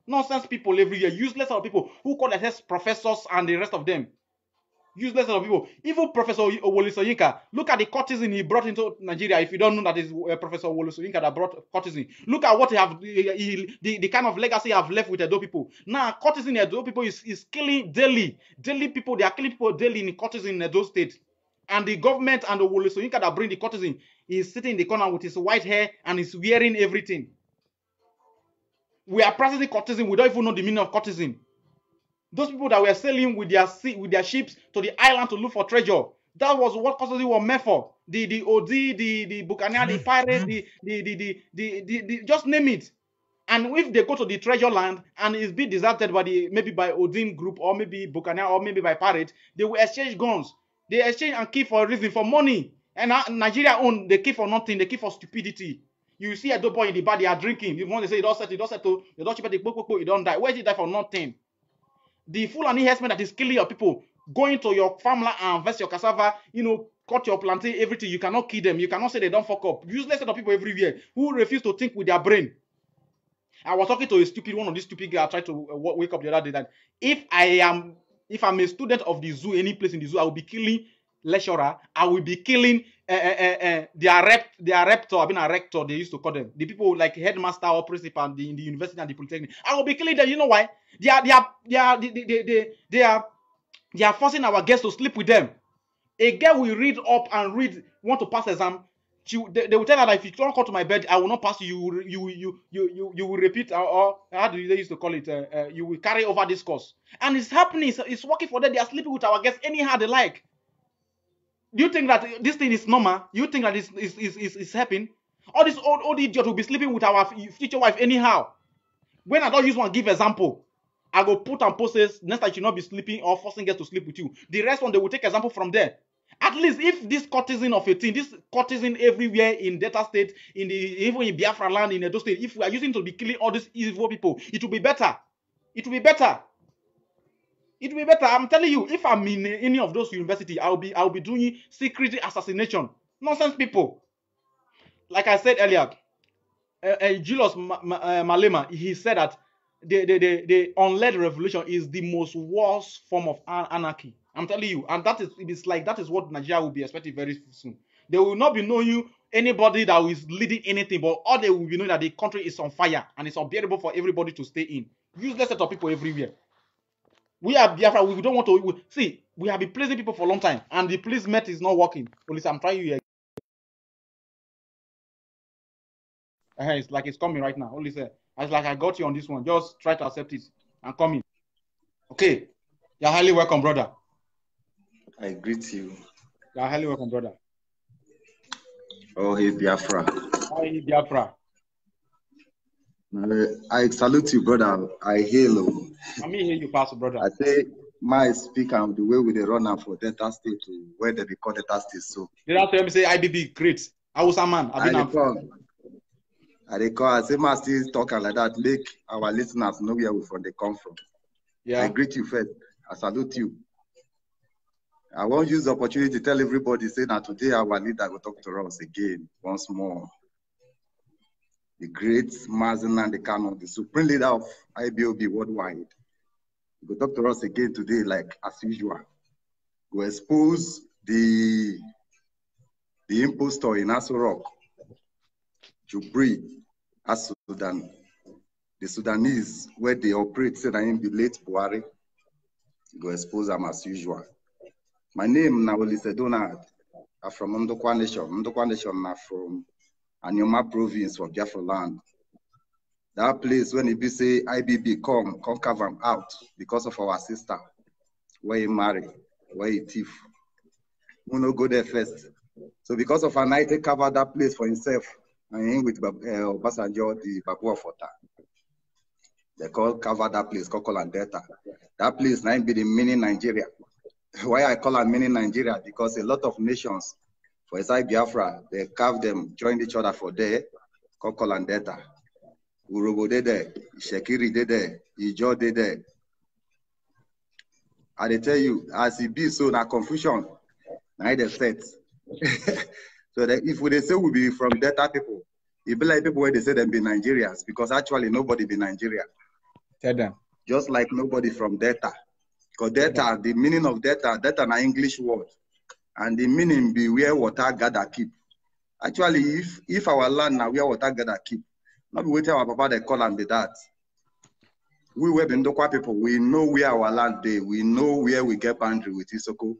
Nonsense people everywhere, useless people who call themselves professors and the rest of them. Useless set of people. Even Professor Wole Soyinka, look at the courtesan he brought into Nigeria. If you don't know that is Professor Wole Soyinka that brought courtesan, look at what he have, the kind of legacy he have left with Edo people. Now, courtesan in Edo people is killing daily people. They are killing people daily in the courtesan in Edo State. And the government and the Wole Soyinka that bring the courtesan is sitting in the corner with his white hair and is wearing everything. We are practicing courtesan. We don't even know the meaning of courtesan. Those people that were sailing with their ships to the island to look for treasure. That was what courtesan was meant for. The OD, the Buccaneer, the pirate, the just name it. And if they go to the treasure land and it's being deserted by maybe by Odin group or maybe Buccaneer or maybe by pirate, they will exchange guns. They exchange and kill for a reason, for money. And Nigeria own, they kill for nothing. They kill for stupidity. You see a dope boy in the bar, they are drinking. The moment they say it don't settle, they don't chip it, you don't die. Where did you die for nothing? The Fulani herdsmen that is killing your people, going to your farmland and invest your cassava, cut your plantain, everything. You cannot kill them. You cannot say they don't fuck up. Useless set of people everywhere who refuse to think with their brain. I was talking to one of these stupid guys. I tried to wake up the other day that if I'm a student of the zoo, any place in the zoo, I will be killing lecturer. I will be killing their rector. I've been a rector. They used to call them the people like headmaster or principal in the university and the polytechnic. I will be killing them. You know why? They are forcing our guests to sleep with them. A girl will read up and want to pass exam. They will tell her that if you don't come to my bed, I will not pass you. You will repeat, or how do they used to call it? You will carry over this course, and it's happening. It's working for them. They are sleeping with our guests anyhow they like. Do you think that this thing is normal? You think that is happening? All this old idiot will be sleeping with our future wife anyhow. When I don't use one give example, I go put and post this next time you should not be sleeping or forcing guests to sleep with you. The rest one they will take example from there. At least if this courtesan of a thing, this courtesan everywhere in Delta State, even in Biafran land, in Edo State, if we are using to be killing all these evil people, it will be better. It will be better. It will be better. I'm telling you, if I'm in any of those universities, I'll be doing secret assassination. Nonsense people. Like I said earlier, Julius Malema, he said that the unled revolution is the most worst form of anarchy. I'm telling you, and that is what Nigeria will be expecting very soon. They will not be knowing anybody that is leading anything, but all they will be knowing that the country is on fire and it's unbearable for everybody to stay in. Useless set of people everywhere. We are Biafra. We don't want to see. We have been pleasing people for a long time, and the police met is not working. Police, I'm trying you. It's like it's coming right now. Only say, it's like I got you on this one. Just try to accept it and come in. Okay, you're highly welcome, brother. I greet you. You're highly welcome, brother. Oh, hey, Biafra. Hi, Biafra. I salute you, brother. I hail. I mean, hear you, Pastor, brother. I say, my speaker, the way we run out for Delta State to where they call Delta State. So, they don't tell me say IBB great. I was a man. I say, my still talking like that. Make our listeners know where we from they come from. Yeah. I greet you first. I salute you. I want to use the opportunity to tell everybody, say that today our leader will talk to us again, once more. The great Mazen and the Canon, the supreme leader of IBOB worldwide. He will talk to us again today, like as usual. He will expose the impostor in Aso Rock, Jubri, as Sudan. The Sudanese, where they operate, say that in the late Buhari. He will expose them as usual. My name now is Donald. I'm from Ndokwa Nation. Ndokwa Nation is from Anyoma province for Biafra land. That place when it be say IBB come cover him out because of our sister, where he marry, where he thief. We no go there first. So because of a night, he covered that place for himself and him with Obasanjo, the Babu Ofota. They cover that place, called and Delta. That place now be the mini Nigeria. Why I call it mini Nigeria? Because a lot of nations for inside Biafra, they carve them, joined each other for there, called and Delta. Urobo de there, Shekiri de there, Ijo de there. I they tell you, as it be so, now confusion, now they set. So that if they say we be from Delta people, it be like people where they say them be Nigerians, because actually nobody be Nigerian. Tell them. Just like nobody from Delta, Because data, the meaning of data an English word. And the meaning be where water gather keep. Actually, if our land now where water gather keep, not be waiting our papa they call and be that. We were Bendokwa people, we know where our land is. We know where we get boundary with Isoko.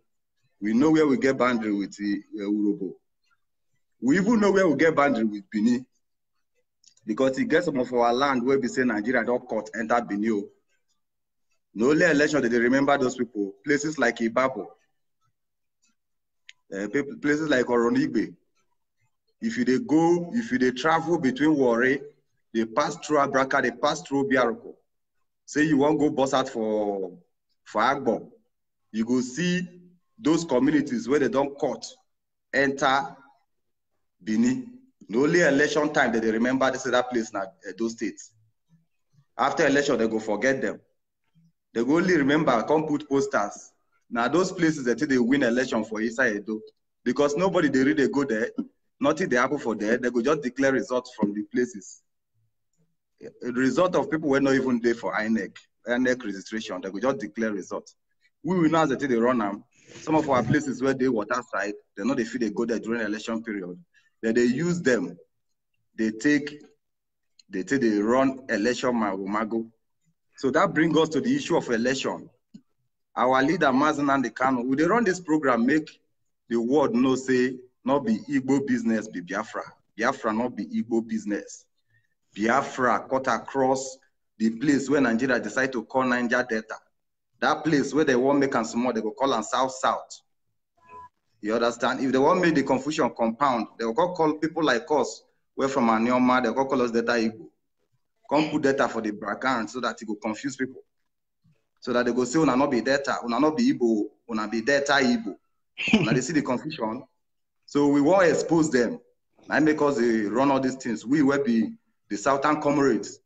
We know where we get boundary with Urobo. We even know where we get boundary with Bini. Because it gets some of our land where we say Nigeria don't cut enter Bini. No only election that they remember those people. Places like Ipob, places like Oronigbe. If they travel between Warri, they pass through Abraka, they pass through Biaroko. Say you won't go bus out for Agbo. You go see those communities where they don't cut, enter Bini. The only election time that they remember this that place now, those states. After election, they go forget them. They go only remember, come put posters. Now those places that they win election for inside Edo. Because nobody they really go there, nothing they happen for there, they go just declare results from the places. The result of people were not even there for INEC registration, they go just declare results. We will know that they run them. Some of our places where they water side, they know they feel they go there during election period. Then they use them, they run election mago. So that brings us to the issue of election. Our leader, Mazen and the Kano, will they run this program, make the world know, say, not be Igbo business, be Biafra. Biafra not be Igbo business. Biafra cut across the place where Nigeria decide to call Niger Delta. That place where they won't make them small, they will call them South-South. You understand? If they won't make the confusion compound, they will call people like us, we're from Anioma, they will call us Delta Igbo. Come put data for the background so that it will confuse people. So that they go say, una not be data, una not be Igbo, una be Delta Igbo. Now they see the confusion. So we won't expose them. And because they run all these things, we will be the Southern comrades.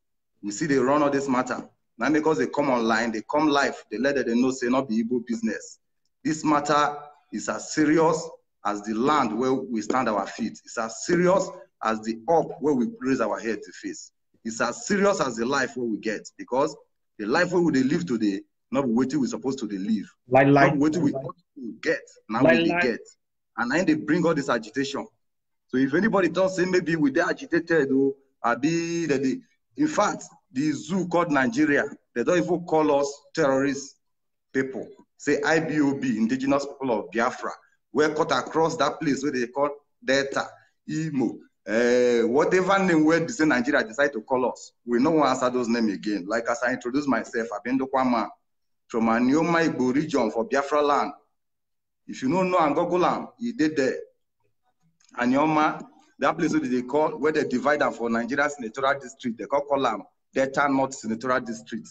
We see they run all this matter. Now because they come online, they come live, they let them know, say not be Igbo business. This matter is as serious as the land where we stand our feet. It's as serious as the up where we raise our head to face. It's as serious as the life where we get, because the life where we live today, not waiting we're supposed to live. Not waiting we ought to get, now we get. And then they bring all this agitation. So if anybody don't say maybe we they agitated or in fact, the zoo called Nigeria, they don't even call us terrorist people. Say IBOB, indigenous people of Biafra. We're cut across that place where they call Delta, Imo, whatever name where they say Nigeria decide to call us. We no one answer those names again. Like as I introduced myself, I've been Kwama from Anioma Igbo region for Biafra land. If you don't know Angogolam, he did there. Anioma, that place where they call, where they divide them for Nigeria Senatorial District, they call Kolam, Delta North Senatorial District.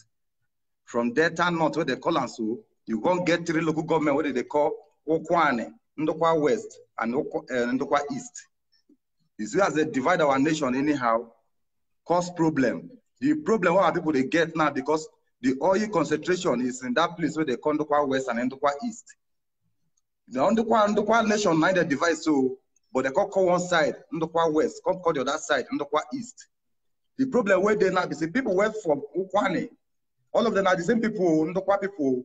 From Delta North, where they call them so, you won't get 3 local government where they call Okwane, Ndokwa West, and Ndokwa East. It's as they divide our nation anyhow, cause problem. The problem what people they get now because the oil concentration is in that place where they call Ndokwa West and Ndokwa East. The Ndokwa nation neither divide so, but they call one side Ndokwa West, call the other side Ndokwa East. The problem where they now is the people were from Ukwane. All of them are the same people, Ndokwa people.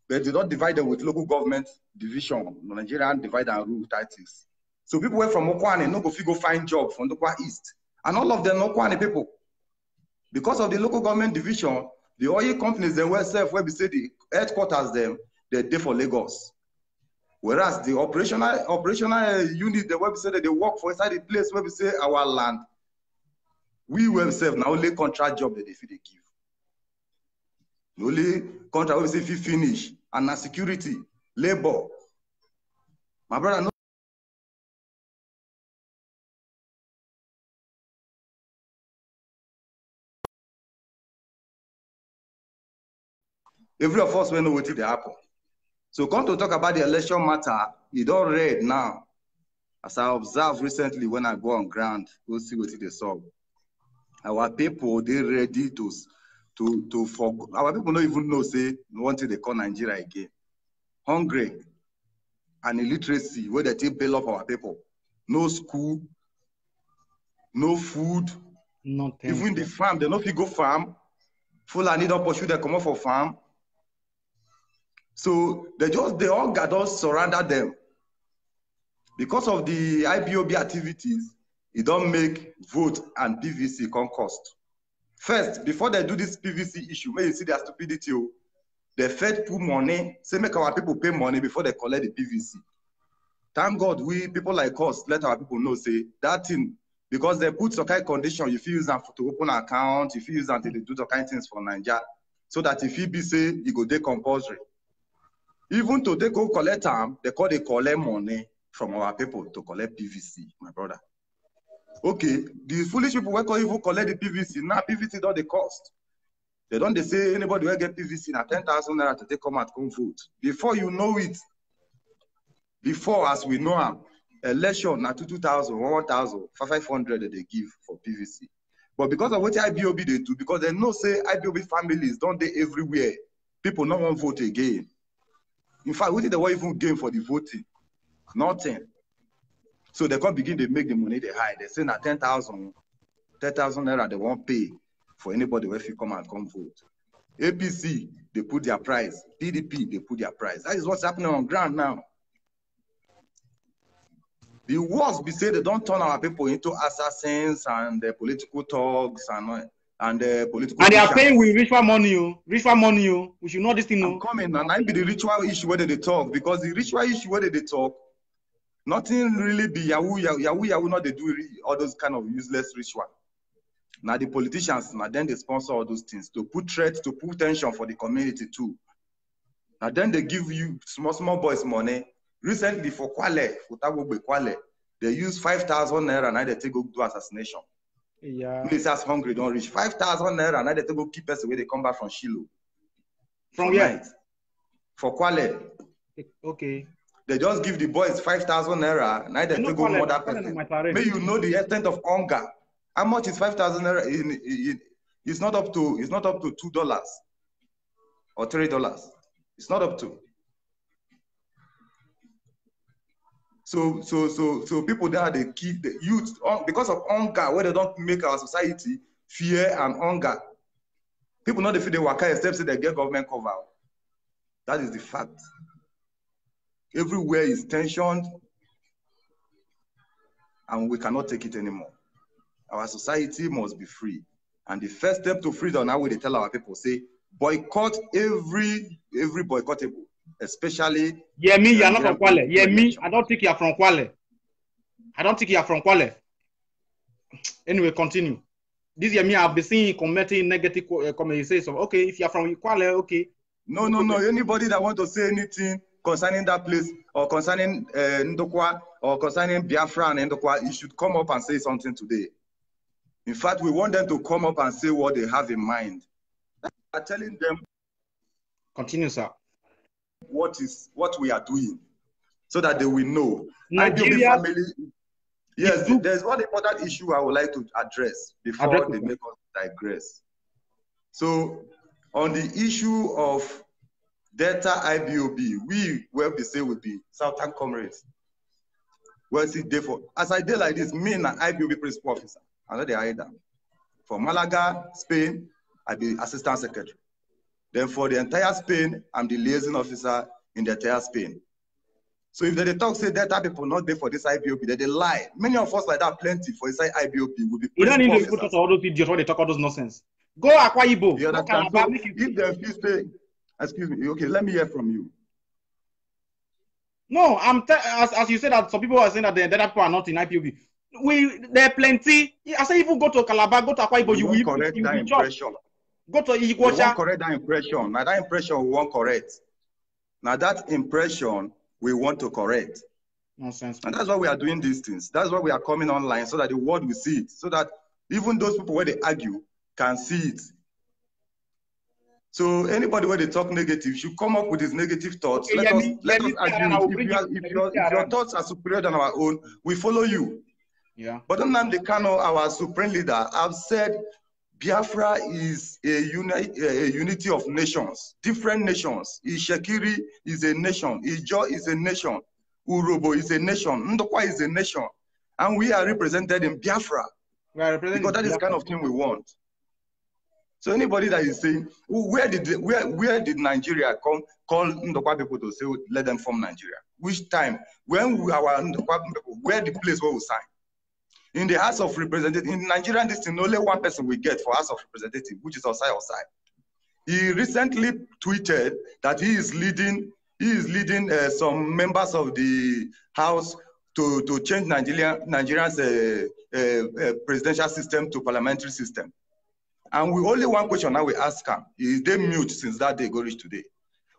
They did not divide them with local government division, Nigerian divide and rule tactics. So people were from Okwane, no go find job from Ndokwa East. And all of them Okwane people. Because of the local government division, the oil companies, they were self, where we say the headquarters them, they're there for Lagos. Whereas the operational unit, the where we say that they work for inside the place where we say our land, we themselves now only contract job that they give. The only contract where we say if you finish, and security, labor. My brother, no. Every of us will know what did happen. So come to talk about the election matter, you don't read now. As I observed recently when I go on ground, go see what they saw. Our people, they ready to forgo. Our people don't even know, say, one thing they call Nigeria again. Hungry and illiteracy, where they take bail up our people. No school, no food. Nothing. Even the farm, they don't go farm. Full and need to pursue they come up for farm. So they all got surrounded them. Because of the IPOB activities, it don't make vote and PVC come cost. First, before they do this PVC issue, may you see their stupidity. They Fed put money, say make our people pay money before they collect the PVC. Thank God, we people like us let our people know, say that thing, because they put some kind of condition, if you use them to open an account, if you use them to do some kind of things for Nigeria, so that if you be say, you go dey compulsory. Even to take go collect them, they collect money from our people to collect PVC, my brother. Okay, the foolish people who can't even collect the PVC, now PVC don't the cost. They don't say anybody will get PVC now 10,000 naira to take come and come vote. Before you know it, before as we know them, election now 2,000, 1,000, 500 that they give for PVC. But because of what IPOB they do, because they know say IPOB families don't they everywhere, people not want to vote again. In fact, what did they want even gain for the voting? Nothing. So they can't begin to make the money they hide. They say now 10,000 naira they won't pay for anybody if you come and come vote. APC, they put their price. PDP, they put their price. That is what's happening on ground now. The worst be say they don't turn our people into assassins and political thugs and political. And they are paying with ritual money, ritual money. We should know this thing. I'm coming, and I be the ritual issue where they talk, because the ritual issue where they talk, nothing really be Yahoo, not they do all those kind of useless ritual. Now the politicians, now then they sponsor all those things to put threats, to put tension for the community too. Now then they give you small boys money. Recently for Kwale, they use 5,000 naira and they take go do assassination. Yeah. Ministers hungry don't reach 5,000 naira and they take go keep us away. They come back from Shiloh. From where? For Kwale. Okay. They just give the boys 5,000 naira and they take go murder person. May you know the extent of hunger. How much is 5,000 naira? It's not up to $2 or $3. It's not up to. So people there, they keep the youth because of hunger, where they don't make our society fear and hunger. People know they feel they work except say they get government cover. That is the fact. Everywhere is tensioned, and we cannot take it anymore. Our society must be free. And the first step to freedom, now we tell our people, say, boycott every boycottable. Especially. Yeah, me, you're not from Kwale. Yeah, me, I don't think you're from Kwale. I don't think you're from Kwale. Anyway, continue. This year, me, I've been seeing commenting negative comments. Say so. Okay, if you're from Kwale, okay. No. Anybody that want to say anything concerning that place or concerning Ndokwa or concerning Biafran and Ndokwa, you should come up and say something today. In fact, we want them to come up and say what they have in mind. I'm telling them. Continue, sir. What we are doing, so that they will know. Nigeria, family. Yes, there's one important issue I would like to address before they make us digress. So, on the issue of Delta IPOB, we will be say will be Southern comrades. Well, see, therefore, as I did like this, me and an IPOB principal officer, I know they are either. For Malaga, Spain, I be assistant secretary. Then for the entire Spain, I'm the liaison officer in the entire Spain. So if they talk, say Delta people not there for this IPOB, they lie. Many of us like that, plenty for inside IPOB will be. You don't need to put all those idiots when they talk all those nonsense. Go Akwa Ibom. You understand? So if they say, excuse me, okay, let me hear from you. No, as you said that some people are saying that the Delta people are not in IPOB. There are plenty. I say even go to Calabar, go to Akwa Ibom, you will correct that impression. Go to Igosha. We won't correct that impression. Now that impression we won't correct. Now that impression we want to correct. Nonsense. And that's why we are doing these things. That's why we are coming online, so that the world will see it. So that even those people where they argue can see it. So anybody where they talk negative should come up with his negative thoughts. Okay, let us argue. If your thoughts are superior than our own, we follow you. Yeah. But Nnamdi Kanu, our supreme leader, I've said Biafra is a unity of nations, different nations. Ishekiri is a nation. Ijo is a nation. Urobo is a nation. Ndokwa is a nation. And we are represented in Biafra. We are represented because that is the kind of thing we want. So anybody that is saying, where did Nigeria call Ndokwa people to say, let them form Nigeria? Which time? When our Ndokwa people, where the place where we sign? In the House of Representatives, in Nigeria, this is only one person we get for House of Representatives, which is Osai Osai. He recently tweeted that he is leading some members of the House to change Nigeria's presidential system to parliamentary system. And we only one question now we ask him, is they mute since that day go reach today?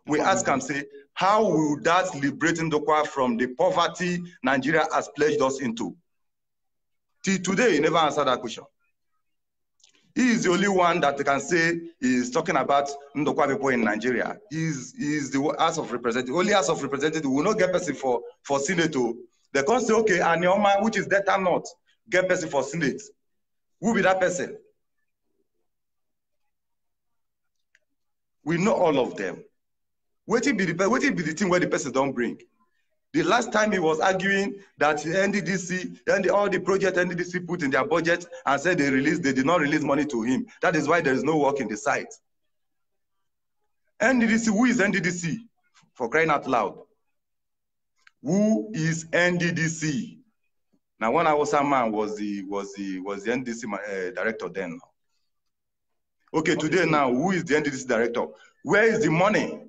We ask him, say, how will that liberate Ndokwa from the poverty Nigeria has pledged us into? Till today, he never answered that question. He is the only one that can say is talking about Ndokwa people in Nigeria. He's the House of Representatives. Only House of Representatives will not get person for Senate. They can say, okay, Anioma, which is Delta North, get person for Senate. Who be that person? We know all of them. What will be the thing where the person don't bring? The last time he was arguing that NDDC and all the project NDDC put in their budget and said they did not release money to him. That is why there is no work in the site. NDDC, who is NDDC? For crying out loud. Who is NDDC? Now, one Hausa man was the NDDC director then. Okay, today now, who is the NDDC director? Where is the money?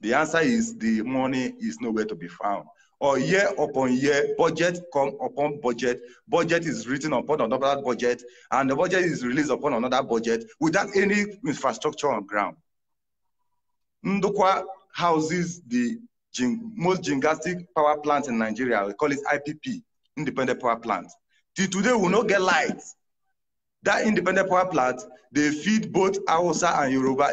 The answer is the money is nowhere to be found. Or year upon year, budget come upon budget. Budget is written upon another budget, and the budget is released upon another budget without any infrastructure on ground. Ndokwa houses the most gigantic power plant in Nigeria. We call it IPP, Independent Power Plant. Till today, we will not get light. That independent power plant, they feed both Hausa and Yoruba.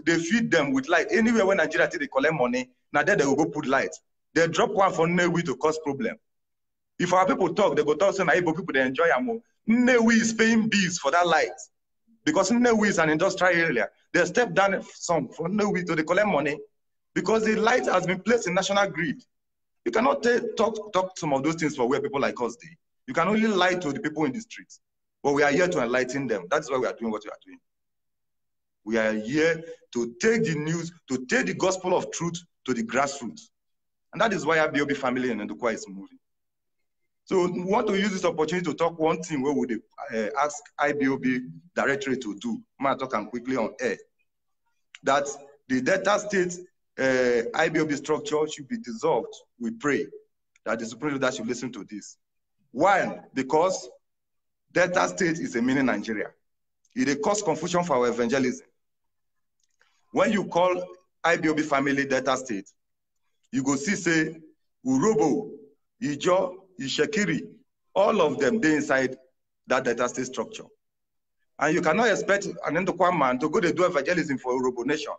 They feed them with light. Anywhere when Nigeria they collect money, now there they will go put light. They drop one for Newi to cause problem. If our people talk, they go talk to Ipob people, they enjoy them. Newi is paying bills for that light. Because Newi is an industrial area. They step down some for Newi to collect money because the light has been placed in national grid. You cannot talk some of those things for where people like us do. You can only lie to the people in the streets. But we are here to enlighten them. That's why we are doing what we are doing. We are here to take the news, to take the gospel of truth to the grassroots. And that is why our BOB family in Ndokwa is moving. So we want to use this opportunity to talk one thing where we ask IBOB directorate to do. I'm going to talk quickly on air. That the Delta State IBOB structure should be dissolved. We pray that the Supreme Leader should listen to this. Why? Because Delta State is a mini Nigeria. It causes confusion for our evangelism. When you call IBOB family Delta State, you go see, say, Urobo, Ijo, Ishekiri, all of them, they inside that Delta State structure. And you cannot expect an Ndokwa man to go to do evangelism for Urobo nation.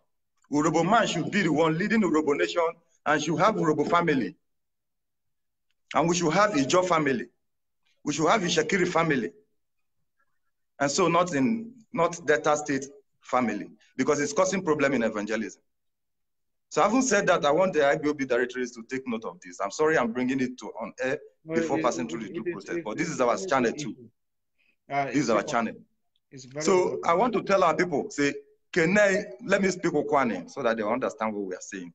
Urobo man should be the one leading Urobo nation and should have Urobo family. And we should have Ijo family. We should have Ishekiri family. And so not Delta State family, because it's causing problem in evangelism. So having said that, I want the IBOB directories to take note of this. I'm sorry I'm bringing it on air before passing through the due process, but this is our channel too. This is our channel. So I want to tell our people, say, let me speak Okwane so that they understand what we are saying.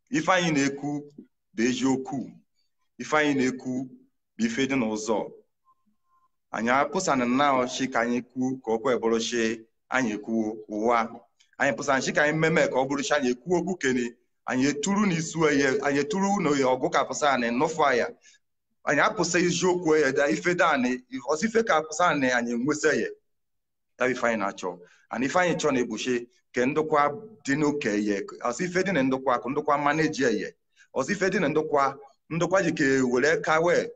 If I in Eku, Bejoku, if I in Eku, be fading ozo. Anya pusan now she can ku koko eboloshe anyeku uwa. Anya pusan she can meme ko obolosha anyeku ogukeni anye turu ni suye anye turu no ogoka pusan no fire. Anya pusa ijoku e da ifedane if osife ka pusan anye nweseye. That we find nacho. And if I chone bushe ke ndokwa dinu ke ye osife din ndokwa manage ye. Osife din ndokwa jike wele kawe.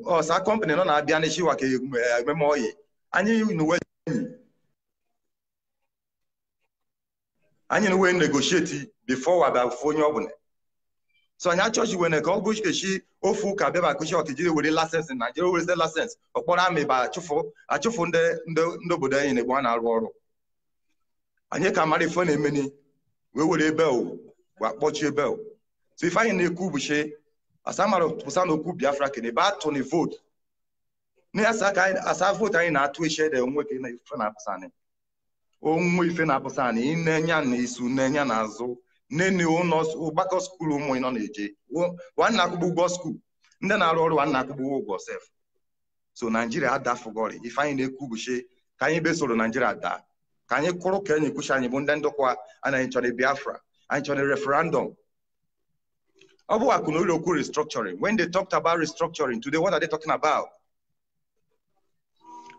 Oh, sa company no na bia na shiwa ke memoye. Anyi no we negotiate before we ba fonyo obune. So anya church we na ko go shi ofu ka be ba ko shi o kejire we license in Nigeria we license. Okporo ame ba achufu ndobodo yin egbo na aru oru. Anya ka mari fo na emeni we ebe o wa kpochi ebe o. So if I na eku bu she Asamaro Pusano ku Biafra can about Tony vote. asa vote anyị na-atụ eche de onwe ke na ife na-apụsani onwe ife na-apụsani inenya na isu nenya na azụ nene ụnọ ụgbakọ skuul ụmụ ịnọ na-eje nwanne akwụgbọ ụgwọ skuul ndị na-arụ ọrụ nwanne akwụgbọ ụgwọ sef so Nigeria adafugori ife anyị na-ekwu bụchi ka anyị besoro Nigeria daa ka anyị kwụrụ ka anyị kwuchi anyị bụ ndị ndokwa anyị chọrọ Biafra anyị chọrọ referendum ọ bụ akụ na ụlọ okwu restructuring. When they talked about restructuring today, what are they talking about?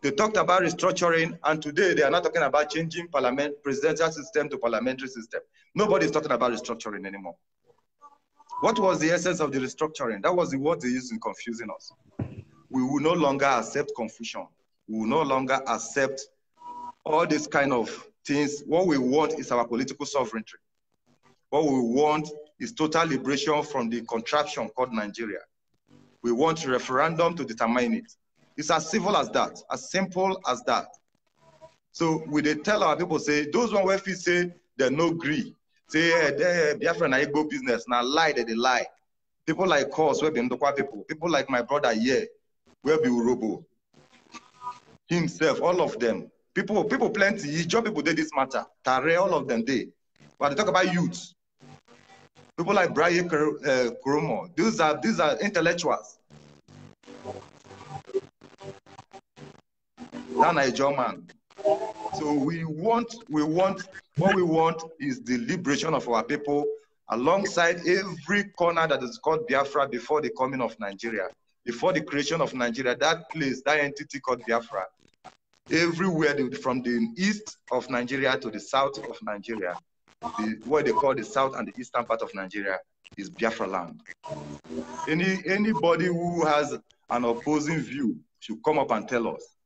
They talked about restructuring, and today they are not talking about changing presidential system to parliamentary system. Nobody is talking about restructuring anymore. What was the essence of the restructuring? That was the word they used in confusing us. We will no longer accept confusion. We will no longer accept all these kind of things. What we want is our political sovereignty. What we want is total liberation from the contraption called Nigeria. We want a referendum to determine it. It's as simple as that, as simple as that. So we they tell our people, say, those one where say they no agree, say, hey, Biafran na go business, now lie, they lie. People like us, where be Ndokwa people like my brother here, where be Urobo, himself, all of them. People plenty, job people did this matter. Tare, all of them did. But they talk about youth. People like Brian Kurumo, these are intellectuals. That Nigerian man. So what we want is the liberation of our people alongside every corner that is called Biafra before the coming of Nigeria, before the creation of Nigeria, that place, that entity called Biafra, everywhere from the east of Nigeria to the south of Nigeria, what they call the south and the eastern part of Nigeria is Biafra land. Anybody who has an opposing view should come up and tell us.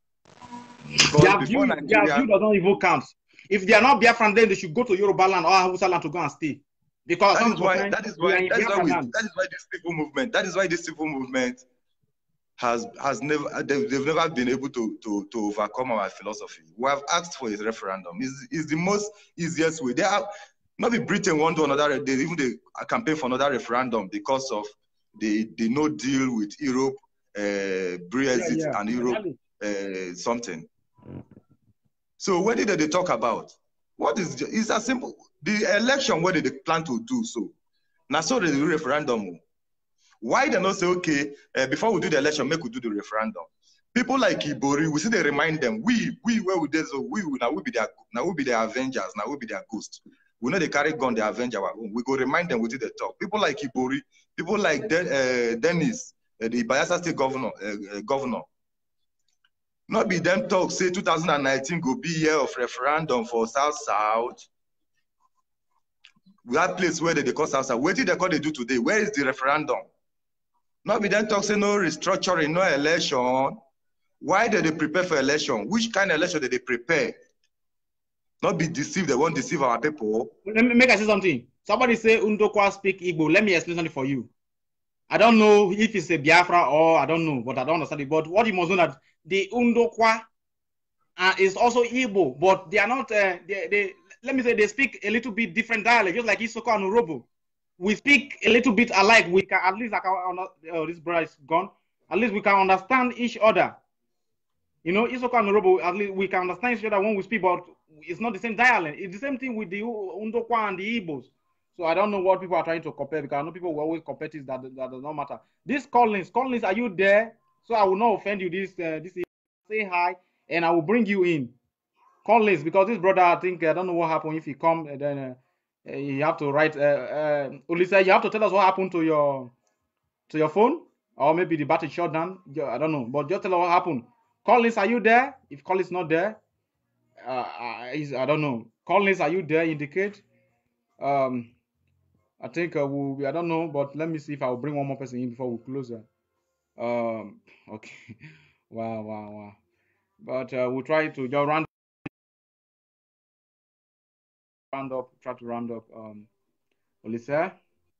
Their view does not even count. If they are not Biafran, then they should go to Yoruba land or Hausa land to go and stay. Because that is why this civil movement has never, they've never been able to overcome our philosophy. We have asked for a referendum. It's the most easiest way. They have not be Britain want to another, they even a campaign for another referendum because of the no deal with Europe, Brexit and Europe something. So what did they talk about? What is it's a simple the election? What did they plan to do? So now so they do referendum. Why they not say okay before we do the election, make we do the referendum? People like Ibori, we see they remind them we where we did so we be their avengers, now we be their ghosts. We know they carry gun, they avenge our own. We go remind them we did the talk. People like Ibori, people like Dennis, the Bayelsa State governor. Not be them talk, say 2019 go be year of referendum for South. We have place where they call South. What did they call they do today? Where is the referendum? Not be them talk, say no restructuring, no election. Why did they prepare for election? Which kind of election did they prepare? Not be deceived, they won't deceive our people. Let me make I say something. Somebody say Undokwa speak Igbo. Let me explain something for you. I don't know if it's a Biafra or I don't know, but I don't understand it. But what you must know that the Undokwa is also Igbo, but they are not. Let me say they speak a little bit different dialect, just like Isoko and Urobo. We speak a little bit alike. We can at least this brother is gone. At least we can understand each other. You know, Isoko and Urobo. At least we can understand each other when we speak, but it's not the same dialect. It's the same thing with the Undokwa and the Igbos. So I don't know what people are trying to compare because I know people will always compare things that does not matter. This Collins, are you there? So I will not offend you this evening. Say hi and I will bring you in. Collins, because this brother, I think, I don't know what happened. If he come, then you have to write. Ulisa, you have to tell us what happened to your phone, or maybe the battery shut down. I don't know, but just tell us what happened. Collins, are you there? If Collins not there, I don't know. Collins, are you there? Indicate. I think I don't know, but let me see if I will bring one more person in before we close. Okay. Wow. But we'll try to just round up. Try to round up. Olisa,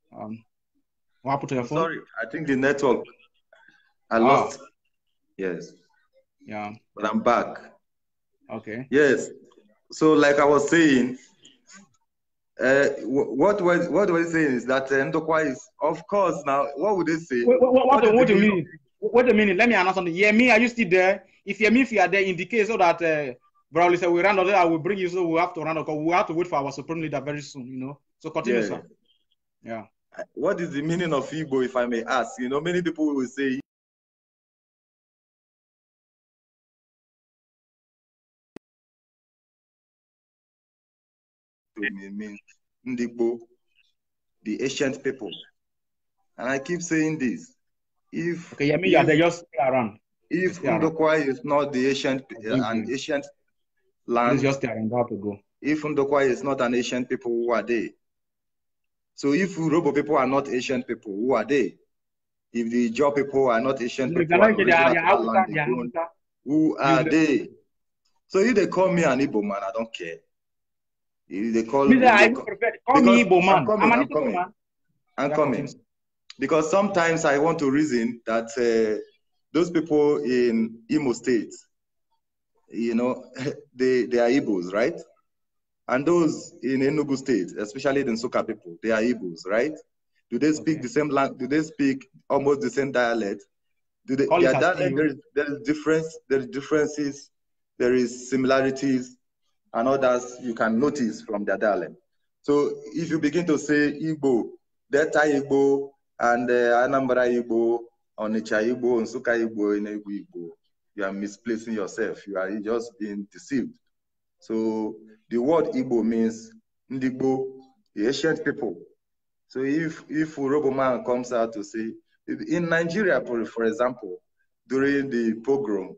what happened to your phone? Sorry, I think the network. I lost. Yes. Yeah. But I'm back. Okay. Yes. So, like I was saying. What we're saying is that Ndokwa is, of course, now, what would they say? What do you mean? Wait a minute, let me announce something. Yemi, are you still there? If you are there, indicate so that Brownlee said we round up, I will bring you, so we have to round up, because we have to wait for our supreme leader very soon, you know. So continue, Yeah. sir. Yeah. What is the meaning of Igbo, if I may ask? You know, many people will say means Ndigbo, the ancient people. And I keep saying this. If okay, Yemi, you are there, just stay around. If Ndokwa is not the ancient, an you. ancient land, please just stay around, how to go. If Ndokwa is not an ancient people, who are they? So if Urobo people are not ancient people, who are they? If the Jaw people are not ancient people, who are they? So if they call me an Igbo man, I don't care. If they call me, call me Igbo man. I'm coming. Because sometimes I want to reason that those people in Imo State, you know, they are Igbos, right? And those in Enugu State, especially the Nsukka people, they are Igbos, right? Do they speak the same language? Do they speak almost the same dialect? Do they, their dialect, there is difference, there is differences, there is similarities, and others you can notice from their dialect. So if you begin to say Igbo, Delta Igbo, and Anambra Igbo, Onitsha Igbo, Nsukka Igbo, Enugu Igbo, you are misplacing yourself. You are just being deceived. So the word Igbo means Ndigbo, the ancient people. So if Urobo man comes out to say, in Nigeria, for example, during the pogrom,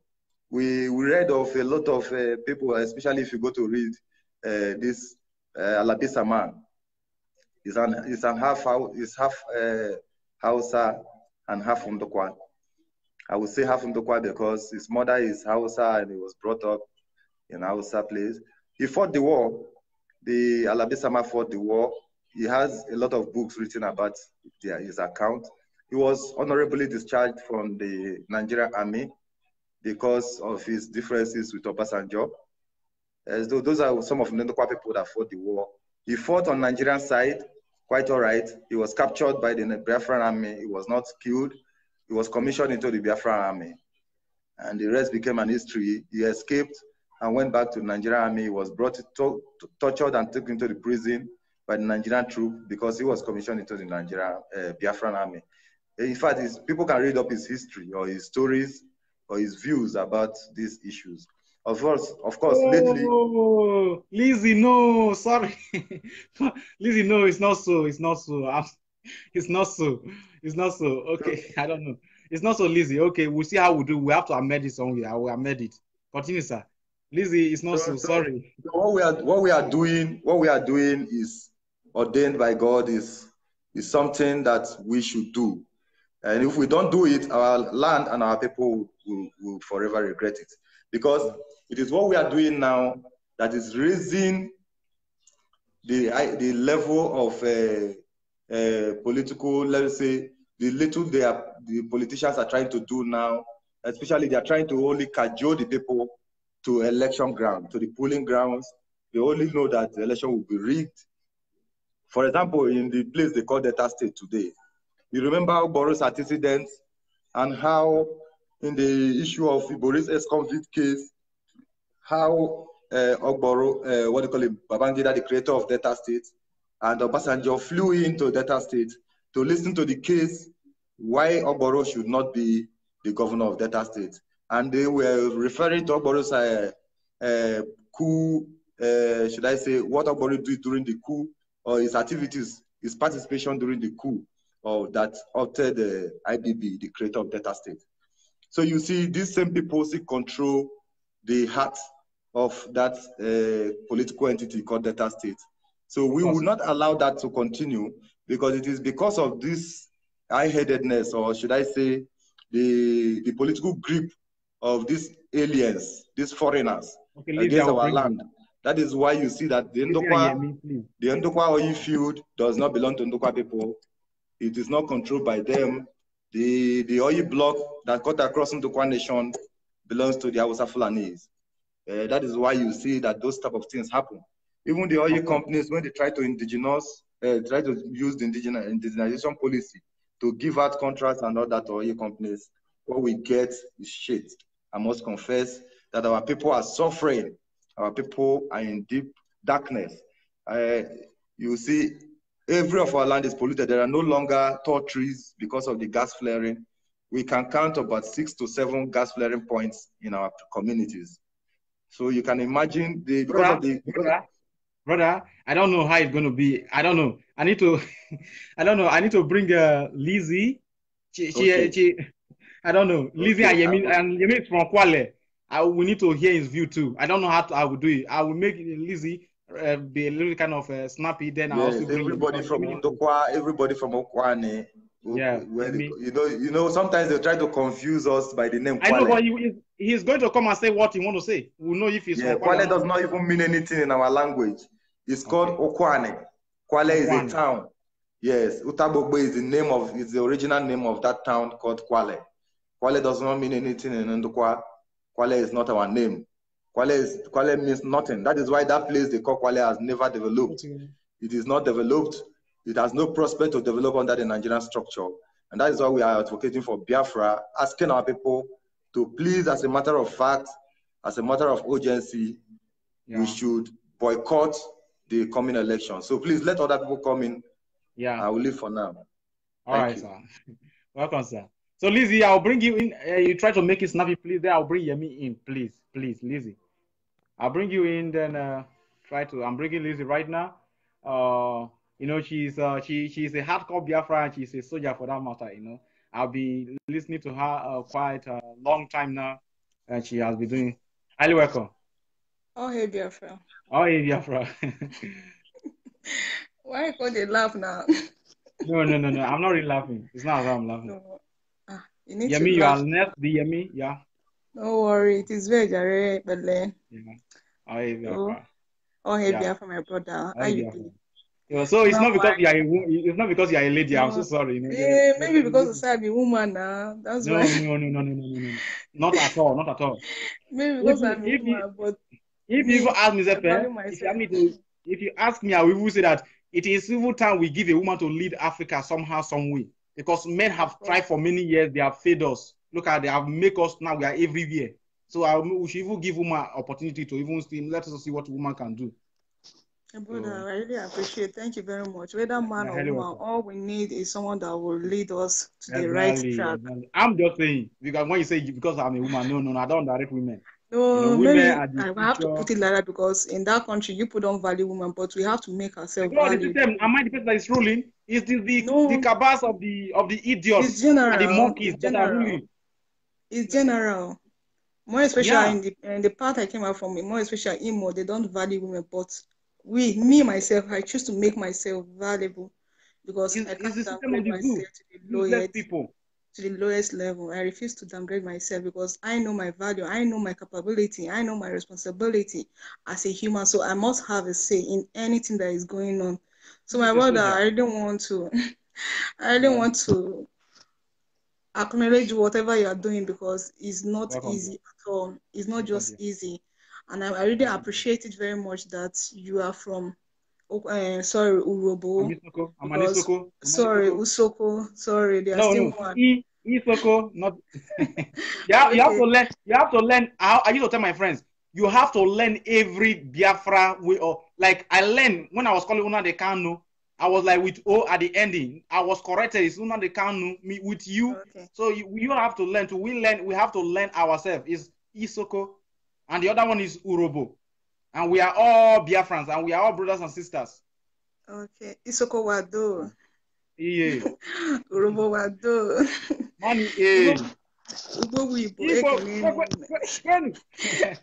we read of a lot of people, especially if you go to read this Alabisa man. He's half Hausa and half Ndokwa. I would say half Ndokwa because his mother is Hausa and he was brought up in Hausa place. He fought the war. The Alabisama fought the war. He has a lot of books written about his account. He was honorably discharged from the Nigerian army because of his differences with Obasanjo. So those are some of the Ndokwa people that fought the war. He fought on Nigerian side, quite all right. He was captured by the Biafran army. He was not killed. He was commissioned into the Biafran army. And the rest became an history. He escaped and went back to the Nigerian army. He was brought tortured and taken into the prison by the Nigerian troop because he was commissioned into the Nigerian Biafran army. In fact, people can read up his history or his stories or his views about these issues. Of course, lately. Lizzie, no, sorry. Lizzie, no, it's not so. It's not so. It's not so. It's not so. Okay, I don't know. It's not so, Lizzie. Okay, we'll see how we do. We have to amend it somewhere. I will amend it. Continue, sir. Lizzie, it's not so. Sorry. So what we are doing is ordained by God. Is something that we should do. And if we don't do it, our land and our people will forever regret it. Because it is what we are doing now that is raising the level of political, let's say, the politicians are trying to do now, especially they are trying to only cajole the people to election ground, to the polling grounds. They only know that the election will be rigged. For example, in the place they call Delta State today, you remember Ogboro's antecedents and how in the issue of Ibori's ex-convict case, how Ogboro, what do you call him, Babangida, the creator of Delta State, and Obasanjo flew into Delta State to listen to the case why Ogboro should not be the governor of Delta State. And they were referring to Ogboro's coup, should I say, what Ogboro did during the coup, or his activities, his participation during the coup, or that altered the IBB, the creator of Delta State. So you see, these same people seek control the heart of that political entity called Delta State. So we will not allow that to continue because it is because of this high-headedness, or should I say, the political grip of these aliens, these foreigners against our land. That is why you see that the Ndokwa oil field does not belong to Ndokwa people. It is not controlled by them. The oil block that cut across Ndokwa nation belongs to the Hausa Fulanis. That is why you see that those type of things happen. Even the oil companies, when they try to try to use the indigenization policy to give out contracts and all that to oil companies, what we get is shit. I must confess that our people are suffering. Our people are in deep darkness. You see, every of our land is polluted. There are no longer tall trees because of the gas flaring. We can count about 6 to 7 gas flaring points in our communities. So you can imagine brother, I don't know how it's going to be. I don't know. I need to, I don't know. I need to bring Lizzie. I don't know. Lizzie and Yemi is from Kwale. We need to hear his view too. I don't know how I will do it. I will make Lizzie be a little kind of snappy. Then I also bring everybody from Ndokwa, everybody from Okwane. Yeah, you know, sometimes they try to confuse us by the name Kwale. I know, but he's going to come and say what he want to say. We'll know if he's from Kwale does not even mean anything in our language. It's called Okwane. Kwale is a town. Yes, Utabogbe is the original name of that town called Kwale. Kwale does not mean anything in Ndokwa. Kwale is not our name. Kwale means nothing. That is why that place they call Kwale has never developed. It is not developed. It has no prospect to develop under the Nigerian structure. And that is why we are advocating for Biafra, asking our people to please, as a matter of fact, as a matter of urgency, we should boycott the coming election. So please let other people come in. Yeah. I will leave for now. All right, sir. Welcome, sir. So Lizzie, I'll bring you in. You try to make it snappy, please. Then I'll bring Yemi in, please, Lizzie. I'll bring you in. Then I'm bringing Lizzie right now. You know, she's a hardcore Biafran. She's a soldier for that matter. You know, I'll be listening to her quite a long time now, and she has been doing. Highly welcome. Oh hey Biafra. Oh hey Biafra. Why can't they laugh now? No. I'm not really laughing. It's not how I'm laughing. No. You need Yemi, to you laugh. are next. The Yemi, yeah. Don't worry, it is very jare, but then. Yeah. Oh hey Biafra. Oh hey Biafra, my brother. How you doing? Yeah, so it's not because you are it's not because you are a lady. I'm so sorry. You know, yeah, maybe because I be woman now. That's why. No. Not at all. Maybe because I'm a woman, but if you ask me, if you ask me, I will even say that it is evil time we give a woman to lead Africa somehow, some way. Because men have tried for many years, they have failed us. Look at they have made us now, we are everywhere. So we should even give woman opportunity to even see, let us see what woman can do. Brother, I really appreciate. Thank you very much. Whether man or woman, all we need is someone that will lead us to the right track. Exactly. I'm just saying, because when you say because I'm a woman, no, I don't direct women. No, you know, women maybe I have to put it like that because in that country you don't value women, but we have to make ourselves valued. Am I the person that is ruling? Is the cabals of the idiots it's general, and the monkeys that are ruling? It's general. More especially in the part I came out from, more especially Imo, they don't value women, but me myself, I choose to make myself valuable because I can't downgrade myself to the lowest level. I refuse to downgrade myself because I know my value, I know my capability, I know my responsibility as a human. So I must have a say in anything that is going on. So my brother, I don't want to acknowledge whatever you are doing because it's not easy at all. It's not just easy. And I really appreciate it very much that you are from, sorry, Urobo. Sorry, Usoko. Sorry, they are still one. Isoko, not. You have to learn. You have to learn. I used to tell my friends, you have to learn every Biafra way. Or like I learned when I was calling Una de Kanu, I was like with O at the ending. I was corrected. It's Una de Kanu with you. Okay. So you have to learn. We have to learn ourselves. It's Isoko. And the other one is Urobo. And we are all Biafrans and we are all brothers and sisters. Okay. Isoko Wado. Yeah. Urobo Wado. Money,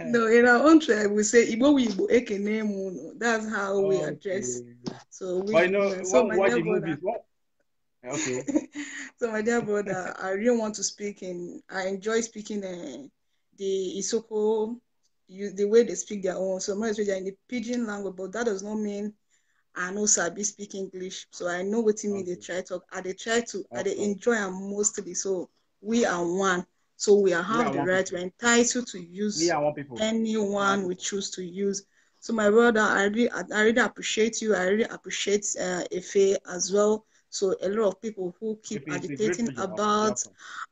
No, in our own tribe, we say Igbo Wibo Ekenemu. That's how we address. So we Okay. So my dear brother, I really want to speak I enjoy speaking the Isoko, the way they speak their own. So most in the pidgin language, but that does not mean I know Sabi speak English. So I know what you mean they try to they enjoy them mostly. So we are one. So we have the right, we're entitled to use anyone we choose to use. So my brother, I really appreciate you. I really appreciate Efe as well. So a lot of people who keep agitating about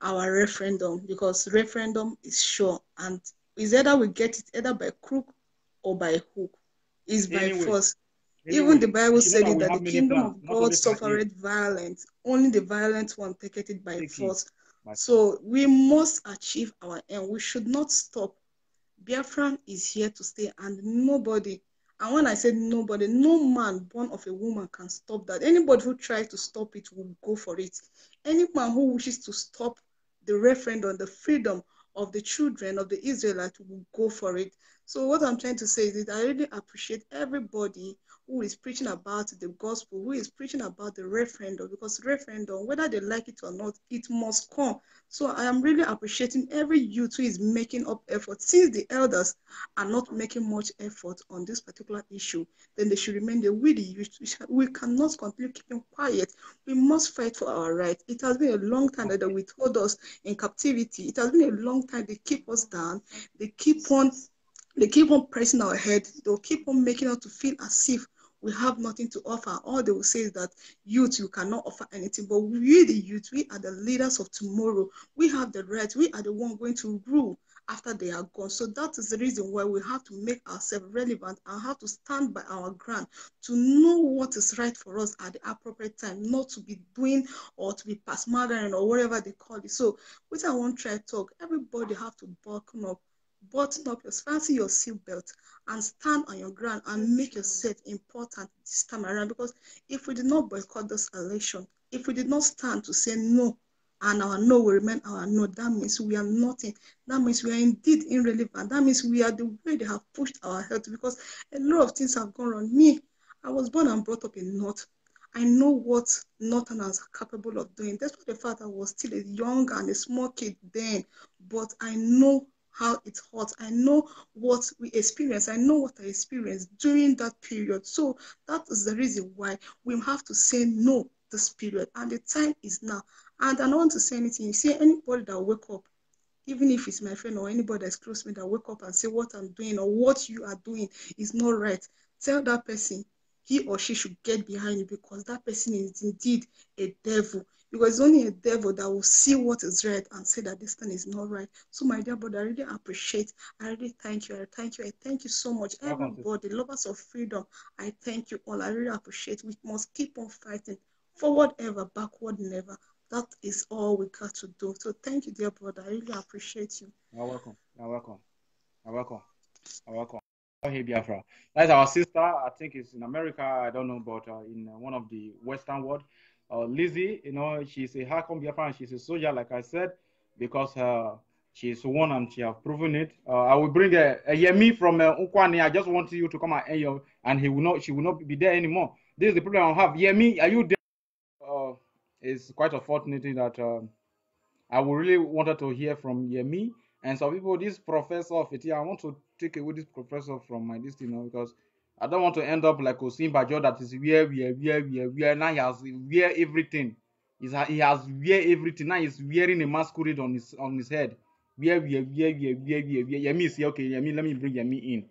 our referendum, because referendum is sure, and is either we get it either by crook or by hook, is by force. Even the Bible said it that the kingdom of God suffered violence. Only the violent one taketh it by force. So we must achieve our aim. We should not stop. Biafran is here to stay, and nobody, and when I said nobody, no man born of a woman can stop that. Anybody who tries to stop it will go for it. Any man who wishes to stop the referendum, the freedom of the children of the Israelites will go for it. So what I'm trying to say is that I really appreciate everybody who is preaching about the gospel, who is preaching about the referendum, because referendum, whether they like it or not, it must come. So I am really appreciating every youth who is making up effort. Since the elders are not making much effort on this particular issue, then they should remain there. We the youth, we cannot continue keeping quiet. We must fight for our rights. It has been a long time that they withhold us in captivity. It has been a long time they keep us down. They keep on pressing our head. They'll keep on making us to feel as if we have nothing to offer. All they will say is that youth, you cannot offer anything. But we, the youth, we are the leaders of tomorrow. We have the right. We are the one going to rule after they are gone. So that is the reason why we have to make ourselves relevant and have to stand by our ground to know what is right for us at the appropriate time, not to be doing or to be past-murdering or whatever they call it. So, which I won't try to talk, everybody have to button up your fancy your seatbelt and stand on your ground and make yourself important this time around. Because if we did not boycott this election, if we did not stand to say no, and our no will remain our no, that means we are nothing. That means we are indeed irrelevant. That means we are the way they have pushed our health, because a lot of things have gone wrong. Me, I was born and brought up in North. I know what Northerners are capable of doing. Despite the fact I was still a young and a small kid then, but I know how it hurts. I know what we experienced. I know what I experienced during that period. So that is the reason why we have to say no this period. And the time is now. And I don't want to say anything. You see anybody that wake up, even if it's my friend or anybody that's close to me that wake up and say what I'm doing or what you are doing is not right, tell that person he or she should get behind you, because that person is indeed a devil. Because it's only a devil that will see what is right and say that this thing is not right. So, my dear brother, I really appreciate. I really thank you. I thank you. I thank you so much. Everybody, lovers of freedom, I thank you all. I really appreciate. We must keep on fighting. Forward ever, backward never. That is all we got to do. So, thank you, dear brother. I really appreciate you. You're welcome. You're welcome. You're welcome. You're welcome. Hey, Biafra. That's our sister. I think it's in America. I don't know, but in one of the Western world. Lizzie, you know, she's a hardcore Biafran. She's a soldier, like I said, because she's one and she has proven it. I will bring a Yemi from Ukwani. I just want you to come and she will not be there anymore. This is the problem I have. Yemi, are you there? It's quite unfortunate that I would really wanted to hear from Yemi. And some people, this professor of it, I want to take away this professor from my list, you know, because I don't want to end up like Osim Bajo that is where now he has wear everything. He has wear everything. Now he's wearing a masquerade on his head. Wear. Yemi say, okay, Yemi, let me bring Yemi in.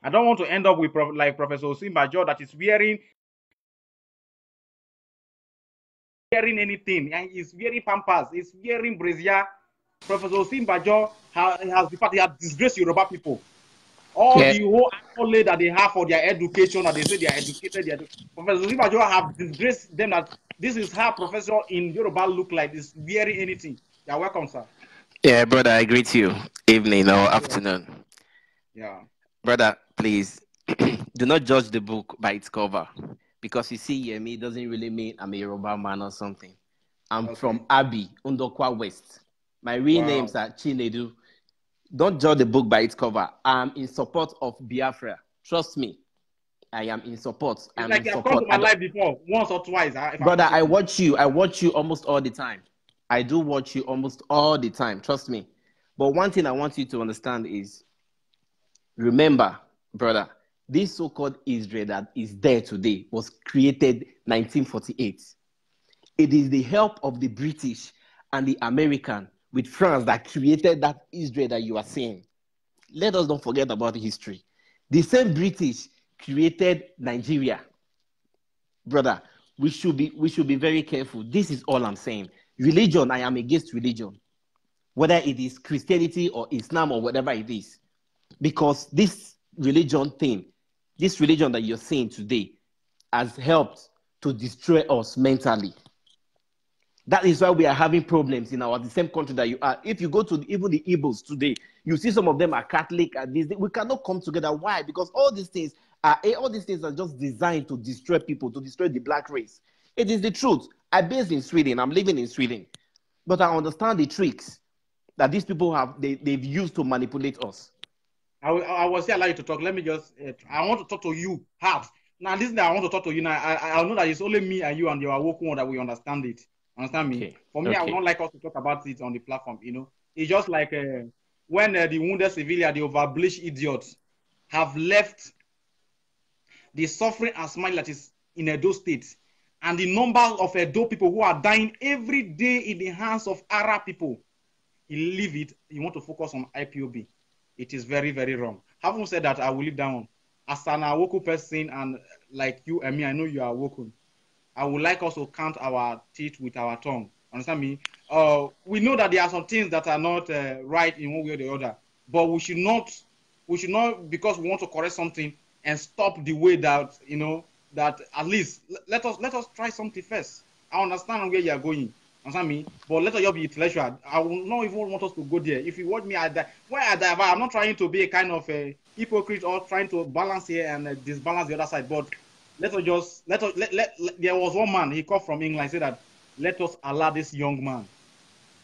I don't want to end up with like Professor Osim Bajo that is wearing anything, and he's wearing pampers, he's wearing brazier. Professor Osim Bajo has disgraced Yoruba people. All the whole accolade that they have for their education, that they say they are educated. Professor Osim Bajo have disgraced them that this is how professor in Yoruba look like, is wearing anything. You're welcome, sir. Yeah, brother, I greet you. Evening or afternoon. Yeah. Brother, please do not judge the book by its cover. Because you see, Yemi doesn't really mean I'm a Yoruba man or something. I'm from Abi, Undokwa West. My real names are Chinedu. Don't judge the book by its cover. I'm in support of Biafra. Trust me. I am in support. It's like I've come to my life before, once or twice. Brother, I watch you almost all the time. I do watch you almost all the time. Trust me. But one thing I want you to understand is, remember, brother, this so-called Israel that is there today was created 1948. It is the help of the British and the American with France that created that Israel that you are seeing. Let us don't forget about the history. The same British created Nigeria. Brother, we should be very careful. This is all I'm saying. Religion, I am against religion, whether it is Christianity or Islam or whatever it is, because this religion thing, this religion that you're seeing today, has helped to destroy us mentally. That is why we are having problems in the same country that you are. If you go to even the Igbos today, you see some of them are Catholic and this. We cannot come together. Why? Because all these things are just designed to destroy people, to destroy the black race. It is the truth. I'm based in Sweden. I'm living in Sweden, but I understand the tricks that these people they've used to manipulate us. I was here allowed you to talk. Let me just. I want to talk to you, Habs. Now, listen. I want to talk to you now. I know that it's only me and you and your woken one that we understand it. Understand me? Okay. For me, I would not like us to talk about it on the platform. You know, it's just like when the wounded civilian, the overbleached idiots, have left the suffering and smile that is in Edo State, and the number of Edo people who are dying every day in the hands of Arab people. You leave it. You want to focus on IPOB. It is very, very wrong. Having said that, I will leave that one. As an Awoku person, and like you and me, I know you are Awoku. I would like us to count our teeth with our tongue. Understand me? We know that there are some things that are not right in one way or the other, but we should not, because we want to correct something and stop the way that, you know, that at least let us try something first. I understand where you are going. Understand me? But let us just be intellectual. I will not even want us to go there. If you watch me, I'm not trying to be a kind of a hypocrite or trying to balance here and disbalance the other side, but there was one man, he called from England, he said that, let us allow this young man,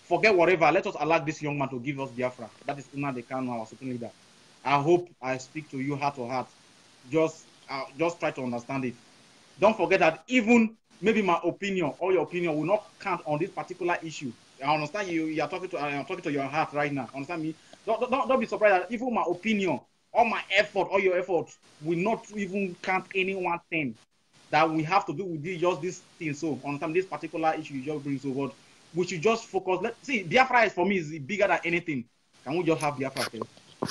forget whatever, let us allow this young man to give us Biafra. That is Nnamdi Kanu, our supreme leader. I hope I speak to you heart to heart. Just try to understand it. Don't forget that even maybe my opinion or your opinion will not count on this particular issue. I understand you are talking to your heart right now. Understand me? Don't be surprised that even my opinion, all my effort, all your effort will not even count any one thing that we have to do with just this thing. So, on this particular issue you just bring, so what we should just focus. Let's see, Biafra is for me is bigger than anything. Can we just have Biafra first?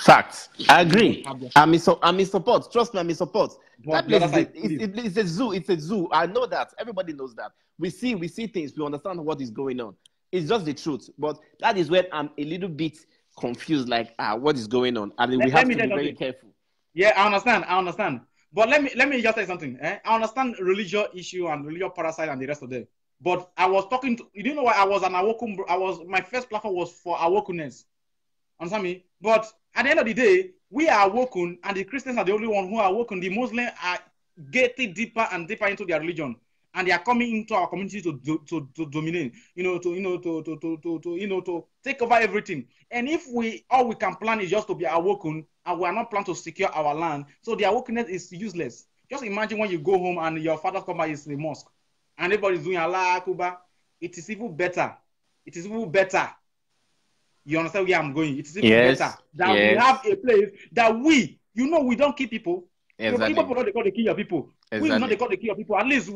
Facts. I agree. I'm in support. Trust me, I'm in support. That place it's a zoo. It's a zoo. I know that. Everybody knows that. We see things. We understand what is going on. It's just the truth. But that is where I'm a little bit confused, like what is going on, and we have to be very careful. Yeah, I understand. But let me just say something. I understand religious issue and religious parasite and the rest of them. But I was talking to, you know why I was an Awoku. My first platform was for Awokuness. Understand me? But at the end of the day, we are Awokun, and the Christians are the only one who are Awokun. The Muslims are getting deeper and deeper into their religion, and they are coming into our community to dominate, to take over everything. And if all we can plan is just to be Awokun, and we are not planning to secure our land, so the Awokenness is useless. Just imagine when you go home and your father's come back is the mosque, and everybody's doing Allah Akbar. It is even better. It is even better. You understand where I'm going? It is even better that we have a place that we don't kill people. Exactly. People not they call the kill your people. Exactly. We not they call the kill your people. At least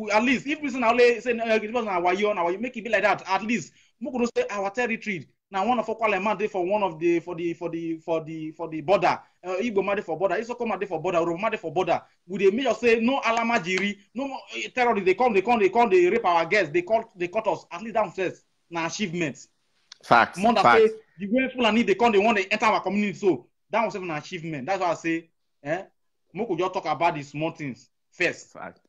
if we say now you make it be like that. At least we could say our territory. Now one of our parliament for one of the for the border. Igbo made for border. Isoko made for border. Oromo made for border. Would they make us say no alamajiri, no terrorists? They rape our guests. They cut us. At least downstairs. Now achievements. Facts. More than say the way Fulani they want to enter our community. So that was even an achievement. That's why I say, we could just talk about the small things first. Fact.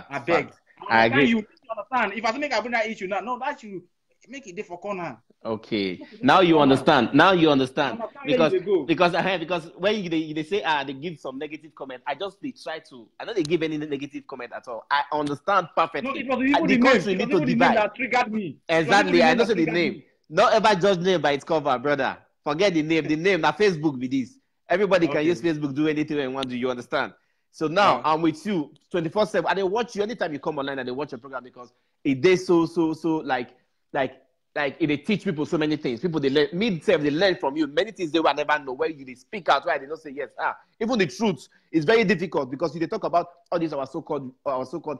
I beg. I agree. You understand? If I make I bring that issue now, no, that you make it there for corner. Okay. Now you understand. Because when they say they give some negative comment, I know they give any negative comment at all. I understand perfectly. No, it was the country need to divide. That triggered me. Exactly. I know the name. Not ever judge name by its cover, brother. Forget the name. The name, now Facebook be this. Everybody can use Facebook, do anything they want to, you understand? So now I'm with you 24/7. And they watch you anytime you come online and they watch your program because it is so like they teach people so many things. People they learn from you. Many things they will never know. Where you they speak out, why they don't say yes. Even the truth is very difficult because they talk about all these our so-called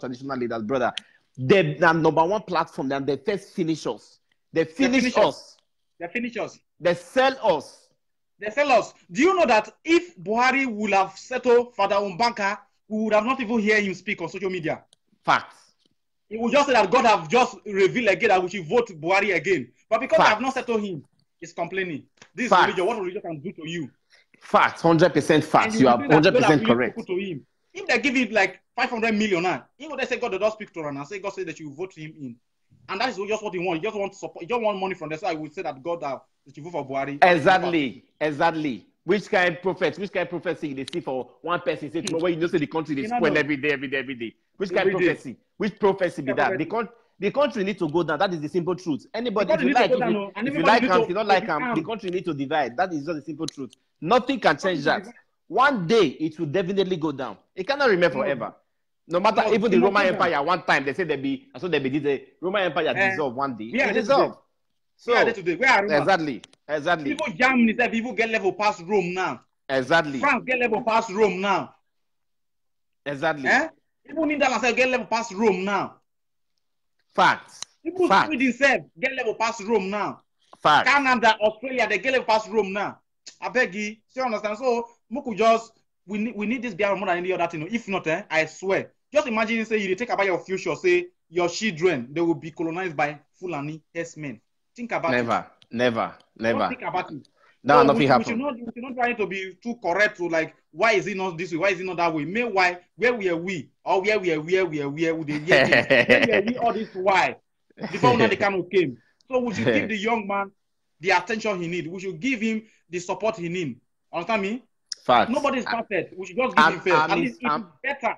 traditional leaders, brother. They're number one platform, then they first finish us. They finish us. They finish us. They sell us. Do you know that if Buhari would have settled Father Umbanka, we would have not even heard him speak on social media? Facts. He will just say that God have just revealed again that we should vote Buhari again. But because they have not settled him, he's complaining. This is religion. What religion can do to you? Facts, 100% facts. You are 100% correct. To him. If they give him like 500 million now, he would say God does speak to him and say God said that you vote him in. And that is just what he wants. He just wants support. He just want money from the side. I would say that God that you vote for Buhari. Exactly. Which kind of prophecy they see for one person? Say tomorrow, you know, say the country they spoil every day. Which kind of prophecy? Which prophecy be that? The country need to go down. That is the simple truth. Anybody, if you like him, if you don't like him, the country need to divide. That is just the simple truth. Nothing can change that. One day it will definitely go down. It cannot remain forever. No matter even the Roman Empire. One time they say the Roman Empire dissolve one day. It dissolve. So exactly. People Germany, people get level past Rome now. Exactly. France get level past Rome now. Exactly. People Netherlands get level past Rome now. Facts. People Sweden get level past Rome now. Facts. Canada, Australia, they get level past Rome now. I beg you, you understand? So we need this Biafra more than any other thing. If not, I swear. Just imagine say you think about your future, say your children, they will be colonized by Fulani herdsmen. Think about it. Never. Don't think about it. No, nothing happened. We should not try to be too correct to like, why is it not this way? Why is it not that way? Meanwhile, where we are we? Or where we are we all this why? Before now the camel came. So we should give the young man the attention he needs. We should give him the support he needs. Understand me? Facts. Nobody is perfect. We should just give him first. At least it's better.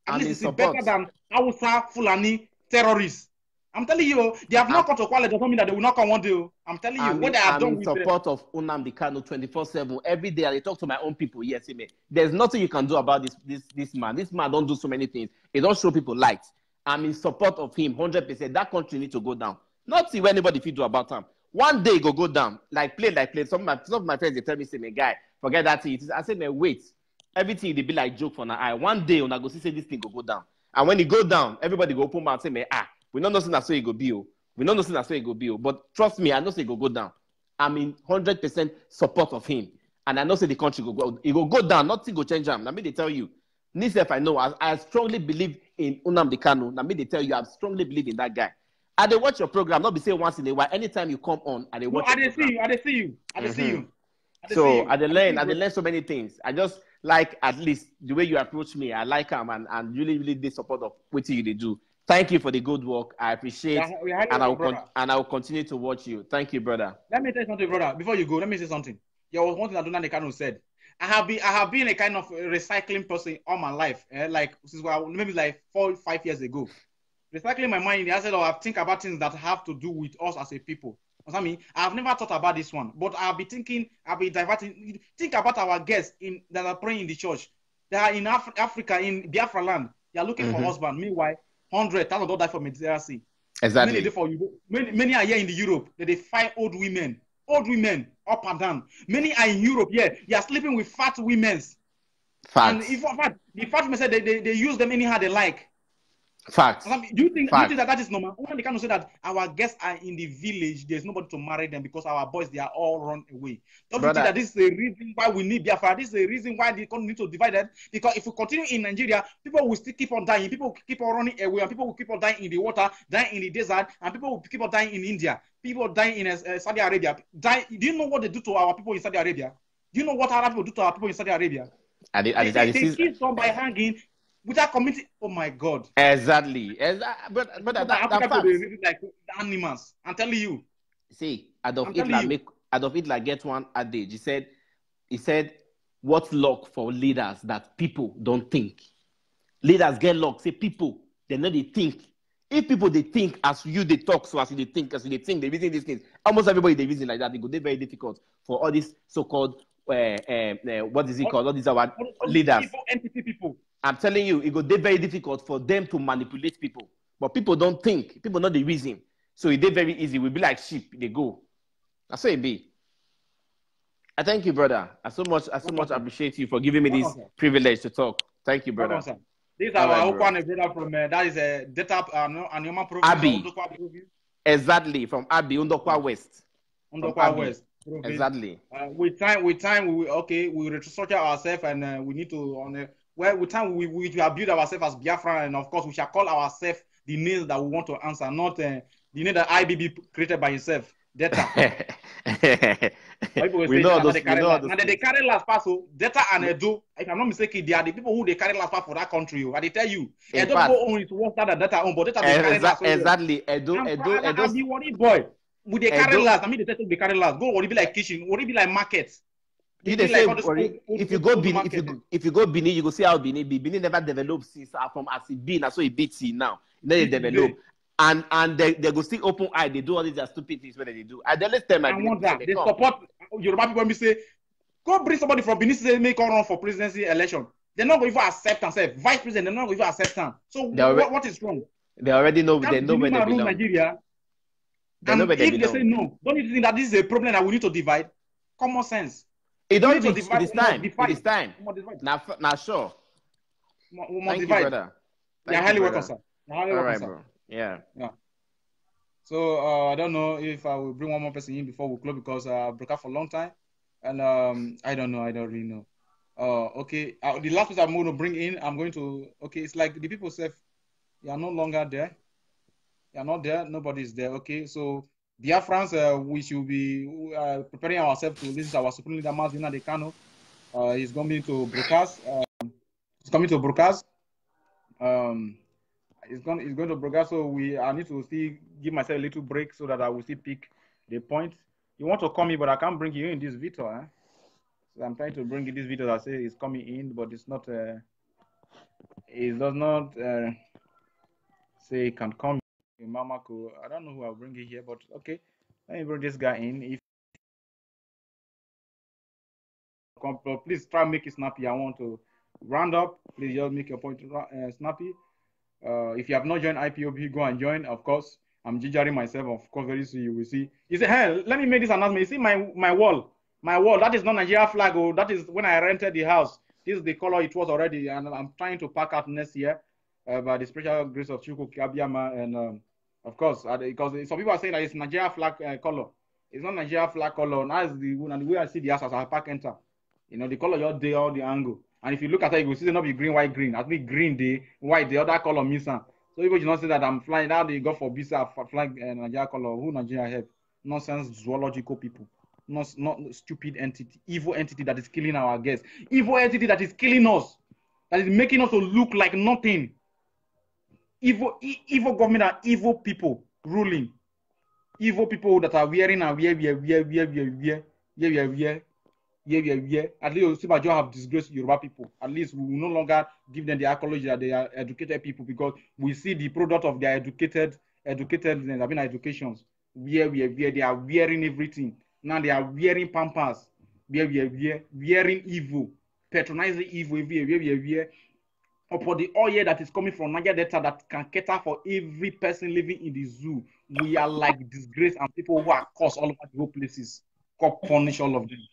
At least it's better than Hausa Fulani terrorists. I'm telling you, they have not come to Kwale. Doesn't mean that they will not come one day. I'm telling you, what they have done with support of Nnamdi Kanu 24/7 every day. I talk to my own people. Yes, me. There's nothing you can do about this man. This man don't do so many things. He don't show people light. I'm in support of him 100%. That country need to go down. Not see what anybody feel do about him. One day go down. Like play. Some of my friends they tell me, say, man, guy, forget that thing. I say, man, wait. Everything they be like joke for now. One day when I go see say this thing go down. And when it go down, everybody go open mouth and say, man, we don't know that's where it go be. We don't know that's where it go be. But trust me, I know say it go down. I'm in 100% support of him. And I know say the country go. It go down. Nothing go change him. Let me they tell you. If I know, I strongly believe in Nnamdi Kanu. Let me they tell you, I strongly believe in that guy. I they watch your program, not be saying once in a while. Anytime you come on, I they watch. I see you. So I learn so many things. I just like at least the way you approach me. I like him and really the support of what you they do. Thank you for the good work. I appreciate and I will continue to watch you. Thank you, brother. Let me tell you something, brother. Before you go, let me say something. There was one thing that Nnamdi Kanu said. I have been a kind of recycling person all my life. Like since maybe like 4 or 5 years ago. Recycling my mind, I said, I think about things that have to do with us as a people. I mean, I've never thought about this one, but I'll be diverting. Think about our guests that are praying in the church. They are in Africa, in Biafra land. They are looking for husband. Meanwhile, 100,000 don't die for Mediterranean. Exactly. Many are here in the Europe. They find old women up and down. Many are in Europe. Yeah, they are sleeping with fat women. And if the fat women say they use them anyhow they like. Facts. Do you think that is normal? They can't say that our guests are in the village. There's nobody to marry them because our boys they are all run away. Don't you think that this is the reason why we need Biafra? This is the reason why the country need to divide them. Because if we continue in Nigeria, people will still keep on dying. People will keep on running away, and people will keep on dying in the water, dying in the desert, and people will keep on dying in India. People dying in Saudi Arabia. Do you know what they do to our people in Saudi Arabia? Do you know what Arab people do to our people in Saudi Arabia? They kill some by hanging. Without committing, oh my God! Exactly. But Africa really like animals. I'm telling you. See, Adolf Hitler get one adage. He said, "What luck for leaders that people don't think." Leaders get luck. Say people, they know they think. If people they think as you they talk, so as they think, they reason these things. Almost everybody they reason like that. They go. They're very difficult for all these so-called what is it called? All these our leaders. Entity people. I'm telling you, it go very difficult for them to manipulate people. But people don't think. People know the reason. So it's very easy. We be like sheep. They go. That's how it be. I thank you, brother. I so much appreciate you for giving me this privilege to talk. Thank you, brother. This is our brother from that is a data and human program. Abi. Exactly, from Abi, Undokwa West. Undokwa West. Exactly. With time, we restructure ourselves and we need to where with time we have built ourselves as Biafran, and of course we shall call ourselves the names that we want to answer, not the name that IBB created by himself. Data. We know those. Now they carry last pass. So Data and Edo, if I'm not mistaken, they are the people who they carry last pass for that country. I tell you, Edo go own it worse than Data own, but Data they carry last. Exactly, Edo. I be worried boy. Would they carry last? I mean, the they carry last. Go, would it be like kitchen? Would it be like market? If you go Benin, you go see how Benin be. Benin never developed since from as it be, so it beats now. Then they develop. And they go still open eye. They do all these stupid things when they do. I don't let them. I want that. They support Yoruba people. When we say, go bring somebody from Benin to make a run for presidency election. They're not going to accept and say vice president. They're not going to accept them. So what is wrong? They already know. They know where they belong. Nigeria. And if they say no, don't you think that this is a problem that we need to divide? Common sense. It don't. It is time. It is time. Now, sure. Thank you, brother. You're highly welcome, sir. All right, bro. Yeah. So I don't know if I will bring one more person in before we close, because I broke up for a long time, and I don't know. I don't really know. Okay. The last person I'm going to bring in, I'm going to. Okay, it's like the people say, you are no longer there. You are not there. Nobody is there. Okay, so BIAFRANS, we should be preparing ourselves to listen to our Supreme Leader Mazina Dekano. He's going to broadcast. He's coming to broadcast. It's going to broadcast, so I need to still give myself a little break so that I will still pick the point. You want to call me, but I can't bring you in this video. Eh? So I'm trying to bring you this video that says it's coming in, but it's not. It does not say it can come in. Mamako. I don't know who I'll bring it here, but okay. Let me bring this guy in. Please try to make it snappy. I want to round up. Please just make your point snappy. If you have not joined IPOB, go and join. Of course, I'm gingering myself. Of course, very soon you will see. You say, hey, let me make this announcement. You see my wall. My wall, that is not Nigeria flag. Oh, that is when I rented the house. This is the color it was already. And I'm trying to pack out next year by the special grace of Chuku Kabiyama. And of course, because some people are saying that it's Nigeria flag color. It's not Nigeria flag color. Now is the way I see the house as I pack enter. You know, the color you're there, all the angle. And if you look at it, you will see it not be green, white, green. At least green, the white, the other color missing. So people should not say that I'm flying. Now they go for visa, flying Nigeria color. Who Nigeria have? Nonsense zoological people. Not stupid entity, evil entity that is killing our guests. Evil entity that is killing us. That is making us to look like nothing. Evil government and evil people ruling. Evil people that are wearing and at least Osibajo have disgraced Yoruba people. At least we will no longer give them the accolade that they are educated people, because we see the product of their educatedness, educations. Where they are wearing everything. Now they are wearing pampers. Wearing evil, patronizing evil, upon the oil that is coming from Niger Delta that can cater for every person living in the zoo. We are like disgrace, and people who are cursed all over the whole places. God punish all of them.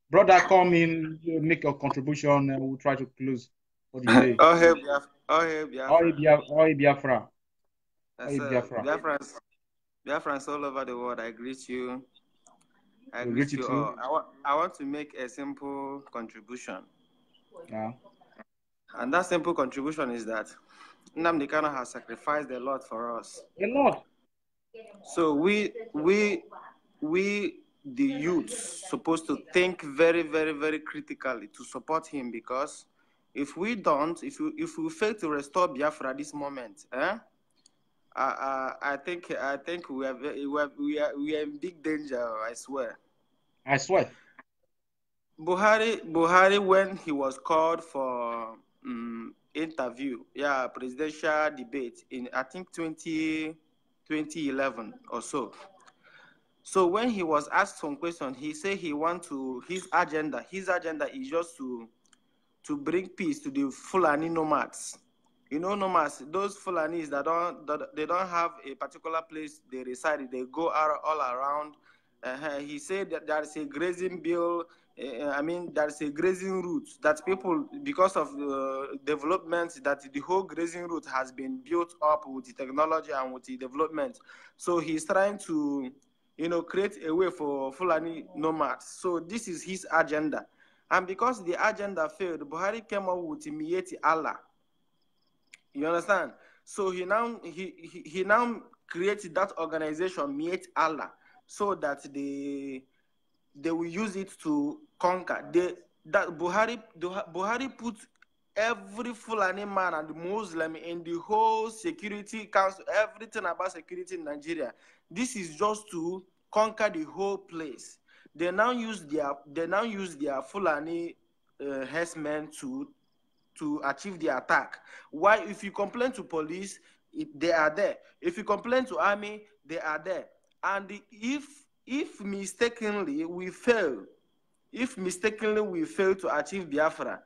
Brother, come in, make your contribution, and we'll try to close for the day. Biafra. Biafrans all over the world, I greet you. I greet you all. I want to make a simple contribution. Yeah. And that simple contribution is that Nnamdi Kanu has sacrificed a lot for us. A lot. So we the youth supposed to think very, very, very critically to support him, because if we don't, if we fail to restore Biafra at this moment, I think we are in big danger. I swear. Buhari, when he was called for interview, presidential debate in I think 2011 or so. So when he was asked some question, he said he his agenda is just to bring peace to the Fulani nomads. You know, nomads, those Fulanis that don't have a particular place they reside, they go all around. He said that there is a grazing bill. There's a grazing route that people, because of development, that the whole grazing route has been built up with the technology and with the development. So he's trying to, create a way for Fulani nomads. So this is his agenda. And because the agenda failed, Buhari came up with Miyetti Allah. You understand? So he now created that organization, Miyetti Allah, so that they will use it to conquer. Buhari put every Fulani man and Muslim in the whole security council, everything about security in Nigeria. This is just to conquer the whole place. They now use their Fulani herdsmen to achieve the attack. Why? If you complain to police, they are there. If you complain to army, they are there. And if mistakenly we fail to achieve Biafra,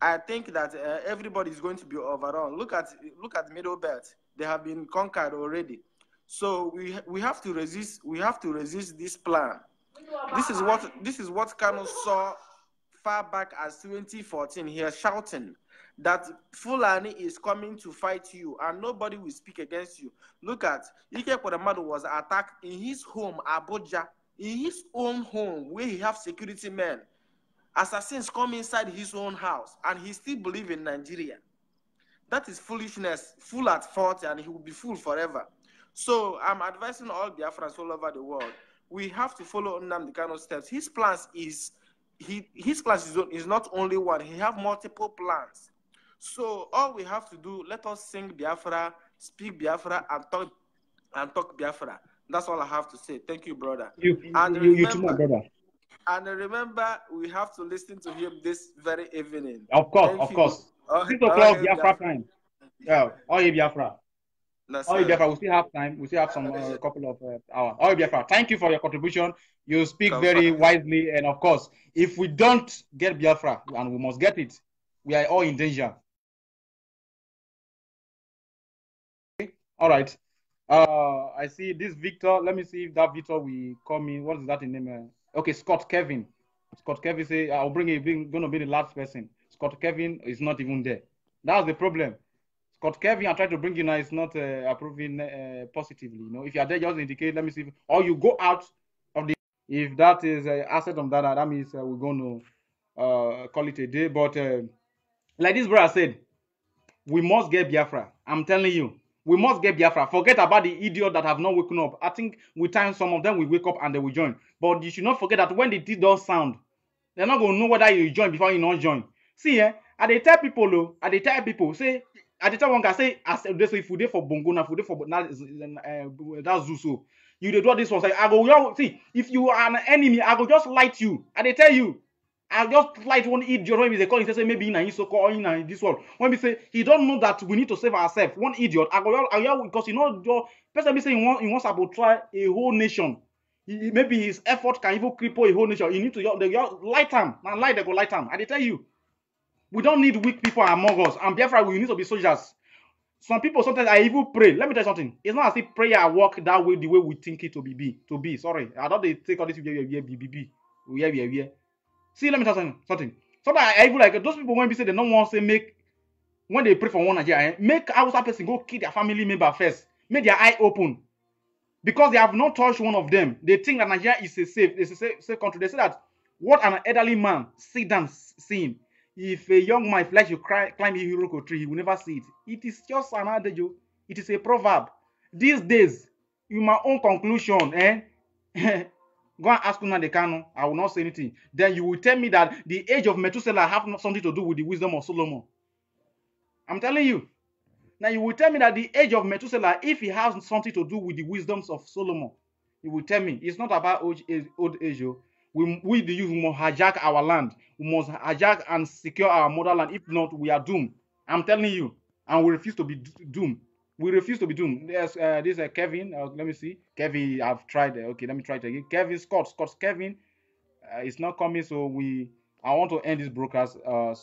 I think that everybody is going to be overrun. Look at Middle Belt; they have been conquered already. So we have to resist. We have to resist this plan. This is what Kanu saw far back as 2014. He is shouting that Fulani is coming to fight you and nobody will speak against you. Look at Ike Kodamadu was attacked in his home, Abuja, in his own home where he have security men. Assassins come inside his own house and he still believes in Nigeria. That is foolishness, fool at 40, and he will be fool forever. So I'm advising all Biafrans all over the world. We have to follow Nnamdi Kanu's steps. His plans is not only one. He have multiple plans. So all we have to do, let us sing Biafra, speak Biafra, and talk Biafra. That's all I have to say. Thank you, brother. You too, my brother. And remember, we have to listen to him this very evening. Of course. 6 o'clock Biafra time. Yeah, all Biafra. All Biafra, we still have time. We still have some couple of hours. All Biafra, thank you for your contribution. You speak very wisely. And of course, if we don't get Biafra, and we must get it, we are all in danger. All right. I see this Victor. Let me see if that Victor will come in. What is that in name? Okay, Scott Kevin. Scott Kevin say, I'll bring it. Going to be the last person. Scott Kevin is not even there. That's the problem. Scott Kevin, I tried to bring you now. It's not approving positively. You know, if you are there, just indicate. Let me see. Or you go out of the. If that is an asset of that, that means we're going to call it a day. But like this brother said, we must get Biafra. I'm telling you. We must get Biafra. Forget about the idiot that have not woken up. I think with time, some of them will wake up and they will join. But you should not forget that when the teeth don't sound, they're not going to know whether you join before you not join. See, I dey tell people, say, I dey tell one guy, say, they say, if you dey for Bongo, if you dey for that's Zuso, you dey do this one. Say, I go, see, if you are an enemy, I go just light you. I dey tell you. I'll just light one idiot when they call him, say maybe in so or in this world. When we say he don't know that we need to save ourselves, one idiot, I go because you know your person be saying he wants to try a whole nation. Maybe his effort can even cripple a whole nation. You need to light him. Now light they go light him. I tell you, we don't need weak people among us. And Biafra, we need to be soldiers. Some people sometimes I even pray. Let me tell you something. It's not as if prayer work that way the way we think it to be. Sorry, I don't take all this be. See, let me tell you something. Sometimes I even like those people when we say they don't want to say when they pray for one Nigeria, make outside person go kill their family member first. Make their eye open. Because they have not touched one of them. They think that Nigeria is a safe country. They say that what an elderly man sit down seeing. If a young man flies you climb a hero tree, he will never see it. It is just an adage. It is a proverb. These days, in my own conclusion, go and ask Nnamdi Kanu. I will not say anything. Then you will tell me that the age of Methuselah have something to do with the wisdom of Solomon. I'm telling you. Now you will tell me that the age of Methuselah, if it has something to do with the wisdoms of Solomon, you will tell me it's not about old age. We the youth must hijack our land. We must hijack and secure our motherland. If not, we are doomed. I'm telling you, and we refuse to be doomed. We refuse to be doomed. There's this Kevin. Let me see. Kevin, I've tried. Okay, let me try it again. Kevin Scott. Kevin. It's not coming. So I want to end this broadcast.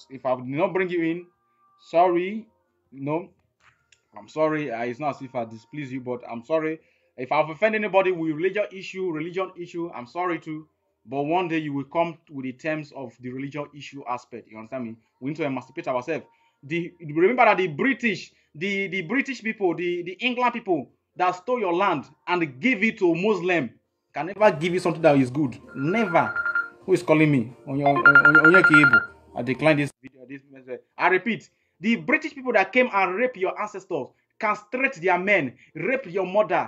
If I did not bring you in, sorry. No, I'm sorry. It's not as if I displease you, but I'm sorry. If I've offended anybody with religion issue, I'm sorry too. But one day you will come with the terms of the religion issue aspect. You understand me? We need to emancipate ourselves. Remember that the British people, the England people that stole your land and give it to Muslim can never give you something that is good. Never. Who is calling me? Onye Kiebo. I decline this video. This message. I repeat, the British people that came and raped your ancestors, castrate their men, rape your mother,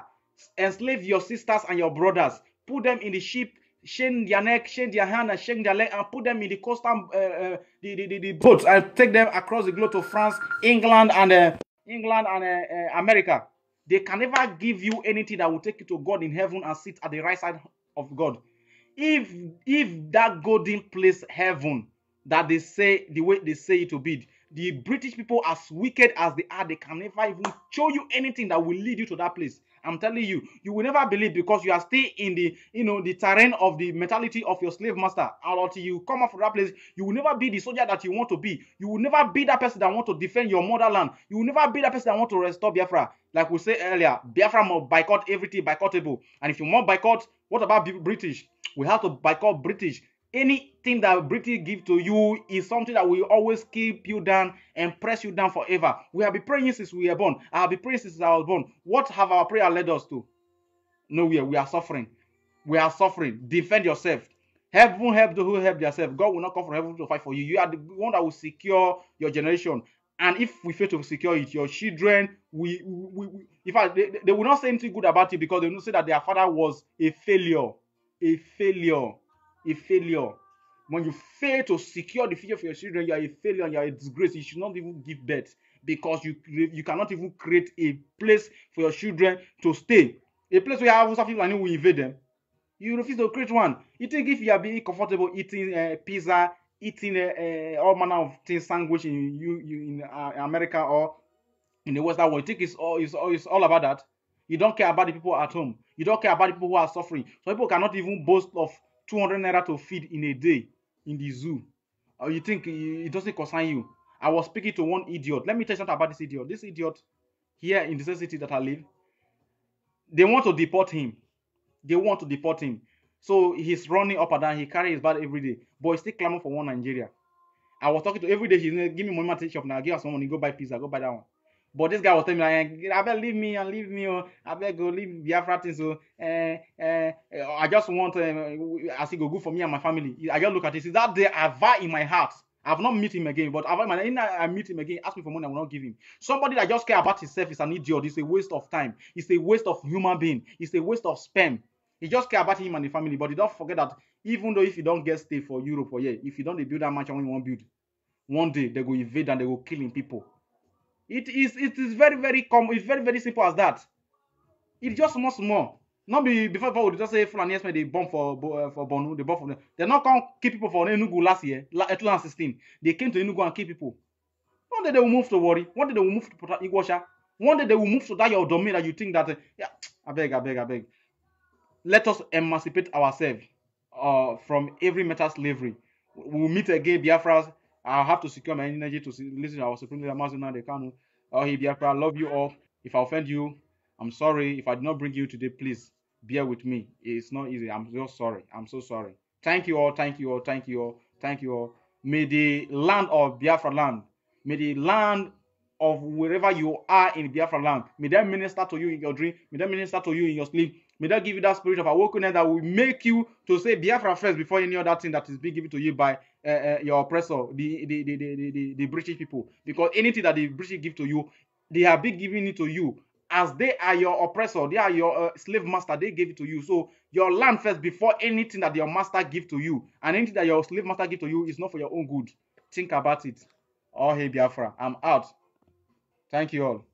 enslave your sisters and your brothers, put them in the ship, chain their neck, chain their hand, and shake their leg, and put them in the coastal the boats and take them across the globe to France, England, and America. They can never give you anything that will take you to God in heaven and sit at the right side of God. If that golden place heaven that they say, the way they say it will be, the British people, as wicked as they are, they can never even show you anything that will lead you to that place. I'm telling you, you will never believe, because you are still in the, the terrain of the mentality of your slave master. And until you come up from that place, you will never be the soldier that you want to be. You will never be that person that want to defend your motherland. You will never be that person that want to restore Biafra. Like we said earlier, Biafra must boycott everything boycottable. And if you want boycott, what about British? We have to boycott British. Anything that British give to you is something that will always keep you down and press you down forever. We have been praying since we were born. I have been praying since I was born. What have our prayer led us to? Nowhere. We are suffering. We are suffering. Defend yourself. Heaven help those who help themselves. God will not come from heaven to fight for you. You are the one that will secure your generation. And if we fail to secure it, your children, in fact, they will not say anything good about you, because they will say that their father was a failure. A failure. A failure. When you fail to secure the future for your children, you are a failure and you are a disgrace. You should not even give birth, because you cannot even create a place for your children to stay. A place where Hausa people and you will invade them. You refuse to create one. You think if you are being comfortable eating pizza, eating all manner of things, sandwich in America or in the Western world, you think it's all about that? You don't care about the people at home. You don't care about the people who are suffering. Some people cannot even boast of 200 naira to feed in a day in the zoo. Or you think it doesn't concern you? I was speaking to one idiot. Let me tell you something about this idiot. This idiot here in the same city that I live, they want to deport him. They want to deport him. So he's running up and down. He carries his bag every day. But he's still clamoring for one Nigeria. I was talking to every day. He's give me money to shop now. Give us some money. Go buy pizza. Go buy that one. But this guy was telling me, I better leave me and leave me. I better go leave Biafra things. So I just want, as he go good for me and my family. I just look at it. See, that day I vow in my heart. I've not met him again, but I meet him again, ask me for money, I will not give him. Somebody that just care about himself is an idiot. It's a waste of time. It's a waste of human being. It's a waste of sperm. He just care about him and the family, but he don't forget that even though if you don't get stay for Europe for year, if you don't build that mansion when you want build, one day they go invade and they go killing people. It is very, very common. It's very, very simple as that. It's just small. Not be before we just say Fulani yes, they bomb for Bonu, they bomb for them. They're not going to kill people for Enugu last year, 2016. They came to Enugu and kill people. One day they will move to Wari. One day they will move to Igwasha. One day they will move to that your domain that you think that yeah, I beg. Let us emancipate ourselves from every metal slavery. We will meet again, Biafras. I'll have to secure my energy to listen to our Supreme Leader Mazuna Dekanu. Hey, Biafra, I love you all. If I offend you, I'm sorry. If I did not bring you today, please bear with me. It's not easy. I'm just sorry. I'm so sorry. Thank you all. Thank you all. Thank you all. Thank you all. May the land of Biafra land, may the land of wherever you are in Biafra land, may that minister to you in your dream, may that minister to you in your sleep, may that give you that spirit of awakening that will make you to say Biafra first before any other thing that is being given to you by your oppressor, the British people. Because anything that the British give to you, they have been giving it to you. As they are your oppressor, they are your slave master, they gave it to you. So your land first before anything that your master give to you. And anything that your slave master give to you is not for your own good. Think about it. Oh, hey, Biafra, I'm out. Thank you all.